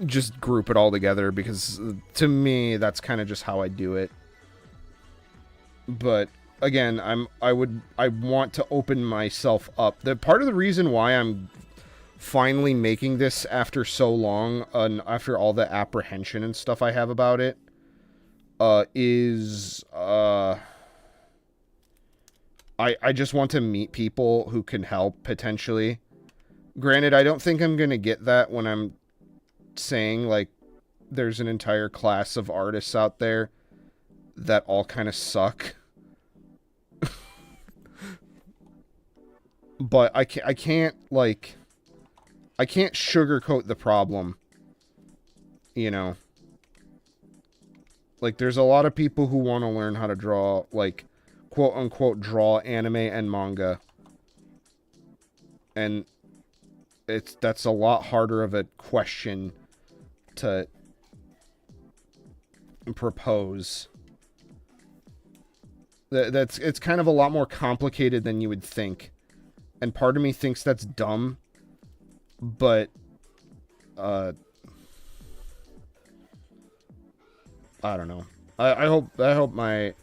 just group it all together, because to me that's kind of just how I do it. But again, I want to open myself up. The part of the reason why I'm finally making this after so long, and after all the apprehension and stuff I have about it, is I just want to meet people who can help, potentially. Granted, I don't think I'm gonna get that when I'm saying like there's an entire class of artists out there that all kind of suck. But I can't sugarcoat the problem, you know. Like, there's a lot of people who want to learn how to draw, like, quote unquote draw anime and manga, and that's a lot harder of a question to propose. It's kind of a lot more complicated than you would think. And part of me thinks that's dumb, but I don't know. I hope my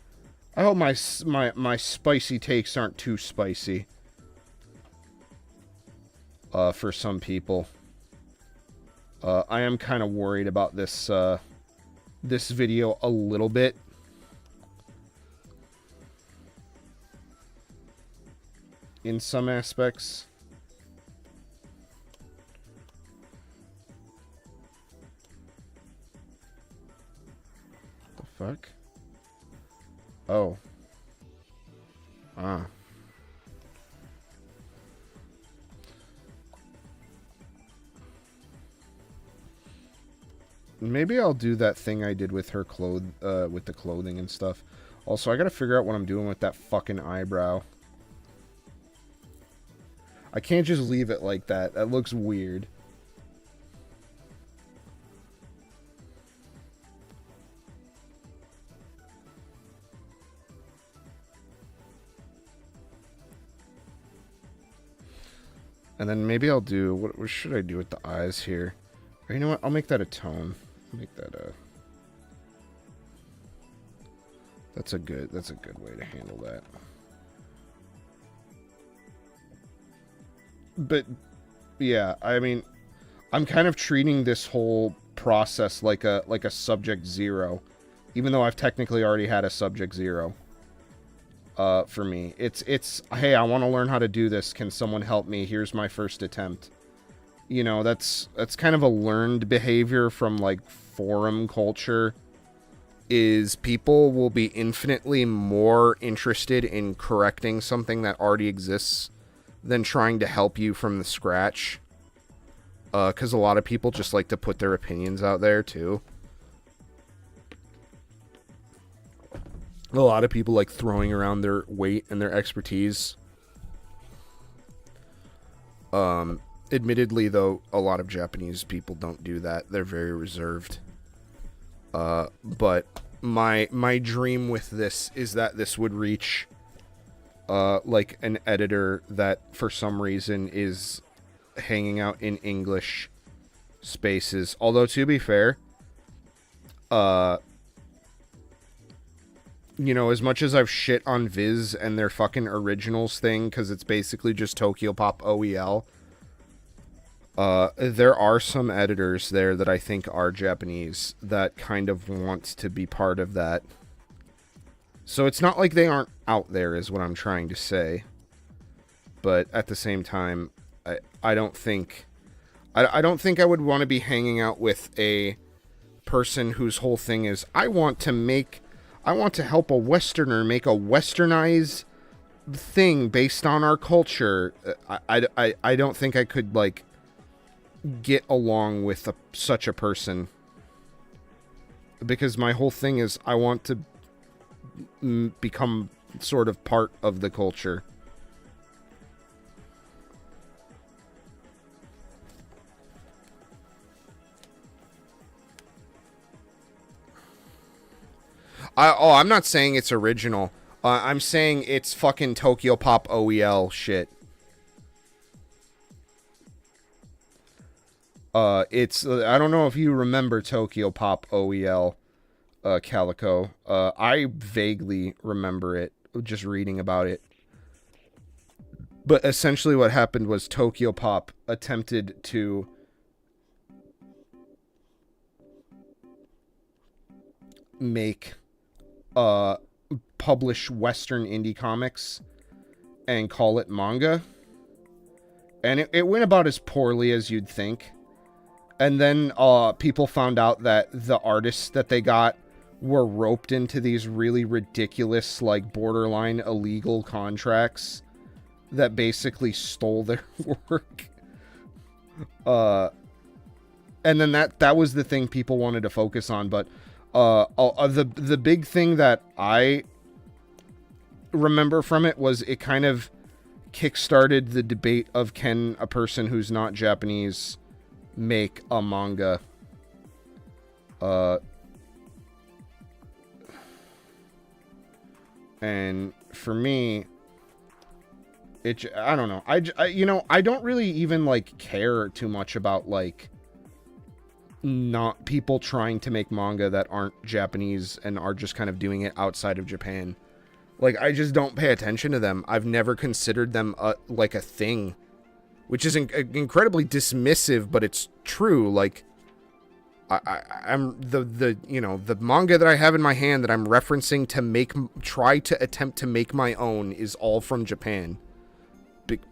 spicy takes aren't too spicy for some people. I am kind of worried about this this video a little bit. In some aspects. The fuck? Oh. Ah. Maybe I'll do that thing I did with her with the clothing and stuff. Also, I gotta figure out what I'm doing with that fucking eyebrow. I can't just leave it like that. That looks weird. And then maybe I'll do... What should I do with the eyes here? Or you know what? I'll make that a tone. Make that a... That's a good way to handle that. But yeah, I mean, I'm kind of treating this whole process like a subject 0, even though I've technically already had a subject 0. For me, it's hey, I want to learn how to do this. Can someone help me? Here's my first attempt. You know, that's kind of a learned behavior from like forum culture. Is people will be infinitely more interested in correcting something that already exists than trying to help you from the scratch. Because a lot of people just like to put their opinions out there, too. A lot of people like throwing around their weight and their expertise. Admittedly, though, a lot of Japanese people don't do that. They're very reserved. But my dream with this is that this would reach, like, an editor that, for some reason, is hanging out in English spaces. Although, to be fair, you know, as much as I've shit on Viz and their fucking originals thing, because it's basically just Tokyo Pop OEL, there are some editors there that I think are Japanese that kind of want to be part of that. So it's not like they aren't out there, is what I'm trying to say. But at the same time, I don't think I don't think I would want to be hanging out with a person whose whole thing is, I want to help a Westerner make a westernized thing based on our culture. I don't think I could, like, get along with such a person. Because my whole thing is, I want to become sort of part of the culture. I'm not saying it's original. I'm saying it's fucking Tokyo Pop OEL shit. It's, I don't know if you remember Tokyo Pop OEL, Calico. I vaguely remember it, just reading about it. But essentially what happened was Tokyo Pop attempted to publish Western indie comics and call it manga. And it went about as poorly as you'd think. And then people found out that the artists that they got were roped into these really ridiculous, like, borderline illegal contracts that basically stole their work. And then that was the thing people wanted to focus on. But the big thing that I remember from it was it kind of kickstarted the debate of, can a person who's not Japanese make a manga? And for me, I don't know. I don't really even, like, care too much about, like, not people trying to make manga that aren't Japanese and are just kind of doing it outside of Japan. Like, I just don't pay attention to them. I've never considered them like a thing, which is incredibly dismissive, but it's true. Like, I'm the manga that I have in my hand that I'm referencing to try to attempt to make my own is all from Japan,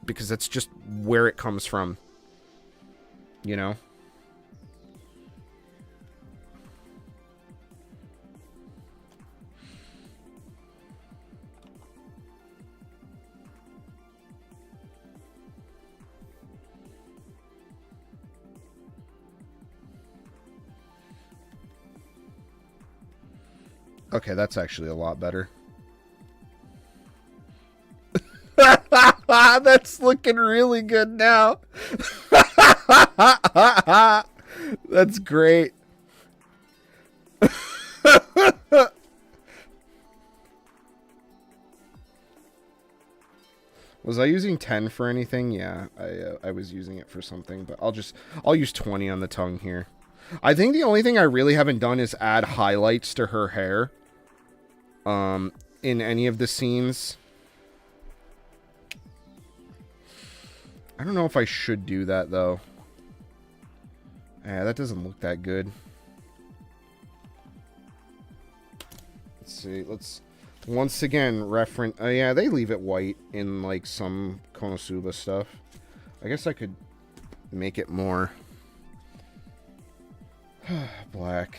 because that's just where it comes from, you know. Okay, that's actually a lot better. That's looking really good now. That's great. Was I using 10 for anything? Yeah, I was using it for something, but I'll use 20 on the tongue here. I think the only thing I really haven't done is add highlights to her hair. In any of the scenes. I don't know if I should do that, though. Yeah, that doesn't look that good. Let's see, let's once again reference... yeah, they leave it white in, like, some Konosuba stuff. I guess I could make it more black.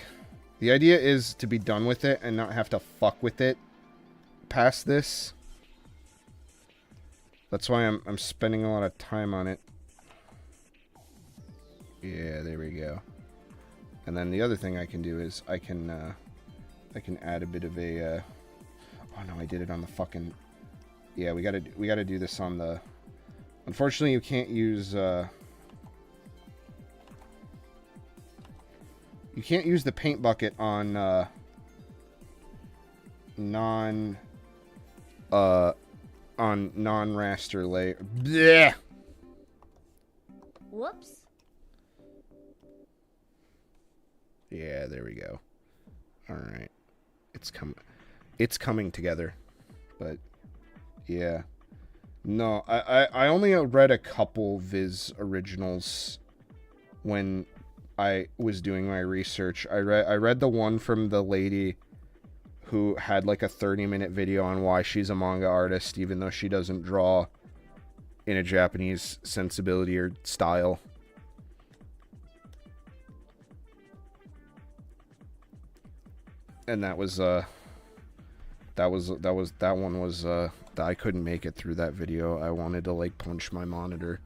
The idea is to be done with it and not have to fuck with it past this. That's why I'm spending a lot of time on it. Yeah, there we go. And then the other thing I can do is I can add a bit of a. Oh no, I did it on the fucking. Yeah, we gotta do this on the. Unfortunately, you can't use. You can't use the paint bucket on non-raster layer. Blech! Whoops. Yeah, there we go. All right, it's coming together, but yeah, no, I only read a couple Viz originals when I was doing my research. I read the one from the lady who had like a 30-minute video on why she's a manga artist, even though she doesn't draw in a Japanese sensibility or style. And that one was I couldn't make it through that video. I wanted to like punch my monitor.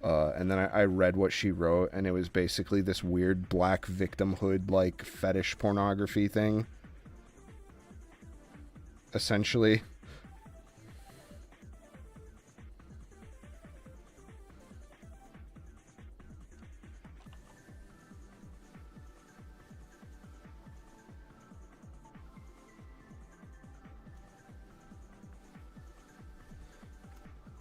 And then I read what she wrote, and it was basically this weird black victimhood, like, fetish pornography thing. Essentially.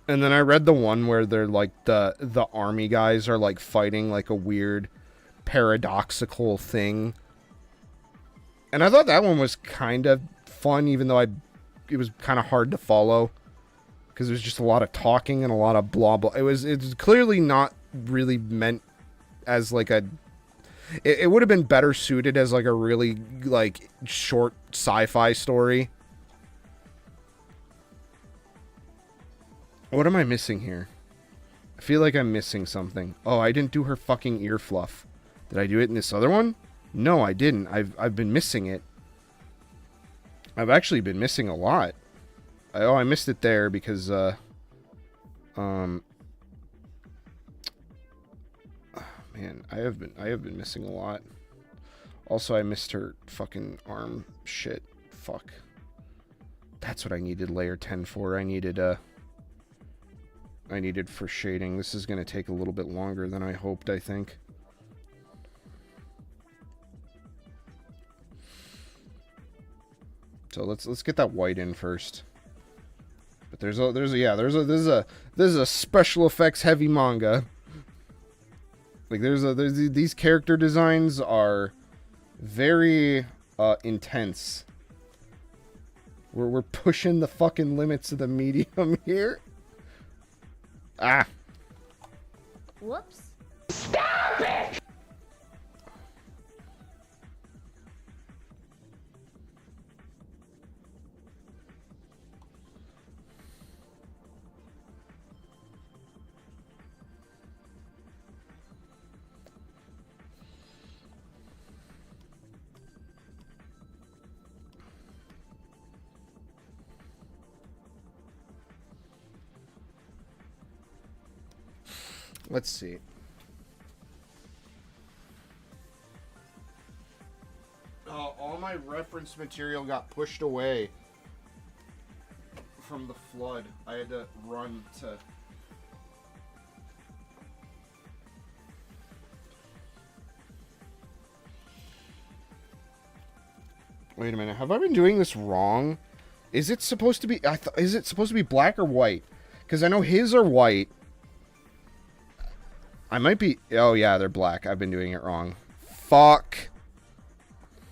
And then I read the one where they're like the army guys are like fighting like a weird paradoxical thing. And I thought that one was kind of fun, even though it was kind of hard to follow because it was just a lot of talking and a lot of blah blah. It's clearly not really meant as like a. It would have been better suited as like a really like short sci-fi story. What am I missing here? I feel like I'm missing something. Oh, I didn't do her fucking ear fluff. Did I do it in this other one? No, I didn't. I've been missing it. I've actually been missing a lot. I missed it there because man, I have been missing a lot. Also, I missed her fucking arm shit. Fuck. That's what I needed layer 10 for. I needed for shading. This is going to take a little bit longer than I hoped, I think. So let's get that white in first. But this is a special effects heavy manga. Like these character designs are very intense. We're pushing the fucking limits of the medium here. Ah. Whoops. Stop it! Let's see. All my reference material got pushed away from the flood. I had to run to... Wait a minute. Have I been doing this wrong? Is it supposed to be... is it supposed to be black or white? Because I know his are white. I might be... Oh, yeah, they're black. I've been doing it wrong. Fuck.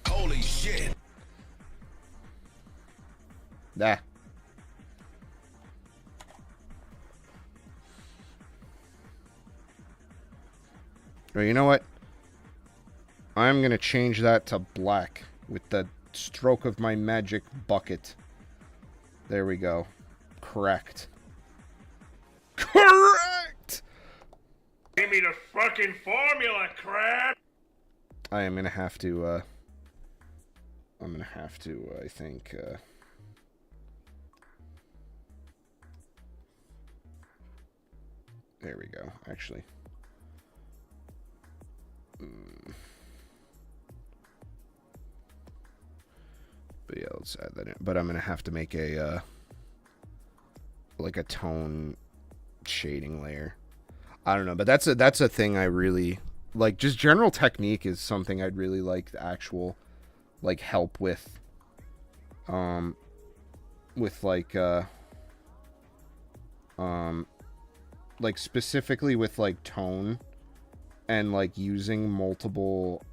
Holy shit. Nah. Well, you know what? I'm going to change that to black with the stroke of my magic bucket. There we go. Correct. Correct! Give me the fucking formula, crap! I am gonna have to, I think, there we go, actually. But yeah, let's add that in. But I'm gonna have to make a like a tone shading layer. I don't know, but that's a thing I really like. Just general technique is something I'd really like the actual like help with. With like specifically with like tone and like using multiple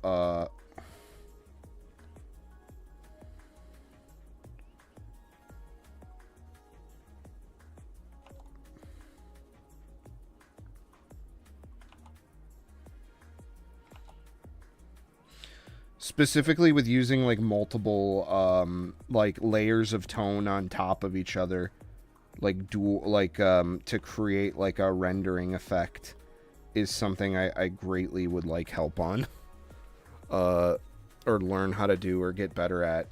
specifically with using like multiple like layers of tone on top of each other, like dual, like to create like a rendering effect is something I greatly would like help on or learn how to do or get better at.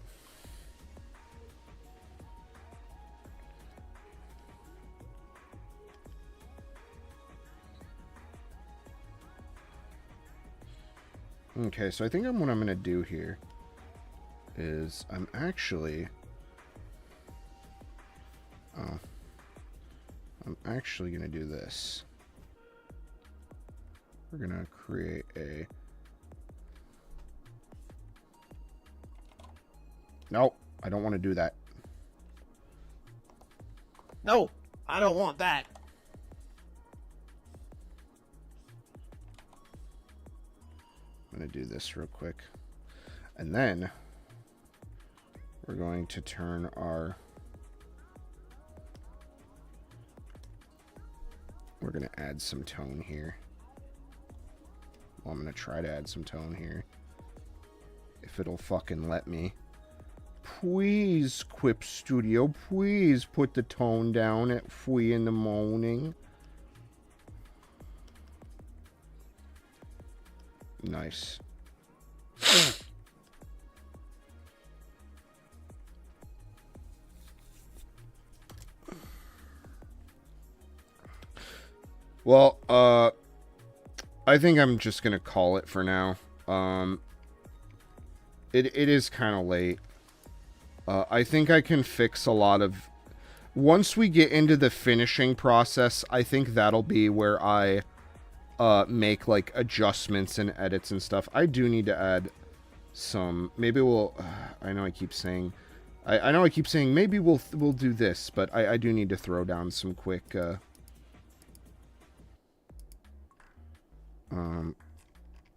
Okay, so I think what I'm going to do here is I'm actually going to do this. We're going to create a... No, I don't want to do that. No, I don't want that. I'm going to do this real quick. And then we're going to turn our... We're going to add some tone here. Well, I'm going to try to add some tone here. If it'll fucking let me. Please, Quip Studio, please put the tone down at 3 in the morning. Nice. Well, I think I'm just gonna call it for now. It is kind of late. I think I can fix a lot of... Once we get into the finishing process, I think that'll be where I make like adjustments and edits and stuff. I do need to add some... Maybe we'll... I know I keep saying... I know I keep saying maybe we'll do this, but I do need to throw down some quick...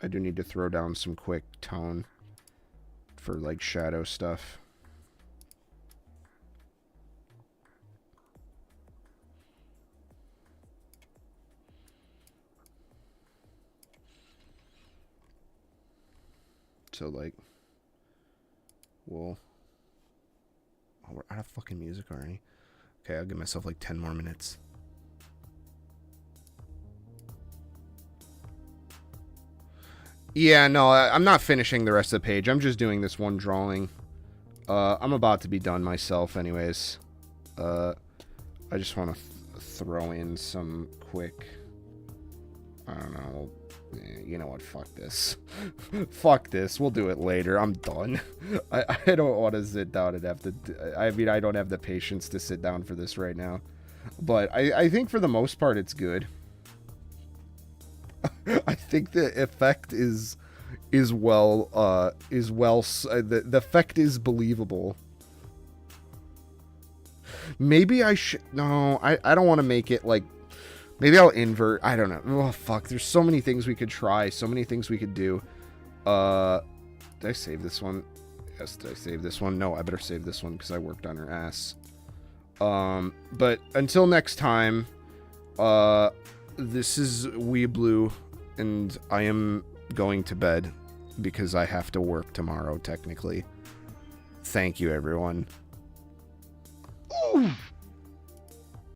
I do need to throw down some quick tone for like shadow stuff. So like, we'll... Oh, we're out of fucking music already. Okay, I'll give myself like 10 more minutes. Yeah, no, I'm not finishing the rest of the page. I'm just doing this one drawing. I'm about to be done myself anyways. I just want to throw in some quick... I don't know. You know what? Fuck this. Fuck this. We'll do it later. I'm done. I don't want to sit down and have to... I mean, I don't have the patience to sit down for this right now. But I think for the most part, it's good. I think the effect is well, the effect is believable. Maybe I should... No, I don't want to make it like... Maybe I'll invert. I don't know. Oh, fuck. There's so many things we could try. So many things we could do. Did I save this one? Yes, did I save this one? No, I better save this one because I worked on her ass. But until next time, this is WEEABOO, and I am going to bed because I have to work tomorrow, technically. Thank you, everyone. Ooh.